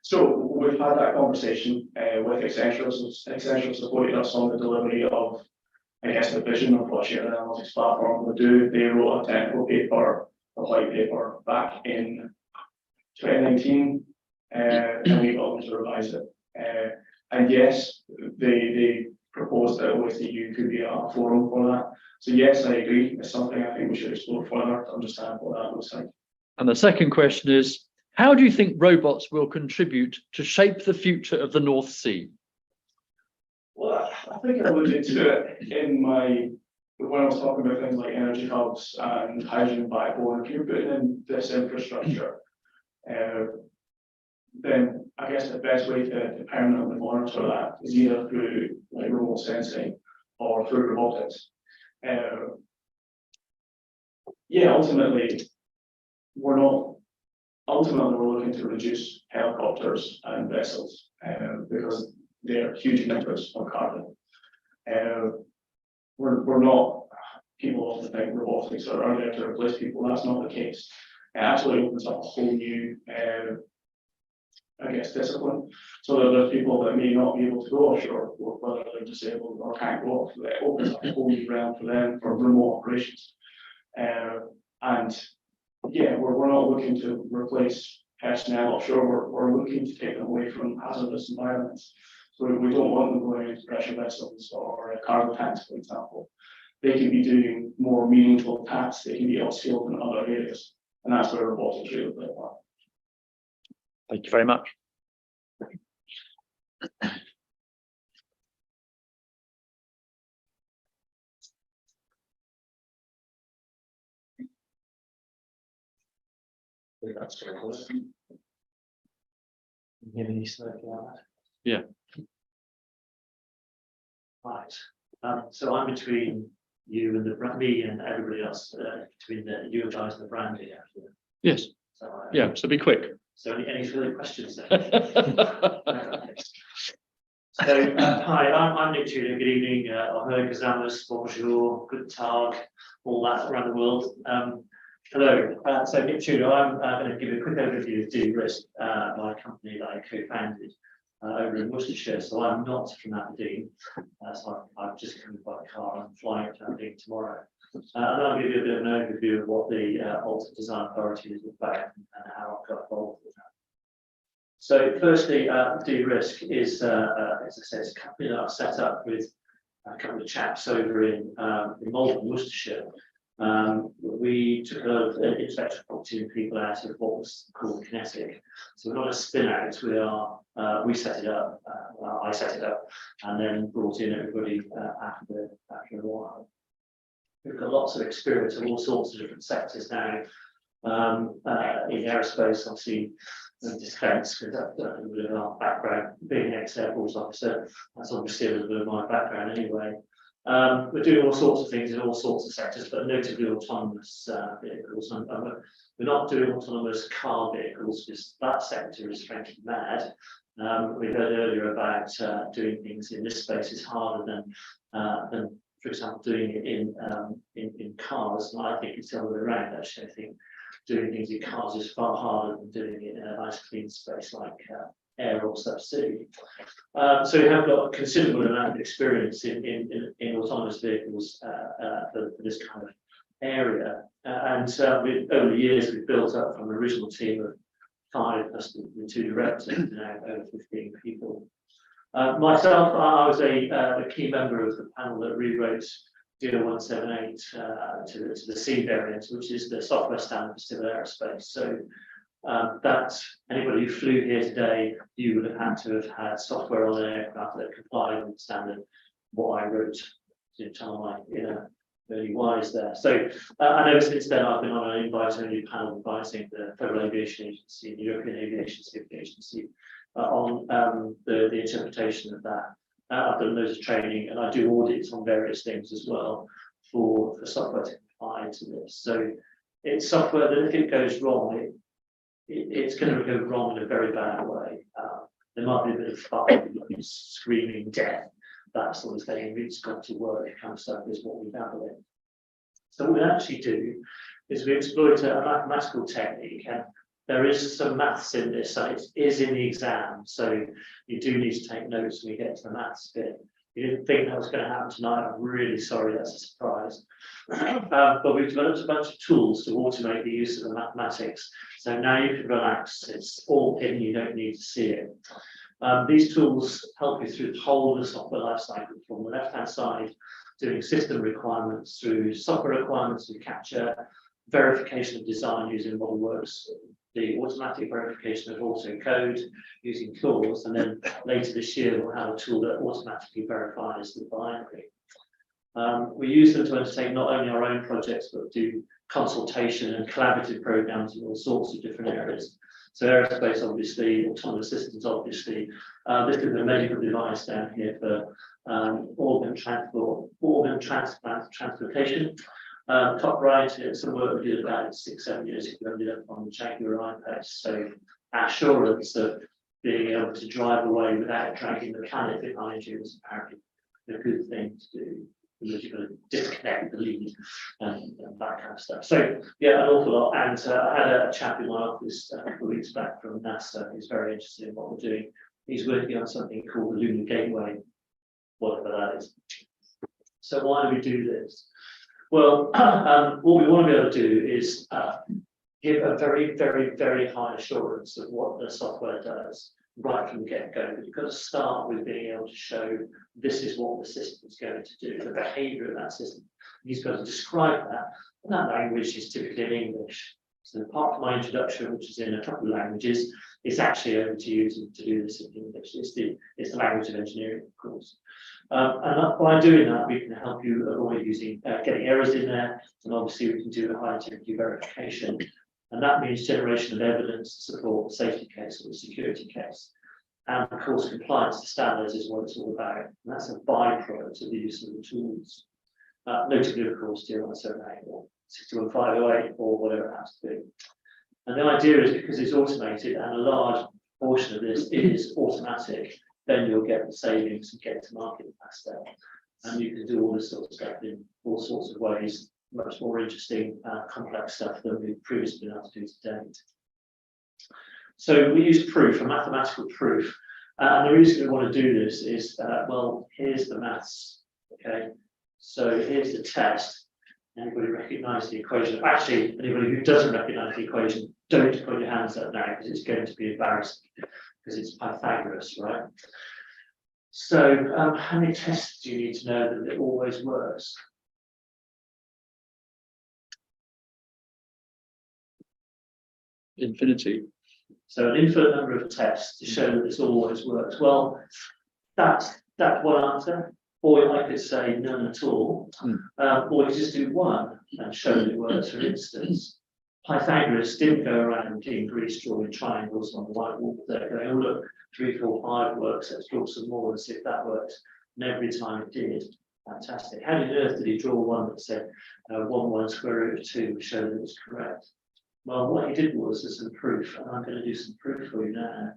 So we've had that conversation with Accenture. So Accenture supported us on the delivery of, I guess, the vision of what shared analytics platform would do. They wrote a technical paper, a white paper, back in 2019, and we got them to revise it. And yes, they proposed that OSDU could be a forum for that. So yes, I agree. It's something I think we should explore further to understand what that looks like. And the second question is, how do you think robots will contribute to shape the future of the North Sea? Well, I think I alluded to it in when I was talking about things like energy hubs and hydrogen backbone. If you're putting in this infrastructure, then I guess the best way to permanently monitor that is either through like remote sensing or through robotics. Yeah, ultimately we're looking to reduce helicopters and vessels because they're huge emitters of carbon. We're not, people often think robotics are there to replace people. That's not the case. It actually opens up a whole new, I guess, discipline. So that there's people that may not be able to go offshore, whether they're disabled or can't go off. It opens up a whole new realm for them for remote operations. And yeah, we're not looking to replace personnel offshore. We're looking to take them away from hazardous environments. So we don't want them going into pressure vessels or cargo tanks, for example. They can be doing more meaningful tasks. They can be upskilled in other areas, and that's where robotics really play a part. Thank you very much. Yeah. Right. So I'm between you and me and everybody else, between you guys and the brandy. Yes. So, yeah. So be quick. So any further questions there? So hi, I'm Nick Tudor. Good evening. Ahoy, Gazamas, bonjour, good tag, all that around the world. Hello. So Nick Tudor. I'm going to give you a quick overview of De-Risk, my company that I co-founded over in Worcestershire. So I'm not from Aberdeen. So I've just come by car. I'm flying to Aberdeen tomorrow. And I'll give you a bit of an overview of what the Alta Design Authority is about and how I got involved with that. So firstly, De-Risk is, as I said, it's a company that I've set up with a couple of chaps over in Malvern, Worcestershire. We took a lot of intellectual property and people out of what was called Kinetic. So we're not a spin out, we set it up, I set it up, and then brought in everybody after a while. We've got lots of experience in all sorts of different sectors now. In aerospace, obviously, defence, because that's a bit of our background. Being an ex-Air Force officer, that's obviously a little bit of my background anyway. We're doing all sorts of things in all sorts of sectors, but notably autonomous vehicles. And we're not doing autonomous car vehicles because that sector is frankly mad. We heard earlier about doing things in this space is harder than, for example, doing it in cars. And I think it's the other way around. Actually, I think doing things in cars is far harder than doing it in a nice clean space like air or subsea. So we have got a considerable amount of experience in autonomous vehicles for this kind of area. And over the years, we've built up from an original team of 5 plus the 2 directors, now over 15 people. Myself, I was a key member of the panel that rewrote DO 178 to the C variant, which is the software standard for civil aerospace. So that anybody who flew here today, you would have had to have had software on an aircraft that complied with the standard. What I wrote to tell my early wise there. So and ever since then, I've been on an invite-only panel advising the Federal Aviation Agency and the European Aviation Safety Agency on the interpretation of that. I've done loads of training, and I do audits on various things as well for software to comply to this. So it's software that if it goes wrong, it's going to go wrong in a very bad way. There might be a bit of fire, screaming death, that sort of thing. It's got to work, kind of stuff is what we dabble in. So what we actually do is we exploit a mathematical technique, and there is some maths in this, so it is in the exam. So you do need to take notes when we get to the maths bit. You didn't think that was going to happen tonight. I'm really sorry, that's a surprise. But we've developed a bunch of tools to automate the use of the mathematics. So now you can relax, it's all hidden, you don't need to see it. These tools help you through the whole of the software lifecycle, from the left-hand side, doing system requirements through software requirements to capture, verification of design using ModelWorks, the automatic verification of auto code using clause, and then later this year we'll have a tool that automatically verifies the binary. We use them to undertake not only our own projects, but do consultation and collaborative programs in all sorts of different areas. So aerospace, obviously, autonomous systems, obviously. This is a medical device down here for organ transplantation. Top right, it's some work we did about 6-7 years ago, ended up on the Jaguar I-Pace. So assurance of being able to drive away without dragging the planet behind you is apparently a good thing to do, because you're going to disconnect the lead and that kind of stuff. So yeah, an awful lot. And I had a chap in my office a couple of weeks back from NASA who's very interested in what we're doing. He's working on something called the Lunar Gateway, whatever that is. So why do we do this? Well, what we want to be able to do is give a very, very, very high assurance of what the software does right from the get-go. You've got to start with being able to show this is what the system is going to do, the behavior of that system. He's got to describe that, and that language is typically in English. So apart from my introduction, which is in a couple of languages, it's actually over to you to do this in English. It's the language of engineering, of course. And by doing that, we can help you avoid getting errors in there, and obviously we can do a high integrity verification. And that means generation of evidence to support the safety case or the security case. And of course, compliance to standards is what it's all about. And that's a byproduct of the use of the tools. Notably, of course, DO 178 or 61508 or whatever it has to be. And the idea is because it's automated and a large portion of this is automatic, then you'll get the savings and get to market faster. And you can do all this sort of stuff in all sorts of ways, much more interesting, complex stuff than we've previously been able to do to date. So we use proof, a mathematical proof. And the reason we want to do this is, well, here's the maths, okay? So here's the test. Anybody recognize the equation? Actually, anybody who doesn't recognize the equation, don't put your hands up now because it's going to be embarrassing because it's Pythagoras, right? So how many tests do you need to know that it always works? Infinity. So an infinite number of tests to show that this always works. Well, that's one answer. Or I could say none at all. Or you just do one and show that it works. For instance, Pythagoras didn't go around in Greece drawing triangles on the white wall there going, oh look, 3, 4, 5 works, let's draw some more and see if that works. And every time it did. Fantastic. How on earth did he draw one that said 1 square root of 2 to show that it was correct? Well, what he did was there's some proof, and I'm going to do some proof for you now.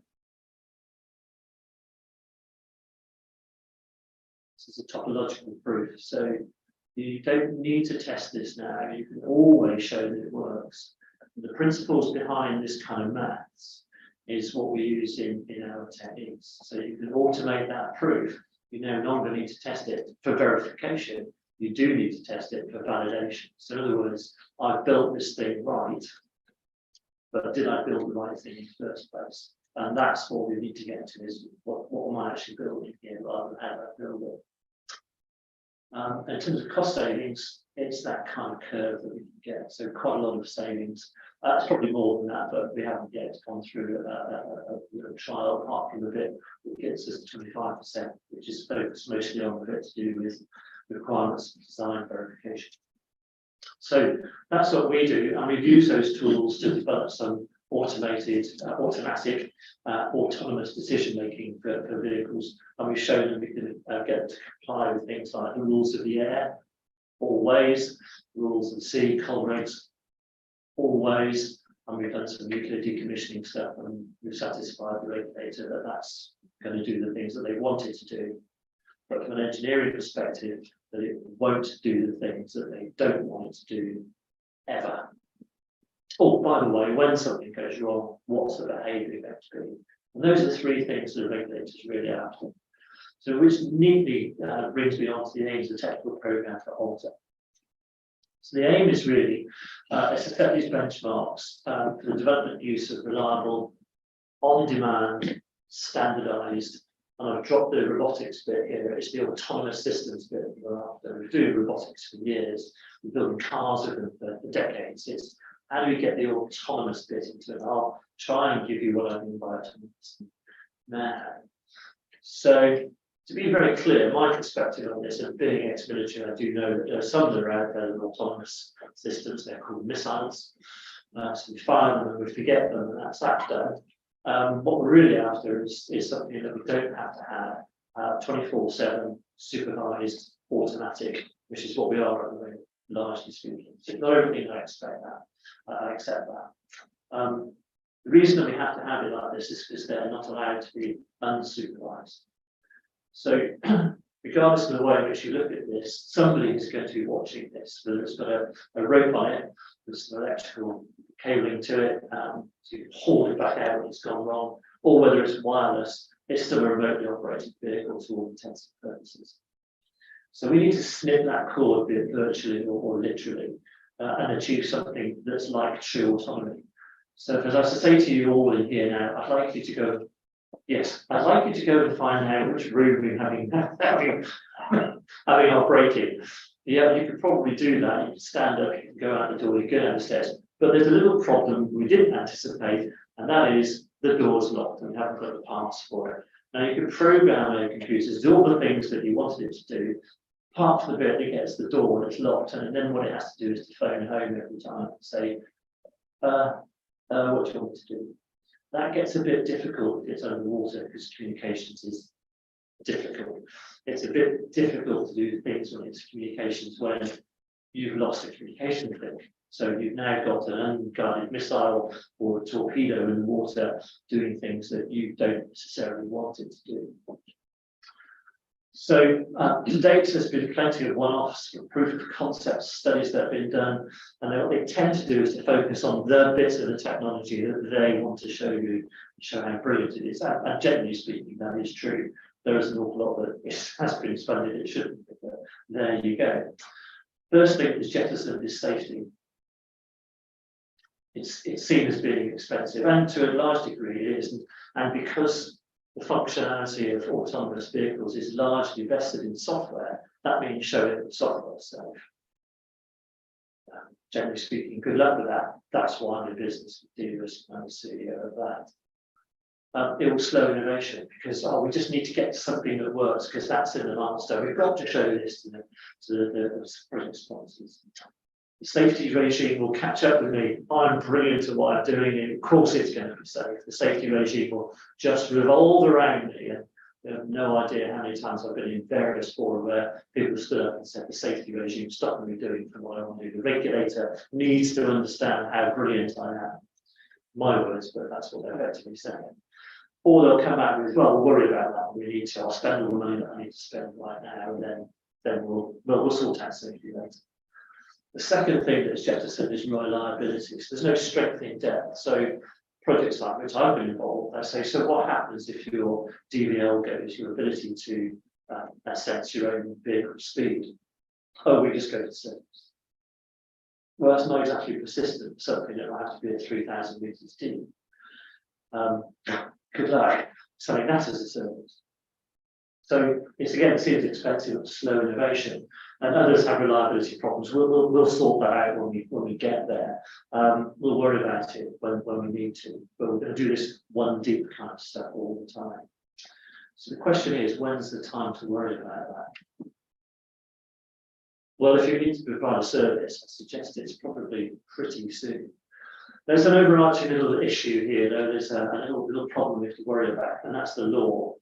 This is a topological proof, so you don't need to test this now. You can always show that it works. The principles behind this kind of maths is what we use in our techniques. So you can automate that proof. You no longer need to test it for verification. You do need to test it for validation. So in other words, I've built this thing right, but did I build the right thing in the first place? And that's what we need to get to, is what am I actually building here rather than how I build it. In terms of cost savings, it's that kind of curve that we can get. So quite a lot of savings. It's probably more than that, but we haven't yet gone through a trial apart from the bit that gets us to 25%, which is focused mostly on the bit to do with requirements and design verification. So that's what we do, and we've used those tools to develop some automatic, autonomous decision making for vehicles, and we've shown them we can get to comply with things like the rules of the air, always, rules of the sea, coal regs, always, and we've done some nuclear decommissioning stuff, and we've satisfied the regulator that that's going to do the things that they want it to do. But from an engineering perspective, that it won't do the things that they don't want it to do ever. Oh, by the way, when something goes wrong, what's the behaviour going to be? And those are the three things that the regulators really after. So which neatly brings me on to the aims of the technical programme for Alta. So the aim is really to set these benchmarks for the development use of reliable, on-demand, standardised, and I've dropped the robotics bit here, it's the autonomous systems bit that we're after. We've been doing robotics for years, we're building cars with them for decades. It's how do we get the autonomous bit into it? I'll try and give you what I mean by autonomous now. So to be very clear, my perspective on this, and being ex-military, I do know that there are some that are out there that are autonomous systems, they're called missiles. So we fire them and we forget them, and that's that done. What we're really after is something that we don't have to have 24/7 supervised automatic, which is what we are at the moment, largely speaking. So not everything I expect that. I accept that. The reason that we have to have it like this is because they're not allowed to be unsupervised. So regardless of the way in which you look at this, somebody is going to be watching this, whether it's got a rope on it, there's some electrical cabling to it, to haul it back out when it's gone wrong, or whether it's wireless, it's still a remotely operated vehicle to all intents and purposes. So we need to snip that cord, be it virtually or literally, and achieve something that's like true autonomy. So as I was to say to you all in here now, I'd like you to go, yes, I'd like you to go and find out which room we're having operated. Yeah, you could probably do that. You can stand up, you can go out the door, you go down the stairs. But there's a little problem we didn't anticipate, and that is the door's locked and we haven't got a pass for it. Now you can program a computer to do all the things that you wanted it to do, apart from the bit that gets the door and it's locked, and then what it has to do is to phone home every time and say, what do you want to do? That gets a bit difficult if it's underwater because communications is difficult. It's a bit difficult to do things when it's communications when you've lost a communication link. So you've now got an unguided missile or a torpedo in the water doing things that you don't necessarily want it to do. So to date, there's been plenty of one-offs, proof of concept studies that have been done, and what they tend to do is to focus on the bit of the technology that they want to show you, show how brilliant it is. And generally speaking, that is true. There is an awful lot that has been funded, it shouldn't, but there you go. First thing is jettisoned is safety. It's seen as being expensive, and to a large degree it is, and because the functionality of autonomous vehicles is largely vested in software, that means showing that the software is safe. Generally speaking, good luck with that. That's why I'm in business with dealers and I'm the CEO of that. It will slow innovation because we just need to get to something that works because that's in the milestone. We've got to show this to the project sponsors. The safety regime will catch up with me. I'm brilliant at what I'm doing. Of course, it's going to be safe. The safety regime will just revolve around me, and You have no idea how many times I've been in various forums where people stood up and said the safety regime stopped me doing from what I want to do. The regulator needs to understand how brilliant I am. My words, but that's what they're effectively saying. Or they'll come out with, well, we're worried about that. We need to. I'll spend all the money that I need to spend right now, and then we'll sort out safety later. The second thing that's jettisoned is reliability. So there's no strength in depth. So projects like which I've been involved, I say, so what happens if your DVL goes, your ability to assess your own vehicle speed? Oh, we just go to service. Well, that's not exactly persistent, something that will have to be at 3,000 meters deep. Good luck, something that as a service. So it's again, it seems expensive and slow innovation, and others have reliability problems. We'll sort that out when we get there. We'll worry about it when we need to, but we're going to do this one deep kind of stuff all the time. So the question is, when's the time to worry about that? Well, if you need to provide a service, I suggest it's probably pretty soon. There's an overarching little issue here, though. There's a little problem we have to worry about, and that's the law.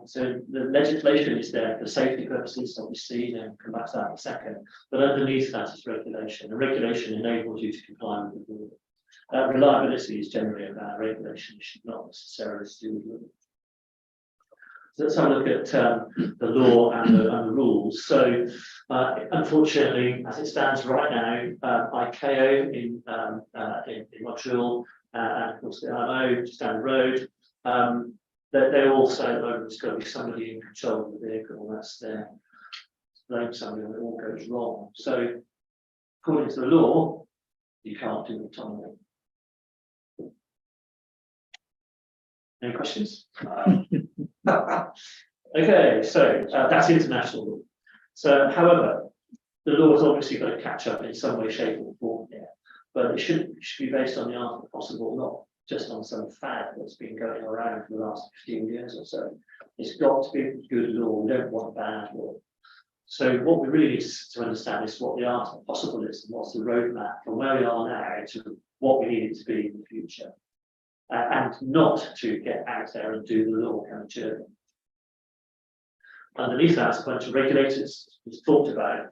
So the legislation is there for safety purposes, obviously, and we'll come back to that in a second. But underneath that is regulation. And regulation enables you to comply with the law. Reliability is generally about regulation. It should not necessarily do with law. So let's have a look at the law and the rules. So unfortunately, as it stands right now, ICAO in Montreal, and of course the IMO just down the road, they all say that there's got to be somebody in control of the vehicle, and that's their blame somebody when it all goes wrong. So according to the law, you can't do autonomy. Any questions? Okay, so that's international law. So, however, the law has obviously got to catch up in some way, shape, or form here, but it should be based on the art of the possible, not just on some fad that's been going around for the last 15 years or so. It's got to be good law. We don't want bad law. So, what we really need to understand is what the art of the possible is, and what's the roadmap from where we are now to what we need it to be in the future. And not to get out there and do the law kind of journey. Underneath that is a bunch of regulators who's talked about.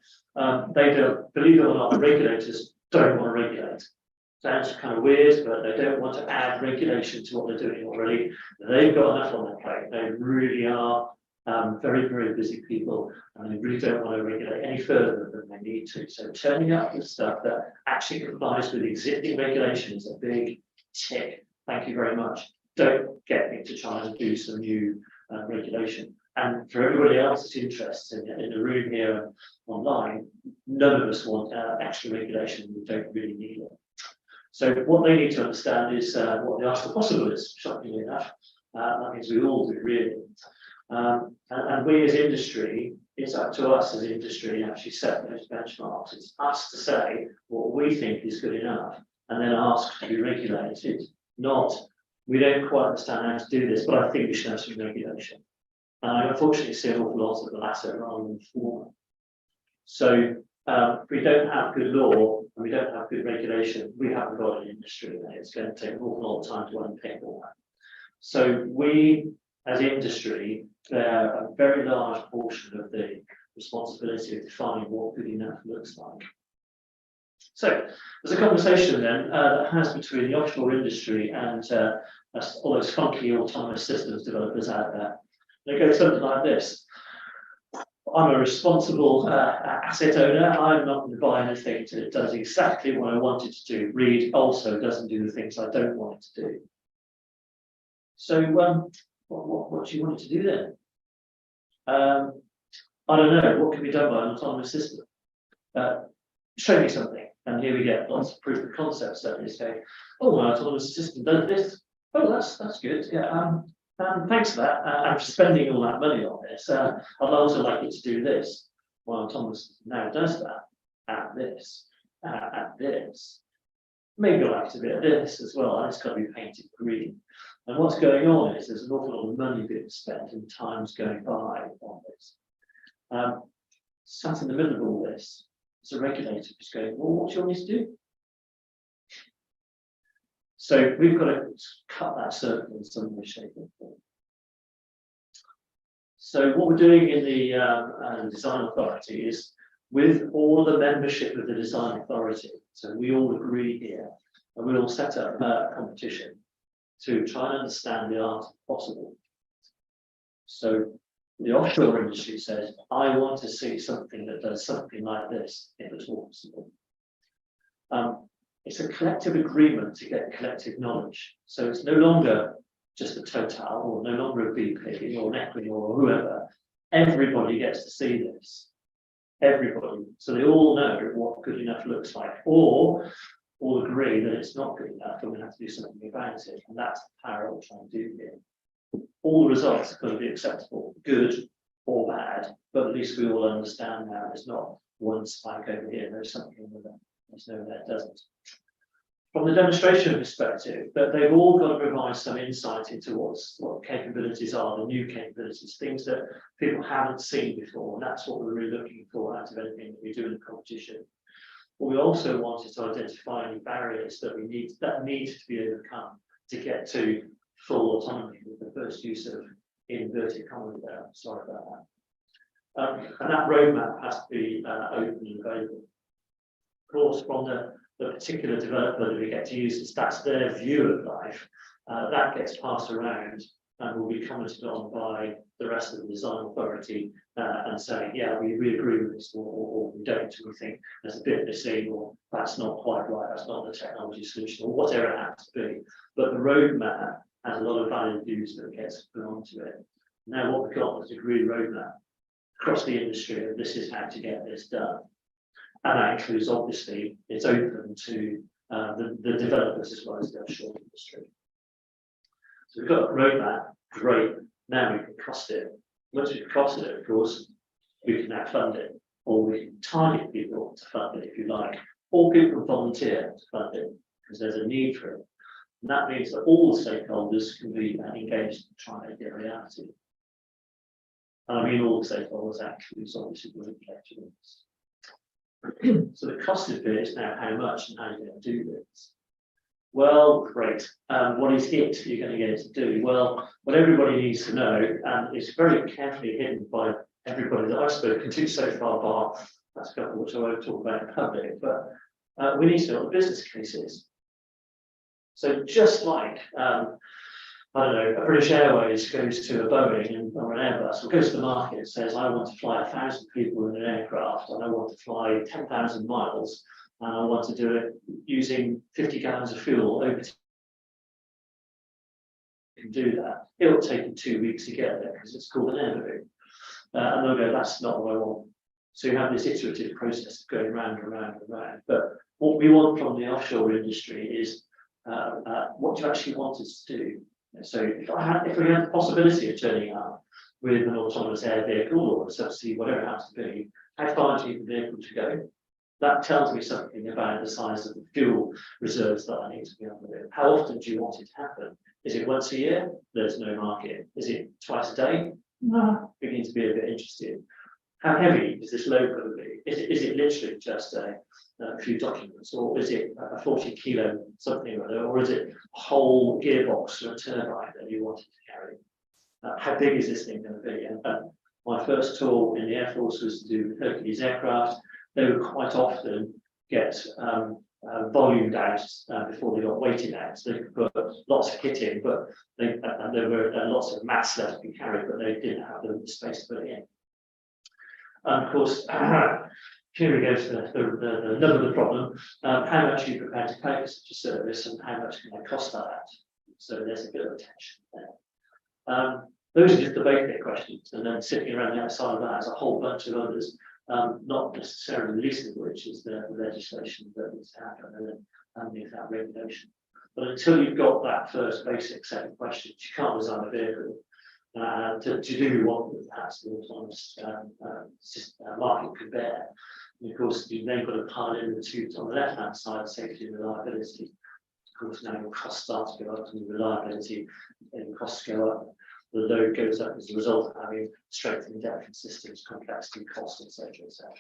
They don't, believe it or not, the regulators don't want to regulate. Sounds kind of weird, but they don't want to add regulation to what they're doing already. They've got enough on their plate. They really are very, very busy people, and they really don't want to regulate any further than they need to. So turning up the stuff that actually complies with existing regulation is a big tick. Thank you very much. Don't get me to try and do some new regulation. And for everybody else's interests in the room here and online, none of us want extra regulation. We don't really need it. So what they need to understand is what the art of the possible is, shockingly enough. That means we all do, really. And we as industry, it's up to us as industry to actually set those benchmarks. It's us to say what we think is good enough and then ask to be regulated. Not, we don't quite understand how to do this, but I think we should have some regulation. And I unfortunately see an awful lot of the latter rather than the former. So if we don't have good law and we don't have good regulation, we haven't got an industry, and it's going to take an awful lot of time to unpick all that. So we, as industry, bear a very large portion of the responsibility of defining what good enough looks like. So there's a conversation then that has between the offshore industry and all those funky autonomous systems developers out there. They go something like this: I'm a responsible asset owner. I'm not going to buy anything that does exactly what I want it to do. Reed also doesn't do the things I don't want it to do. So what do you want it to do then? I don't know. What can be done by an autonomous system? Show me something. And here we get lots of proof of concept studies saying, oh, my autonomous system does this. Oh, that's good. Yeah. Thanks for that. I'm spending all that money on this. I'd also like it to do this. Well, autonomous now does that at this, at this. Maybe I'll like to be at this as well. And it's got to be painted green. And what's going on is there's an awful lot of money being spent and time's going by on this. Sat in the middle of all this, as a regulator who's going, well, what do you want me to do? So we've got to cut that circle in some way, shape, or form. So what we're doing in the design authority is with all the membership of the design authority. So we all agree here, and we all set up a competition to try and understand the art of possible. So the offshore industry says, I want to see something that does something like this if it's possible. It's a collective agreement to get collective knowledge. So it's no longer just a Total or no longer a BP or an Equinor or whoever. Everybody gets to see this. Everybody. So they all know what good enough looks like, or all agree that it's not good enough and we have to do something about it. And that's the power we're trying to do here. All the results are going to be acceptable, good or bad, but at least we all understand now there's not one spike over here, there's something with it. There's no that doesn't. From the demonstration perspective, that they've all got to provide some insight into what capabilities are, the new capabilities, things that people haven't seen before, and that's what we're really looking for out of anything that we do in the competition. But we also wanted to identify any barriers that need to be overcome to get to full autonomy with the first use of inverted commas there. Sorry about that. And that roadmap has to be open and available. Of course, from the particular developer that we get to use this, that's their view of life. That gets passed around and will be commented on by the rest of the design authority and say, yeah, we agree with this, or we don't. We think there's a bit missing, or that's not quite right, that's not the technology solution, or whatever it happens to be. But the roadmap has a lot of valid views that gets put onto it. Now, what we've got is a agreed roadmap across the industry, and this is how to get this done. And that includes, obviously, it's open to the developers as well as the offshore industry. So we've got a roadmap, great. Now we can cost it. Once we've costed it, of course, we can now fund it, or we can target people to fund it if you like, or people can volunteer to fund it because there's a need for it. And that means that all the stakeholders can be engaged in trying to make it a reality. And I mean all the stakeholders actually, so obviously the collections. So the costed bit is now how much and how you're going to do this. Well, great. What is it you're going to get it to do? Well, what everybody needs to know, and it's very carefully hidden by everybody that I've spoken to so far, bar that's a couple which I won't talk about in public, but we need to know what the business case is. So just like, I don't know, a British Airways goes to a Boeing or an Airbus, or goes to the market and says, I want to fly 1,000 people in an aircraft, and I want to fly 10,000 miles, and I want to do it using 50 gallons of fuel over. You can do that. It will take you 2 weeks to get there because it's called an air balloon. And they'll go, that's not what I want. So you have this iterative process of going round and round and round. But what we want from the offshore industry is what do you actually want us to do? So if we had the possibility of turning up with an autonomous air vehicle or a subsea, whatever it has to be, how far do you need the vehicle to go? That tells me something about the size of the fuel reserves that I need to be able to do. How often do you want it to happen? Is it once a year? There's no market. Is it twice a day? No. We need to be a bit interested. How heavy is this load going to be? Is it literally just a few documents, or is it a 40 kilo something or other, or is it a whole gearbox or a turbine that you wanted to carry? How big is this thing going to be? And my first tour in the Air Force was to do with Hercules aircraft. They would quite often get volumed out before they got weighted out. So they could put lots of kit in, but there were lots of mass left to be carried, but they didn't have the space to put it in. And of course, here we go to the nub of the problem. How much are you prepared to pay for such a service, and how much can they cost that? So there's a bit of a tension there. Those are just the basic questions, and then sitting around the outside of that is a whole bunch of others, not necessarily the least of which is the legislation that needs to happen and that regulation. But until you've got that first basic set of questions, you can't design a vehicle to do what perhaps the autonomous market could bear. And of course, you've then got to pile in the two on the left-hand side, safety and reliability. Of course, now your costs start to go up, and the reliability and costs go up. The load goes up as a result of having strengthened depth systems, complexity, cost, etc., etc.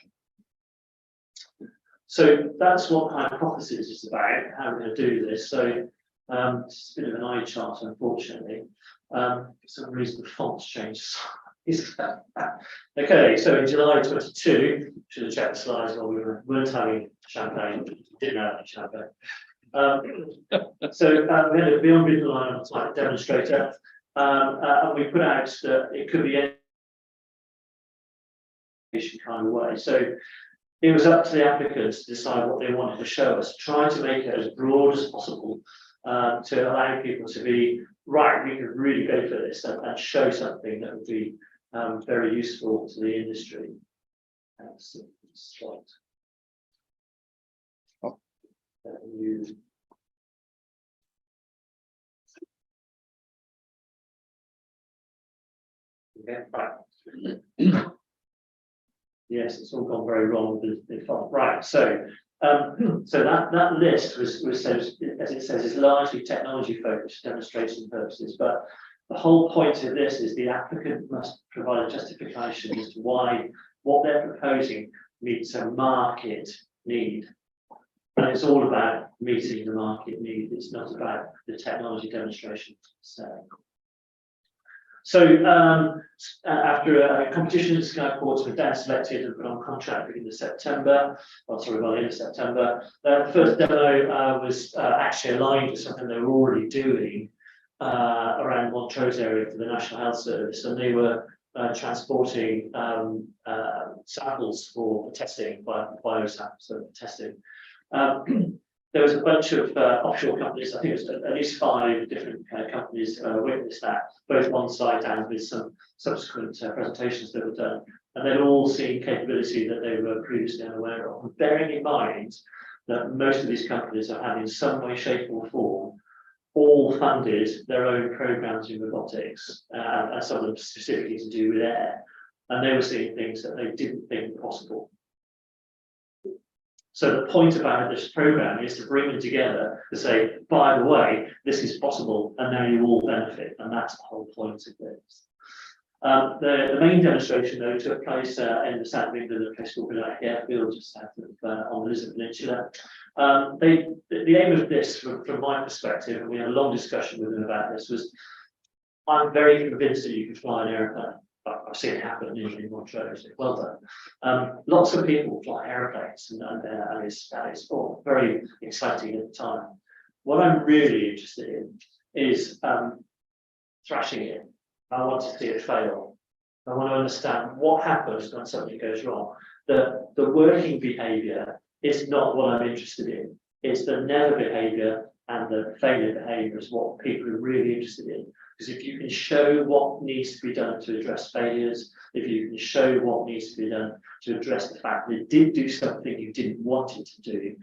So that's what hypothesis is about, how we're going to do this. So it's a bit of an eye chart, unfortunately. For some reason, the font's changed Okay, so in July 22, should have checked the slides while we weren't having champagne, didn't have any champagne. So we had a beyond midline type demonstrator, and we put out that it could be any kind of way. So it was up to the applicants to decide what they wanted to show us, trying to make it as broad as possible to allow people to be right. We could really go for this and show something that would be very useful to the industry. Slide. Okay, right. Yes, it's all gone very wrong with the font. Right, so so that list was says, as it says, is largely technology focused for demonstration purposes, but the whole point of this is the applicant must provide a justification as to why what they're proposing meets a market need. And it's all about meeting the market need. It's not about the technology demonstration. So after a competition, Sky Ports were down selected and put on contract beginning of September. Well, sorry, by the end of September. The first demo was actually aligned with something they were already doing around Montrose area for the National Health Service, and they were transporting samples for testing, biosamples for testing. There was a bunch of offshore companies. I think it was at least 5 different companies witnessed that, both on site and with some subsequent presentations that were done. And they'd all seen capability that they were previously unaware of. And bearing in mind that most of these companies have had in some way, shape or form all funded their own programs in robotics, and some of them specifically to do with air. And they were seeing things that they didn't think possible. So the point about this program is to bring them together to say, by the way, this is possible, and now you all benefit, and that's the whole point of this. The main demonstration, though, took place in the south of England, a place called Airfield, just south of on the Lisbon Peninsula. The aim of this, from my perspective, and we had a long discussion with them about this, was I'm very convinced that you can fly an airplane. I've seen it happen usually in Montrose. Well done. Lots of people fly airplanes, and it's all very exciting at the time. What I'm really interested in is thrashing it. I want to see it fail. I want to understand what happens when something goes wrong. The working behaviour is not what I'm interested in. It's the never behaviour and the failure behaviour is what people are really interested in. Because if you can show what needs to be done to address failures, if you can show what needs to be done to address the fact that it did do something you didn't want it to do,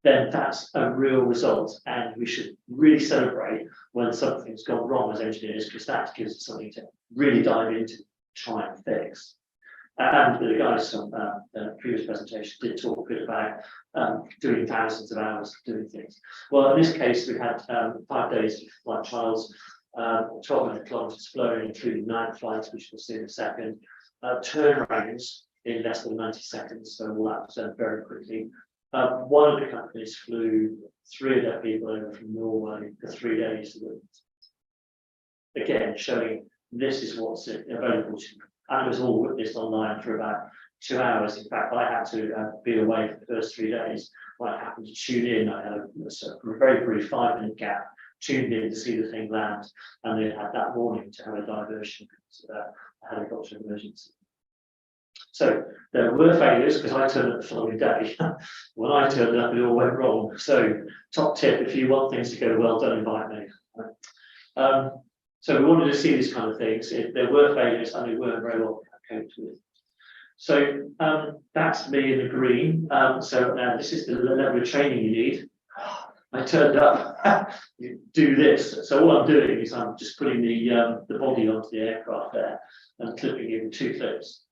then that's a real result. And we should really celebrate when something's gone wrong as engineers, because that gives us something to really dive into, try and fix. And the guys from the previous presentation did talk a bit about doing thousands of hours of doing things. Well, in this case, we had 5 days of flight trials. 1,200 kilometers flown, including 9 flights, which we'll see in a second. Turnarounds in less than 90 seconds, so all that was done very quickly. One of the companies flew 3 of their people over from Norway for 3 days. Again, showing this is what's available to you. And it was all witnessed online for about 2 hours. In fact, I had to be away for the first 3 days. When I happened to tune in, I had a very brief 5-minute gap, tuned in to see the thing land, and they had that morning to have a diversion because a helicopter emergency. So there were failures because I turned up the following day. When I turned up, it all went wrong. So top tip, if you want things to go well, don't invite me. So we wanted to see these kind of things. There were failures and they weren't very well coped with. So that's me in the green. So this is the level of training you need. I turned up, you do this. So all I'm doing is I'm just putting the body onto the aircraft there and clipping in 2 clips.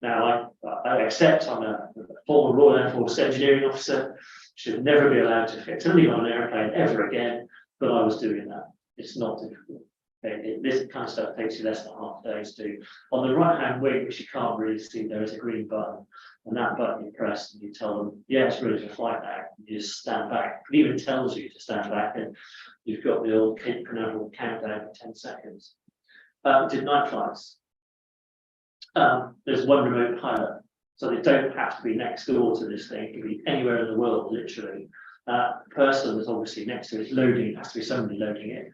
Now I accept I'm a former Royal Air Force engineering officer, should never be allowed to fix anything on an airplane ever again, but I was doing that. It's not difficult. This kind of stuff takes you less than half a day to do. On the right hand wing, which you can't really see, there is a green button, and that button you press and you tell them, yeah, it's ready to fly now. You just stand back. It even tells you to stand back, and you've got the old Cape Canaveral countdown for 10 seconds. Did night flights. there's one remote pilot. So they don't have to be next door to this thing. It can be anywhere in the world, literally. The person that's obviously next to it is loading. It has to be somebody loading it.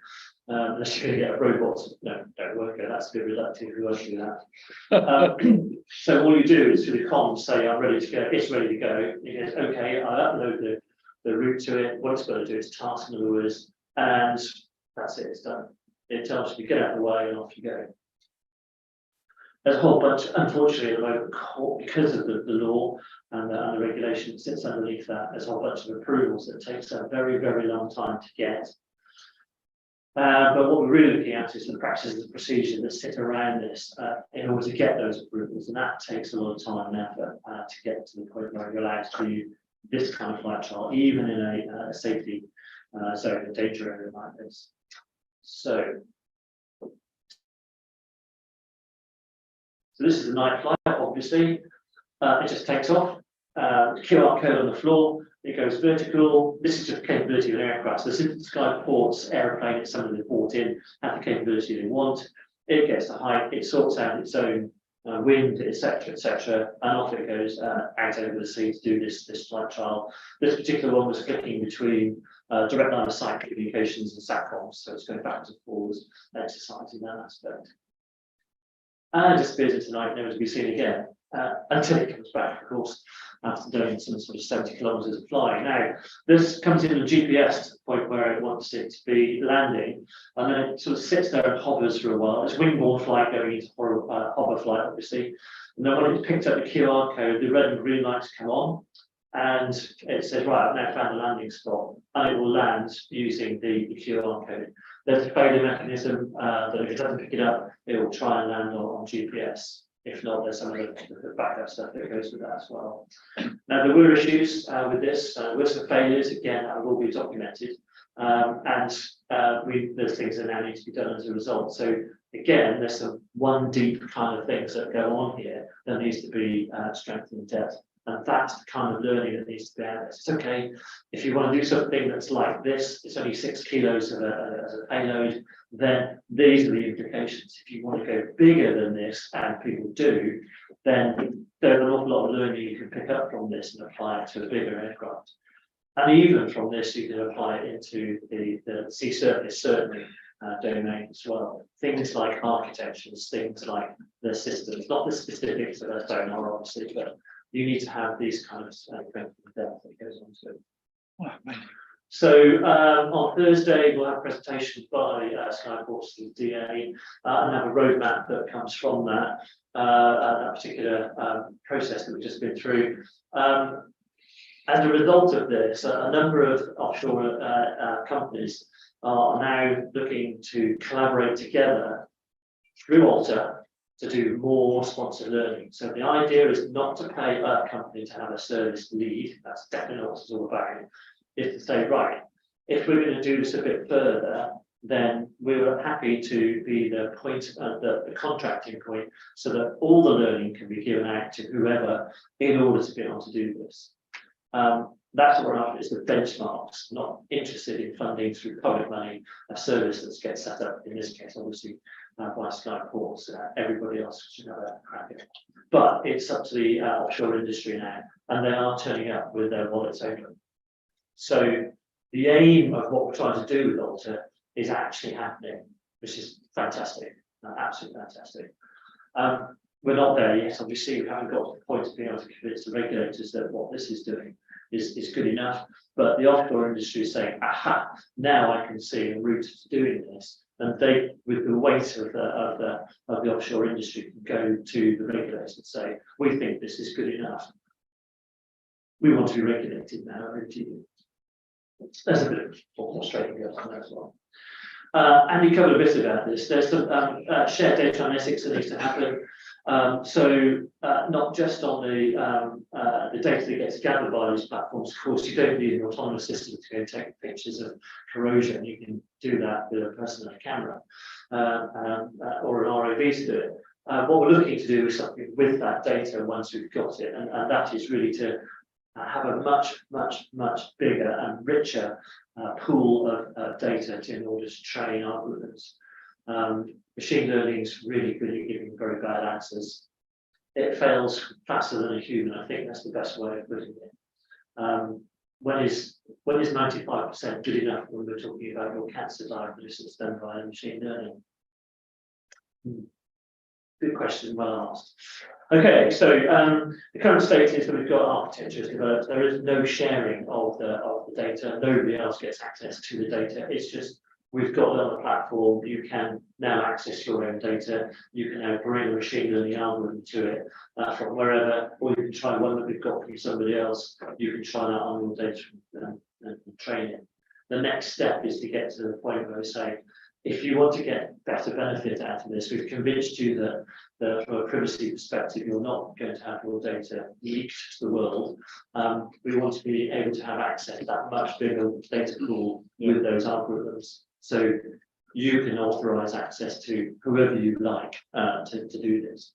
Unless you're going to get a robot. No, don't work it. That's a bit reductive. Who else do that? So all you do is through the comms say, I'm ready to go. It's ready to go. It goes, okay, I upload the route to it. What it's got to do is task and lures, and that's it. It's done. It tells you to get out of the way and off you go. There's a whole bunch, unfortunately, at the moment, because of the law and the regulation that sits underneath that, there's a whole bunch of approvals that takes a very, very long time to get. But what we're really looking at is the practices and procedures that sit around this in order to get those approvals, and that takes a lot of time and effort to get to the point where you're allowed to do this kind of flight trial, even in a safety zone, a danger area like this. So this is a night flight, obviously. It just takes off. The QR code on the floor, it goes vertical. This is just the capability of an aircraft. So the Sky Ports airplane, it's something they bought in, have the capability they want. It gets the height, it sorts out its own wind, etc., and off it goes out over the sea to do this flight trial. This particular one was flicking between direct line of sight communications and SATCOMs, so it's going backwards and forwards, exercising that aspect. And disappears into the night, never to be seen again, until it comes back, of course, after doing some sort of 70 kilometers of flying. Now, this comes in a GPS to the point where it wants it to be landing, and then it sort of sits there and hovers for a while. It's wingborne flight going into hover flight, obviously. And then when it's picked up the QR code, the red and green lights come on, and it says, right, I've now found a landing spot, and it will land using the QR code. There's a failure mechanism that if it doesn't pick it up, it will try and land on GPS. If not, there's some of the backup stuff that goes with that as well. Now, there were issues with this. There were some failures, again, that will be documented. There's things that now need to be done as a result. So again, there's some one deep kind of things that go on here that needs to be strengthened in depth. And that's the kind of learning that needs to be out there. It's okay if you want to do something that's like this, it's only 6 kilos as a payload, then these are the implications. If you want to go bigger than this, and people do, then there's an awful lot of learning you can pick up from this and apply it to a bigger aircraft. And even from this, you can apply it into the sea surface, certainly, domain as well. Things like architectures, things like the systems, not the specifics of a sonar, obviously, but you need to have these kind of depth that goes on to it. So on Thursday, we'll have a presentation by Skyports to the DA and have a roadmap that comes from that particular process that we've just been through. As a result of this, a number of offshore companies are now looking to collaborate together through Alta to do more sponsored learning. So the idea is not to pay a company to have a service lead. That's definitely not what it's all about. Is to say, right, if we're going to do this a bit further, then we're happy to be the point, the contracting point, so that all the learning can be given out to whoever in order to be able to do this. That's what we're after, is the benchmarks, not interested in funding through public money, a service that gets set up, in this case, obviously, by Skyports. Everybody else should have a crack at it. But it's up to the offshore industry now, and they are turning up with their wallets open. So the aim of what we're trying to do with Alta is actually happening, which is fantastic, absolutely fantastic. We're not there yet, obviously. We haven't got to the point of being able to convince the regulators that what this is doing is good enough. But the offshore industry is saying, aha, now I can see a route to doing this. And they, with the weight of the offshore industry, can go to the regulators and say, we think this is good enough. We want to be regulated now, over to you. There's a bit of frustrating on that as well. And you covered a bit about this. There's some shared data analytics that needs to happen. Not just on the data that gets gathered by these platforms. Of course, you don't need an autonomous system to go and take pictures of corrosion. You can do that with a person and a camera or an ROV to do it. What we're looking to do is something with that data once we've got it, and that is really to have a much bigger and richer pool of data in order to train algorithms. Machine learning is really giving very bad answers it fails faster than a human. I think that's the best way of putting it. When is 95% good enough when we're talking about your cancer diagnosis done by machine learning? Good question, well asked. Okay, so the current state is that we've got architecture developed. There is no sharing of the data. Nobody else gets access to the data. It's just we've got it on the platform. You can now access your own data. You can now bring a machine learning algorithm to it from wherever, or you can try one that we've got from somebody else. You can try that on your data and train it. The next step is to get to the point where we say, if you want to get better benefit out of this, we've convinced you that from a privacy perspective, you're not going to have your data leaked to the world. We want to be able to have access to that much bigger data pool with those algorithms. So you can authorize access to whoever you like to do this.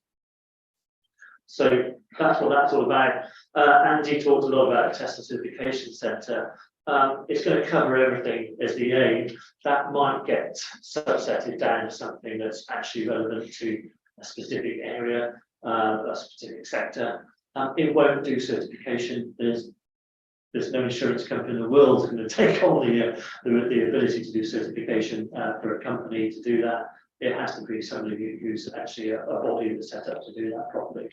So that's what that's all about. Andy talked a lot about the Test and Certification Centre. It's going to cover everything as the aim. That might get subsetted down to something that's actually relevant to a specific area, a specific sector. It won't do certification. There's no insurance company in the world that's going to take on the ability to do certification for a company to do that. It has to be somebody who's actually a body that's set up to do that properly.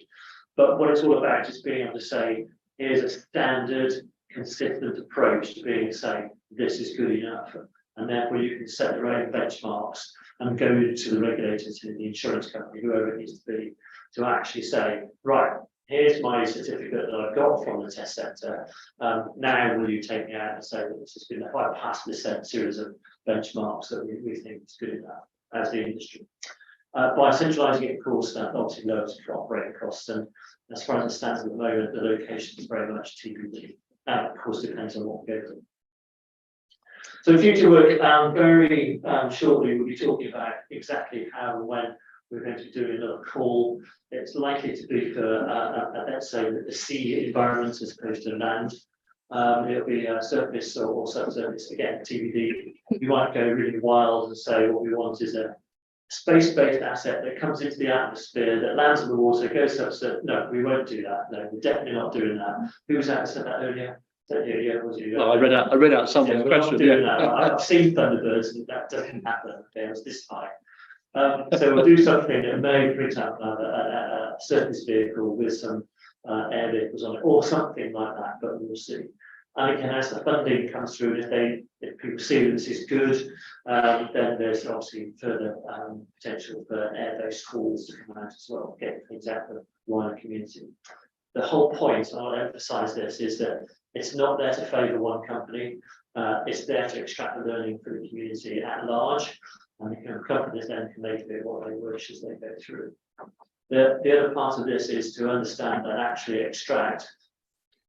But what it's all about is being able to say, here's a standard, consistent approach to being able to say, this is good enough. And therefore you can set your own benchmarks and go to the regulators, to the insurance company, whoever it needs to be, to actually say, right, here's my certificate that I've got from the test centre. Now will you take me out and say that this has been quite past this series of benchmarks that we think is good enough as the industry. By centralising it, of course, that obviously lowers operating costs. And as far as it stands at the moment, the location is very much TBD. Of course, depends on what we go for. So future work, very shortly, we'll be talking about exactly how and when we're going to be doing another call. It's likely to be for, let's say, the sea environment as opposed to land. It'll be a surface or subsurface, again, TBD. We might go really wild and say what we want is a space-based asset that comes into the atmosphere, that lands in the water, goes subsurface. No, we won't do that. No, we're definitely not doing that. Who was that who said that earlier? Well, I read out some of the questions. I've seen Thunderbirds, and that doesn't happen. Okay, it's this high. So we'll do something that may, for example, have a surface vehicle with some air vehicles on it, or something like that. But we'll see. And again, as the funding comes through, and if people see that this is good, then there's obviously further potential for air-based calls to come out as well, get things out to the wider community. The whole point, and I'll emphasise this, is that it's not there to favour one company. It's there to extract the learning for the community at large, and the companies then can make of it what they wish as they go through. The other part of this is to understand and actually extract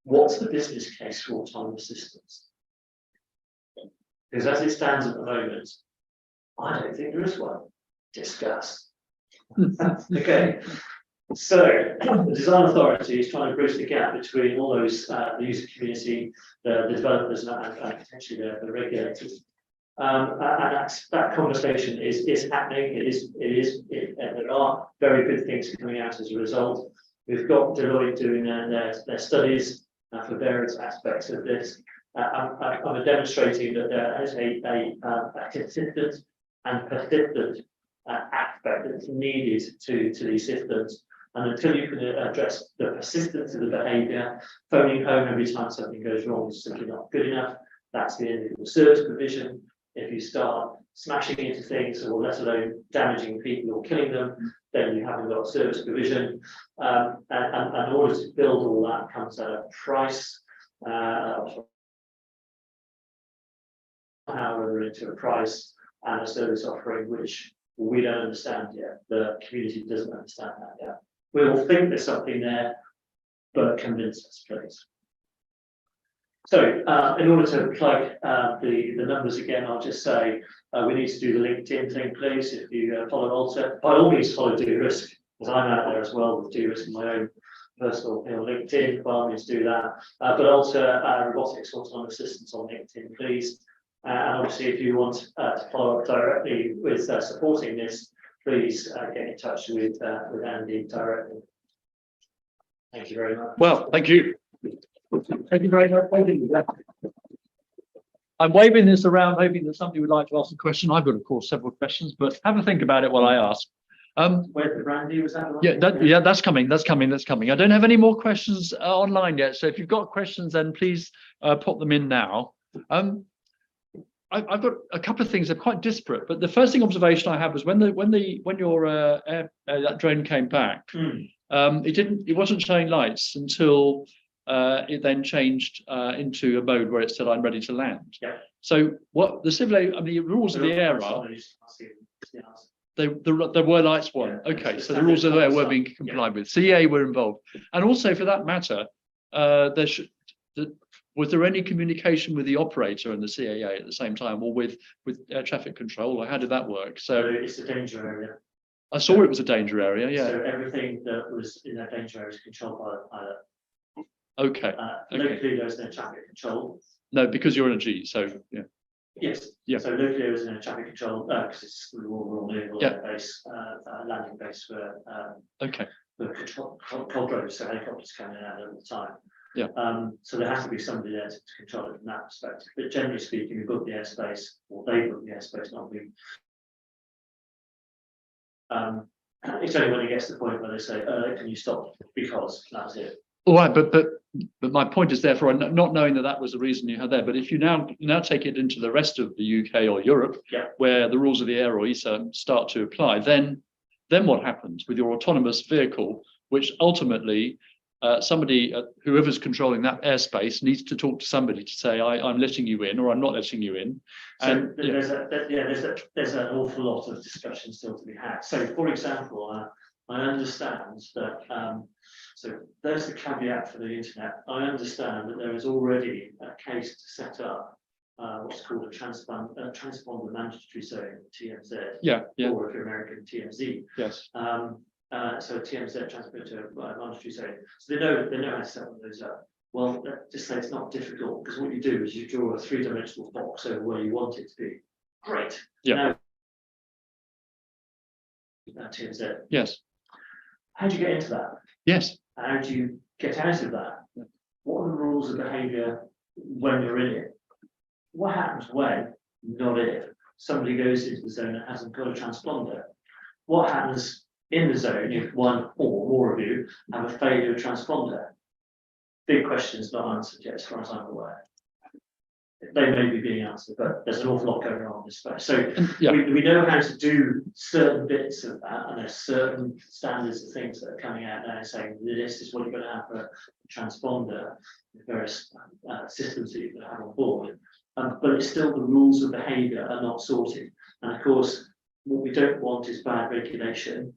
what's the business case for autonomous systems. Because as it stands at the moment, I don't think there is one. Discuss. Okay. So the design authority is trying to bridge the gap between all those the user community, the developers, and potentially the regulators. And that conversation is happening. There are very good things coming out as a result. We've got Deloitte doing their studies for various aspects of this. I'm demonstrating that there is a consistent and persistent aspect that's needed to these systems. And until you can address the persistence of the behaviour, phoning home every time something goes wrong is simply not good enough. That's the end of your service provision. If you start smashing into things, or let alone damaging people or killing them, then you haven't got service provision. And in order to build all that comes at a price, however, into a price and a service offering which we don't understand yet. The community doesn't understand that yet. We all think there's something there, but convince us, please. So, in order to plug the numbers again, I'll just say we need to do the LinkedIn thing, please. If you follow Alter, by all means follow Do-Risk, because I'm out there as well with Do-Risk in my own personal LinkedIn. By all means do that. But Alter Robotics Autonomous Systems on LinkedIn, please. And obviously, if you want to follow up directly with supporting this, please get in touch with Andy directly. Thank you very much. Well, thank you. Thank you very much. I'm waving this around, hoping that somebody would like to ask a question. I've got, of course, several questions, but have a think about it while I ask. Where's the brandy? Was that the one? Yeah, that's coming. That's coming. I don't have any more questions online yet. So if you've got questions, then please pop them in now. I've got a couple of things that are quite disparate, but the first observation I had was when your that drone came back, it wasn't showing lights until it then changed into a mode where it said I'm ready to land. Yeah. So what the rules of the air are, there were lights on. Yeah, Okay, so the rules of the air were being complied with. CEA were involved, and also for that matter, was there any communication with the operator and the CAA at the same time, or with air traffic control, or how did that work? So it's a danger area. I saw it was a danger area. Yeah. So everything that was in that danger area is controlled by the pilot. Okay. Locally, there's no traffic control. No, because you're in a G. So yeah. Yes. Yeah. So locally, there was no traffic control because it's the Royal Naval Air Base, landing base for okay. the control drones, so helicopters coming out at the time. Yeah. So there has to be somebody there to control it from that perspective. But generally speaking, we book the airspace, or they book the airspace, not me. It's only when it gets to the point where they say, "Can you stop?" Because that's it. All right, but my point is therefore not knowing that was the reason you had there. But if you now take it into the rest of the UK or Europe, where the rules of the air or ESA start to apply, then what happens with your autonomous vehicle, which ultimately somebody, whoever's controlling that airspace, needs to talk to somebody to say, I'm letting you in, or I'm not letting you in. And so there's an awful lot of discussion still to be had. So, for example, I understand that. So there's the caveat for the internet. I understand that there is already a case to set up what's called a transponder mandatory zone, TMZ. Yeah. Or if you're American, TMZ. Yes. So TMZ transponder mandatory zone. So they know how to set those up. Well, just say it's not difficult, because what you do is you draw a three-dimensional box over where you want it to be. Great. Yeah. Now, TMZ. Yes. How do you get into that? Yes. How do you get out of that? What are the rules of behaviour when you're in it? What happens when, not if, somebody goes into the zone that hasn't got a transponder? What happens in the zone if one or more of you have a failure transponder? Big questions not answered yet, as far as I'm aware. They may be being answered, but there's an awful lot going on in this space. So we know how to do certain bits of that, and there's certain standards of things that are coming out now saying this is what you're going to have for a transponder, the various systems that you're going to have on board. But it's still the rules of behaviour are not sorted. And of course, what we don't want is bad regulation.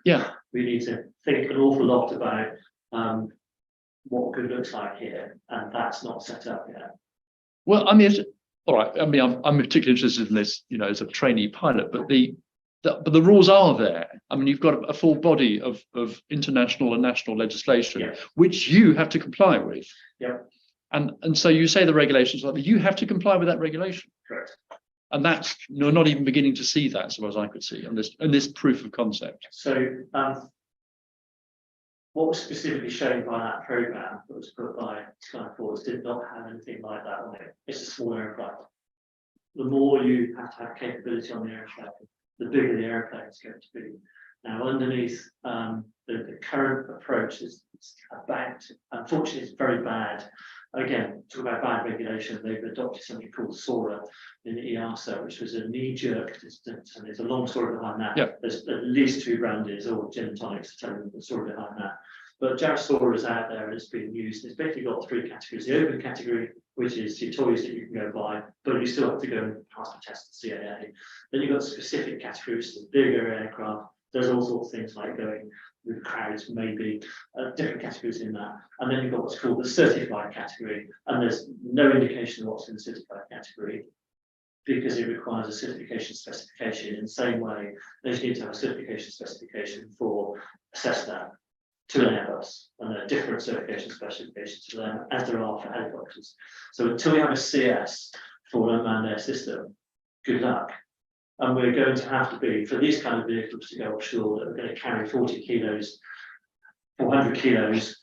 Yeah. We need to think an awful lot about what good looks like here, and that's not set up yet. Well, I mean, all right. I mean, I'm particularly interested in this, as a trainee pilot, but the rules are there. I mean, you've got a full body of international and national legislation, which you have to comply with. Yeah. And so you say the regulations, but you have to comply with that regulation. Correct. And that's, you're not even beginning to see that, as far as I could see, in this proof of concept. So what was specifically shown by that programme that was put by Skyforce did not have anything like that on it. It's a small aircraft. The more you have to have capability on the airplane, the bigger the airplane is going to be. Now, underneath the current approach is about, unfortunately, it's very bad. Again, talk about bad regulation, they've adopted something called SORA in the EASA, which was a knee-jerk distance, and there's a long story behind that. Yeah. There's at least two brands or gin and tonics to tell you the story behind that. But SORA is out there and it's being used. It's basically got three categories. The open category, which is your toys that you can go buy, but you still have to go and pass the test at CAA. Then you've got specific categories, the bigger aircraft. There's all sorts of things like going with crowds, maybe different categories in that. And then you've got what's called the certified category, and there's no indication of what's in the certified category because it requires a certification specification. In the same way, they need to have a certification specification for a Cessna to an Airbus, and there are different certification specifications to them as there are for helicopters. So until you have a CS for an unmanned air system, good luck. And we're going to have to be, for these kind of vehicles to go offshore that are going to carry 40 kilos, 400 kilos,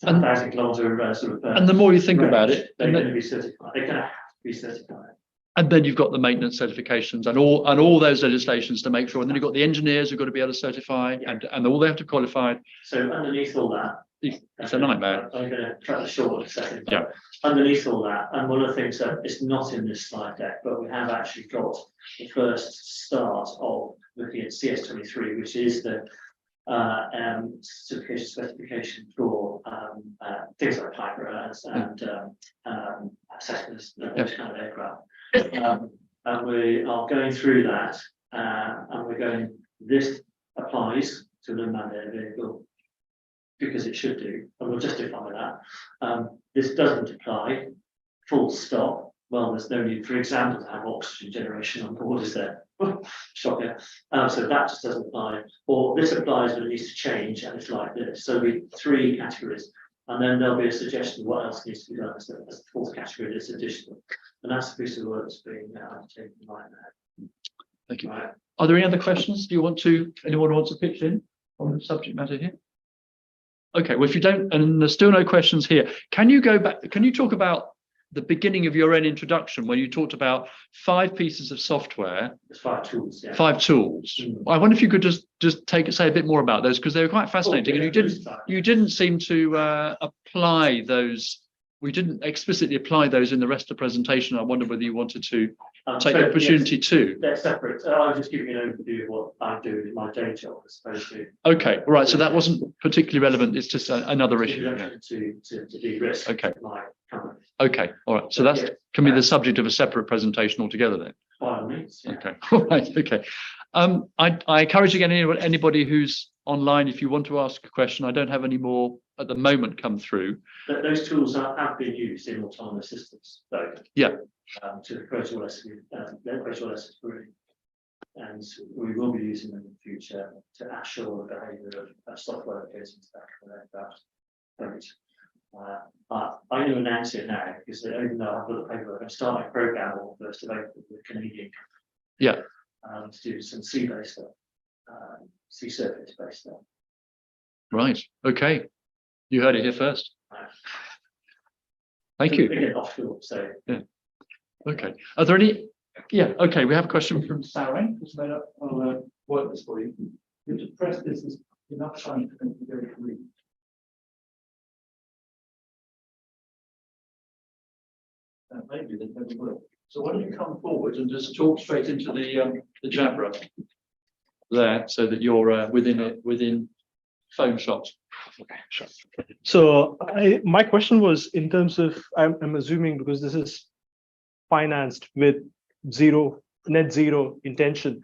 10,000 kilometer sort of. And the more you think range, about it, they're and going to then, be certified. They're going to have to be certified. and then you've got the maintenance certifications and all those legislations to make sure. And then you've got the engineers who've got to be able to certify, and all they have to qualify. So underneath all that, It's a nightmare. I'm going to cut it short in a second. Yeah. Underneath all that, and one of the things that is not in this slide deck, but we have actually got the first start of looking at CS23, which is the certification specification for things like pipe and assessments, those kind of aircraft. And we are going through that, and we're going, this applies to an unmanned air vehicle because it should do, and we'll justify that. This doesn't apply, full stop. Well, there's no need, for example, to have oxygen generation on board, is there? Shocker. So that just doesn't apply. Or this applies, but it needs to change, and it's like this. So we 3 categories, and then there'll be a suggestion of what else needs to be done as the 4th category that's additional. And that's the piece of work that's being undertaken right now. Thank you. Right. Are there any other questions? Anyone wants to pitch in on the subject matter here? Okay, well, if you don't, and there's still no questions here, can you go back, can you talk about the beginning of your own introduction when you talked about 5 pieces of software? There's 5 tools, yeah. 5 tools. I wonder if you could just say a bit more about those, because they were quite fascinating, and you didn't seem to apply those. We didn't explicitly apply those in the rest of the presentation. I wonder whether you wanted to take the opportunity to. They're separate. I was just giving you an overview of what I do in my day job, as opposed to. Okay, all right. So that wasn't particularly relevant. It's just another issue. Yeah. To de-risk Okay. my company. Okay, all right. So that's can be the subject of a separate presentation altogether then. By all means. Yeah. Okay, all right. Okay. I encourage again anybody who's online, if you want to ask a question. I don't have any more at the moment come through. Those tools have been used in autonomous systems, though. Yeah. To create less security. And we will be using them in the future to assure the behaviour of software that goes into that kind of aircraft. I'm going to announce it now because even though I've got the paperwork, I'm starting a program on the 1st of April with a Canadian company. Yeah. To do some sea-based stuff, sea surface-based stuff. Right. Okay. You heard it here first. Thank you. Again, offshore, so. Yeah. Okay. Are there any? Yeah. Okay. We have a question from Sarah. I'll work this for you. You have to press this enough time for them to go through. Maybe they never will. So why don't you come forward and just talk straight into the Jabra there, so that you're within phone shots. Okay, sure. So my question was in terms of, I'm assuming because this is financed with net zero intention,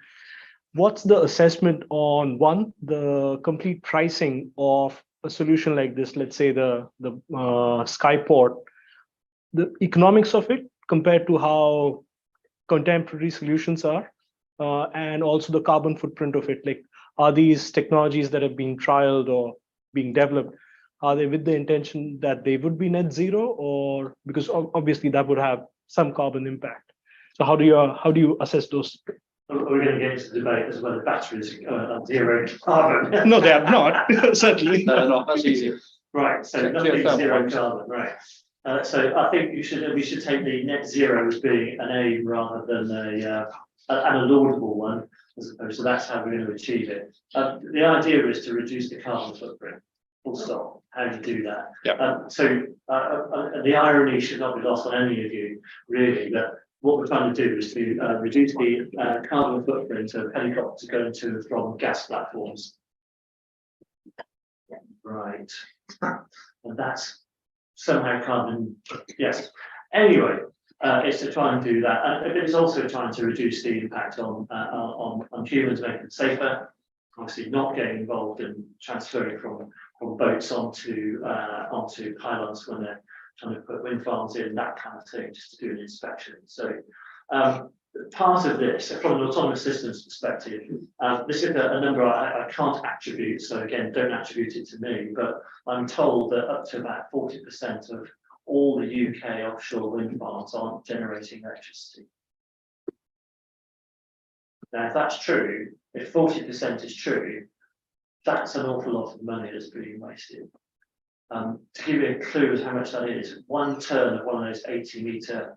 what's the assessment on the complete pricing of a solution like this? Let's say the Skyport, the economics of it compared to how contemporary solutions are, and also the carbon footprint of it. Like, are these technologies that have been trialed or being developed, are they with the intention that they would be net zero, or because obviously that would have some carbon impact? So how do you assess those? We're going to get into the debate as well. The batteries are zero carbon. No, they are not. Certainly. No, they're not. That's easy. Right. So nothing zero carbon. Right. So I think we should take the net zero as being an aim rather than a laudable one, as opposed to that's how we're going to achieve it. The idea is to reduce the carbon footprint. Full stop. How do you do that? Yeah. So the irony should not be lost on any of you, really, that what we're trying to do is to reduce the carbon footprint of helicopters going to and from gas platforms. Right. And that's somehow carbon, yes. Anyway, it's to try and do that. But it's also trying to reduce the impact on humans, making it safer. Obviously, not getting involved in transferring from boats onto pylons when they're trying to put wind farms in, that kind of thing, just to do an inspection. So part of this, from an autonomous systems perspective, this is a number I can't attribute, so again, don't attribute it to me, but I'm told that up to about 40% of all the UK offshore wind farms aren't generating electricity. Now, if that's true, if 40% is true, that's an awful lot of money that's being wasted. To give you a clue of how much that is, one turn of one of those 80-metre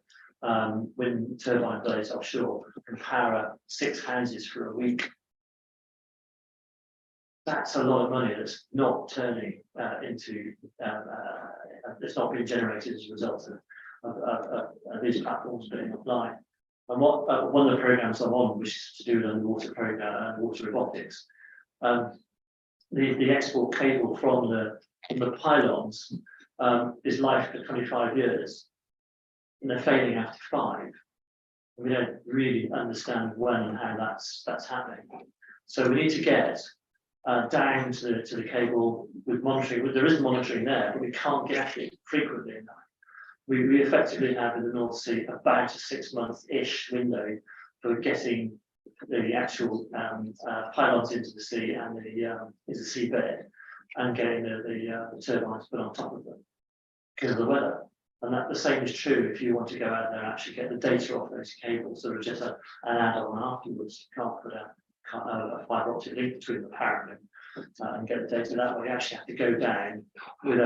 wind turbine blades offshore can power 6 houses for a week. That's a lot of money that's not turning into, that's not being generated as a result of these platforms being applied. And what one of the programs I'm on, which is to do with the water program and water robotics, the export cable from the pylons is life for 25 years, and they're failing after 5. We don't really understand when and how that's happening. So we need to get down to the cable with monitoring. There is monitoring there, but we can't get it frequently enough. We effectively have in the North Sea about a 6-month-ish window for getting the actual pylons into the sea and into the seabed, and getting the turbines put on top of them because of the weather. And that the same is true if you want to go out there and actually get the data off those cables. So just an add-on afterwards. You can't put a fibre optic link between the power and get the data that way. You actually have to go down with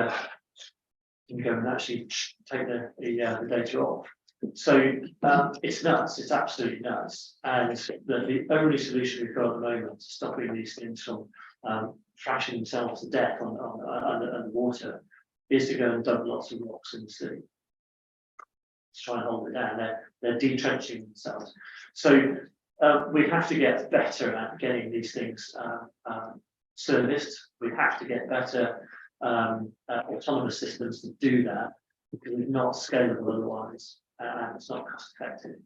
and go and actually take the data off. So it's nuts. It's absolutely nuts. And the only solution we've got at the moment to stopping these things from thrashing themselves to death under water is to go and dump lots of rocks in the sea to try and hold it down. They're detrenching themselves. So we have to get better at getting these things serviced. We have to get better autonomous systems to do that, because it's not scalable otherwise, and it's not cost effective.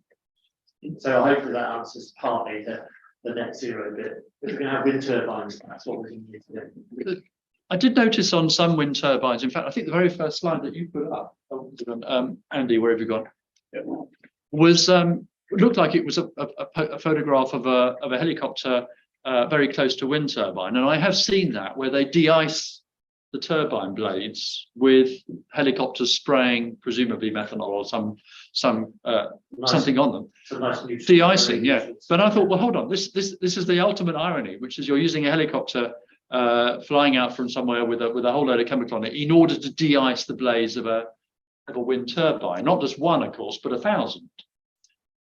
So hopefully that answers partly the net zero bit. If we're going to have wind turbines, that's what we're going to need to do. I did notice on some wind turbines, in fact, I think the very first slide that you put up, Andy, where have you gone? Was looked like it was a photograph of a helicopter very close to a wind turbine, and I have seen that where they de-ice the turbine blades with helicopters spraying presumably methanol or something on them. Nice de-icing, yeah. But I thought, well, hold on, this is the ultimate irony, which is you're using a helicopter flying out from somewhere with a whole load of chemical on it in order to de-ice the blades of a wind turbine, not just one, of course, but 1,000.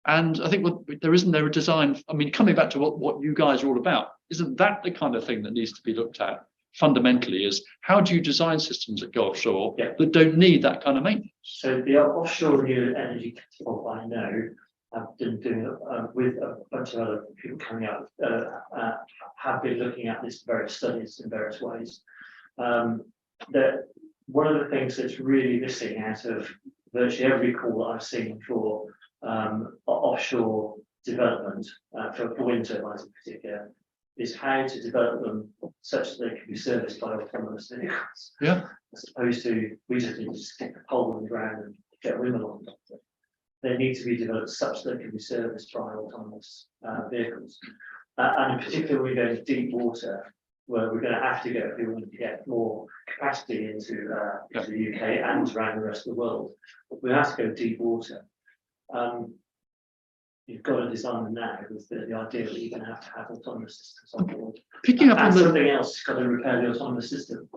And I think isn't there a design? I mean, coming back to what you guys are all about, isn't that the kind of thing that needs to be looked at fundamentally? Is how do you design systems that go offshore that don't need that kind of maintenance? So the offshore renewable energy people I know have been doing with a bunch of other people coming out, have been looking at this various studies in various ways. That one of the things that's really missing out of virtually every call that I've seen for offshore development for wind turbines in particular is how to develop them such that they can be serviced by autonomous vehicles. Yeah. As opposed to we just need to stick a pole on the ground and get a windmill on top of it. They need to be developed such that they can be serviced by autonomous vehicles. And in particular, when we go into deep water, where we're going to have to go if we want to get more capacity into the UK and around the rest of the world, we have to go deep water. You've got to design them now with the idea that you're going to have autonomous systems on board. Picking up on something else, you've got to repair the autonomous system.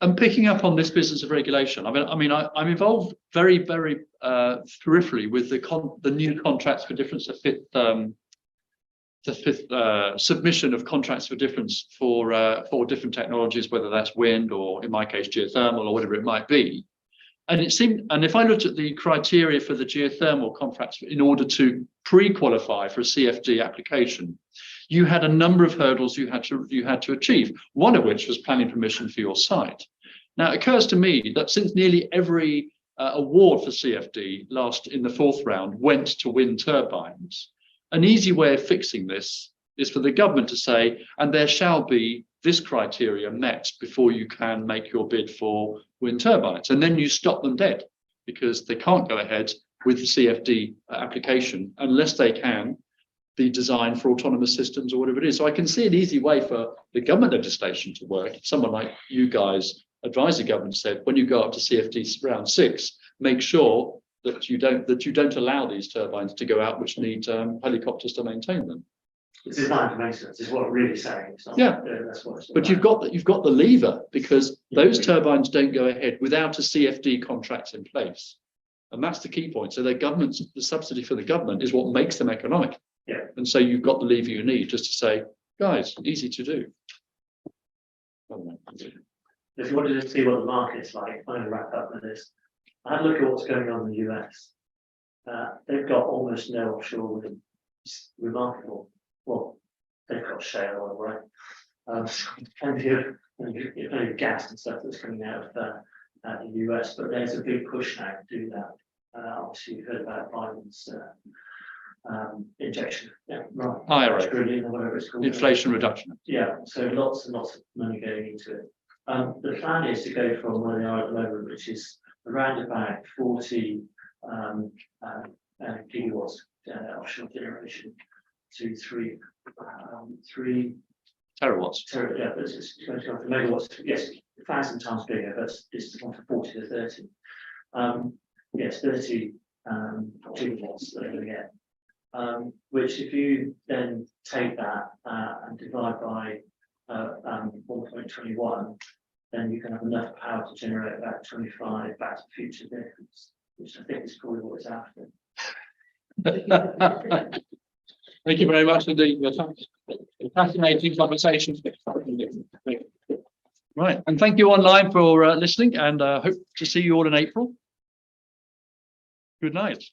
And picking up on this business of regulation, I'm involved very, very peripherally with the new contracts for difference, the fifth submission of contracts for difference for different technologies, whether that's wind or in my case geothermal or whatever it might be. And it seemed, and if I looked at the criteria for the geothermal contracts in order to pre-qualify for a CFD application, you had a number of hurdles you had to achieve, one of which was planning permission for your site. Now, it occurs to me that since nearly every award for CFD in the 4th round went to wind turbines, an easy way of fixing this is for the government to say, and there shall be this criteria met before you can make your bid for wind turbines. And then you stop them dead because they can't go ahead with the CFD application unless they can be designed for autonomous systems or whatever it is. So I can see an easy way for the government legislation to work. If someone like you guys advise the government, said, when you go up to CFD round 6, make sure that you don't allow these turbines to go out which need helicopters to maintain them. It's designed for maintenance, is what I'm really saying. It's not, Yeah. That's what it's all But about. you've got the lever, because Yeah. those turbines don't go ahead without a CFD contract in place. And that's the key point. So the subsidy for the government is what makes them economic. Yeah. And so you've got the lever you need just to say, guys, easy to do. If you wanted to see what the market's like, I'm going to wrap up with this. I had a look at what's going on in the US. They've got almost no offshore wind. It's remarkable. Well, they've got shale oil, right? Plenty of gas and stuff that's coming out of the US, but there's a big push now to do that. Obviously, you've heard about Biden's injection, right? IRA. Trillion or whatever it's called. Inflation reduction. Yeah, so lots and lots of money going into it. The plan is to go from where they are at the moment, which is around about 40 gigawatts offshore generation to three Terawatts. yeah, it's going to go from megawatts, yes, 1,000 times bigger, but it's gone from 40 to 30. Yes, 30 gigawatts that they're going to get. Which if you then take that and divide by 1.21, then you can have enough power to generate about 25 back to future vehicles, which I think is probably what it's after. Thank you very much indeed. Fascinating conversation. Right, and thank you online for listening, and hope to see you all in April. Good night.